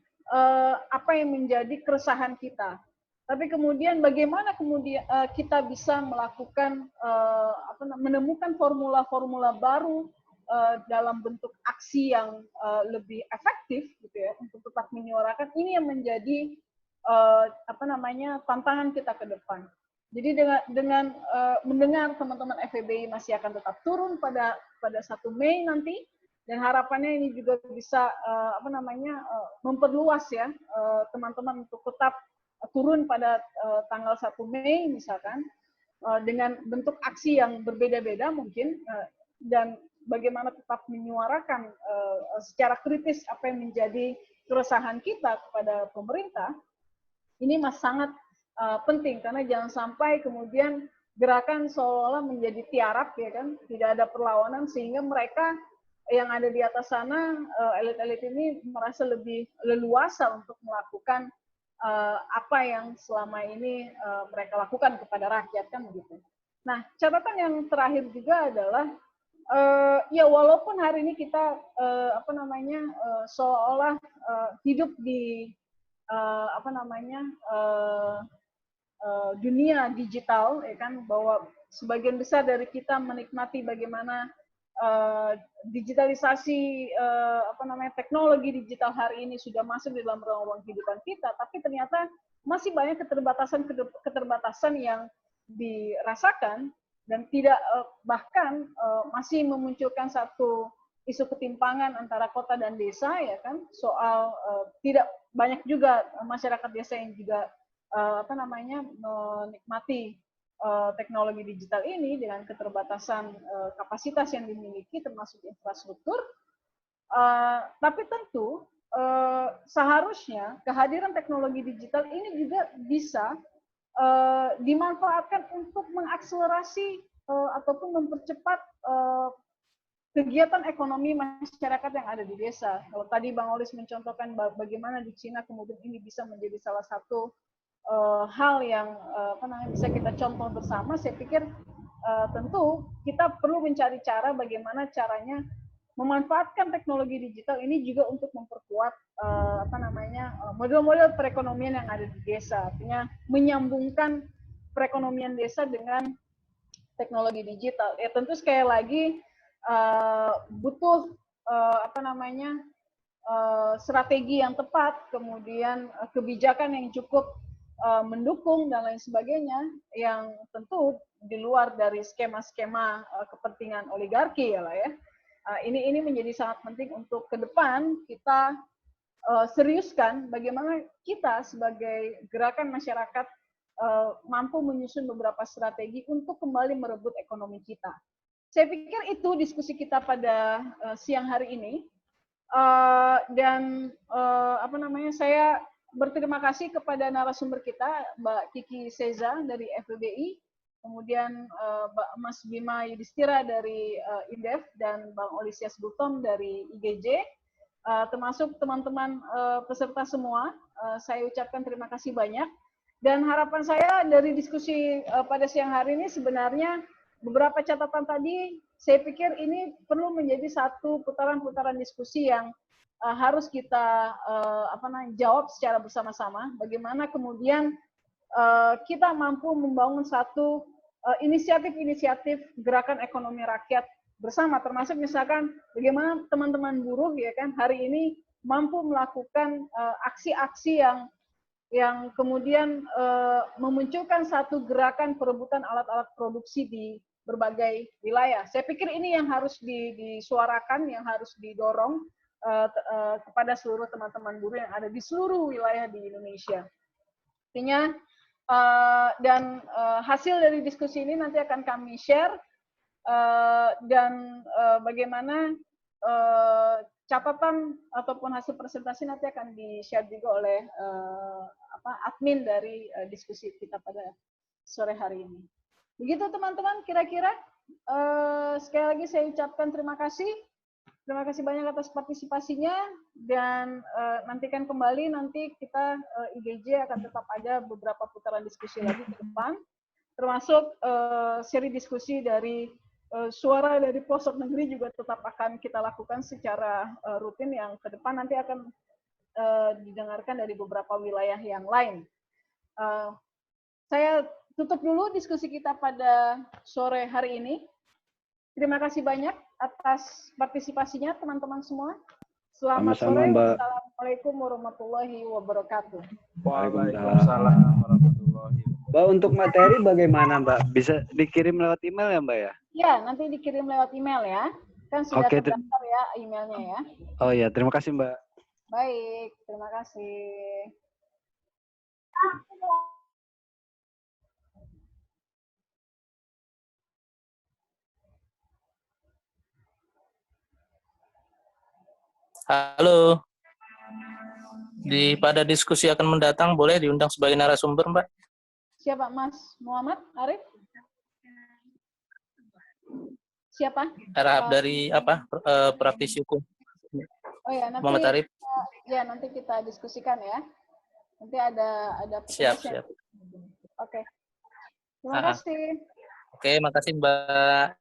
apa yang menjadi keresahan kita. Tapi kemudian bagaimana kemudian kita bisa melakukan menemukan formula-formula baru dalam bentuk aksi yang lebih efektif, gitu ya, untuk tetap menyuarakan ini yang menjadi tantangan kita ke depan. Jadi dengan mendengar teman-teman FEBI masih akan tetap turun pada 1 Mei nanti, dan harapannya ini juga bisa memperluas ya teman-teman untuk tetap turun pada tanggal 1 Mei misalkan, dengan bentuk aksi yang berbeda-beda mungkin, dan bagaimana tetap menyuarakan secara kritis apa yang menjadi keresahan kita kepada pemerintah, ini sangat penting, karena jangan sampai kemudian gerakan seolah-olah menjadi tiarap, ya kan, tidak ada perlawanan, sehingga mereka yang ada di atas sana, elit-elit ini merasa lebih leluasa untuk melakukan apa yang selama ini mereka lakukan kepada rakyat, kan begitu. Nah, catatan yang terakhir juga adalah ya walaupun hari ini kita seolah-olah hidup di dunia digital, ya kan, bahwa sebagian besar dari kita menikmati bagaimana digitalisasi teknologi digital hari ini sudah masuk di dalam ruang-ruang kehidupan kita, tapi ternyata masih banyak keterbatasan yang dirasakan, dan tidak bahkan masih memunculkan satu isu ketimpangan antara kota dan desa, ya kan, soal tidak banyak juga masyarakat desa yang juga menikmati teknologi digital ini dengan keterbatasan kapasitas yang dimiliki termasuk infrastruktur. Tapi tentu seharusnya kehadiran teknologi digital ini juga bisa dimanfaatkan untuk mengakselerasi ataupun mempercepat kegiatan ekonomi masyarakat yang ada di desa. Kalau tadi Bang Olis mencontohkan bagaimana di Cina kemudian ini bisa menjadi salah satu hal yang bisa kita contoh bersama, saya pikir tentu kita perlu mencari cara bagaimana caranya memanfaatkan teknologi digital ini juga untuk memperkuat model-model perekonomian yang ada di desa, artinya menyambungkan perekonomian desa dengan teknologi digital. Ya tentu sekali lagi butuh strategi yang tepat, kemudian kebijakan yang cukup mendukung dan lain sebagainya, yang tentu di luar dari skema-skema kepentingan oligarki ya lah ya. Ini menjadi sangat penting untuk ke depan kita seriuskan bagaimana kita sebagai gerakan masyarakat mampu menyusun beberapa strategi untuk kembali merebut ekonomi kita. Saya pikir itu diskusi kita pada siang hari ini. Saya berterima kasih kepada narasumber kita, Mbak Kiki Seza dari FBBI, kemudian Mas Bima Yudhistira dari Indef, dan Bang Olisias Butom dari IGJ, termasuk teman-teman peserta semua. Saya ucapkan terima kasih banyak. Dan harapan saya dari diskusi pada siang hari ini sebenarnya beberapa catatan tadi, saya pikir ini perlu menjadi satu putaran-putaran diskusi yang harus kita jawab secara bersama-sama. Bagaimana kemudian kita mampu membangun satu inisiatif-inisiatif gerakan ekonomi rakyat bersama, termasuk misalkan bagaimana teman-teman buruh ya kan hari ini mampu melakukan aksi-aksi yang kemudian memunculkan satu gerakan perebutan alat-alat produksi di berbagai wilayah. Saya pikir ini yang harus disuarakan, yang harus didorong kepada seluruh teman-teman buruh yang ada di seluruh wilayah di Indonesia. Artinya, hasil dari diskusi ini nanti akan kami share, dan bagaimana catatan ataupun hasil presentasi nanti akan di-share juga oleh admin dari diskusi kita pada sore hari ini. Begitu teman-teman, kira-kira sekali lagi saya ucapkan terima kasih. Terima kasih banyak atas partisipasinya, dan nantikan kembali nanti kita IGJ akan tetap ada beberapa putaran diskusi lagi ke depan, termasuk seri diskusi dari suara dari pelosok negeri juga tetap akan kita lakukan secara rutin, yang ke depan nanti akan didengarkan dari beberapa wilayah yang lain. Saya tutup dulu diskusi kita pada sore hari ini. Terima kasih banyak atas partisipasinya teman-teman semua. Selamat sore. Wassalamualaikum warahmatullahi wabarakatuh. Waalaikumsalam warahmatullahi wabarakatuh. Mbak, untuk materi bagaimana, Mbak? Bisa dikirim lewat email ya, Mbak ya? Ya, nanti dikirim lewat email ya. Kan sudah terdaftar ya emailnya ya. Oh ya, terima kasih, Mbak. Baik, terima kasih. Halo. Pada diskusi akan mendatang boleh diundang sebagai narasumber, Mbak? Siapa, Mas Muhammad Arif? Siapa? Arab dari praktisi hukum. Oh ya, nanti Muhammad Arif. Nanti kita diskusikan ya. Nanti ada Siap. Oke. Terima kasih. Oke, makasih Mbak.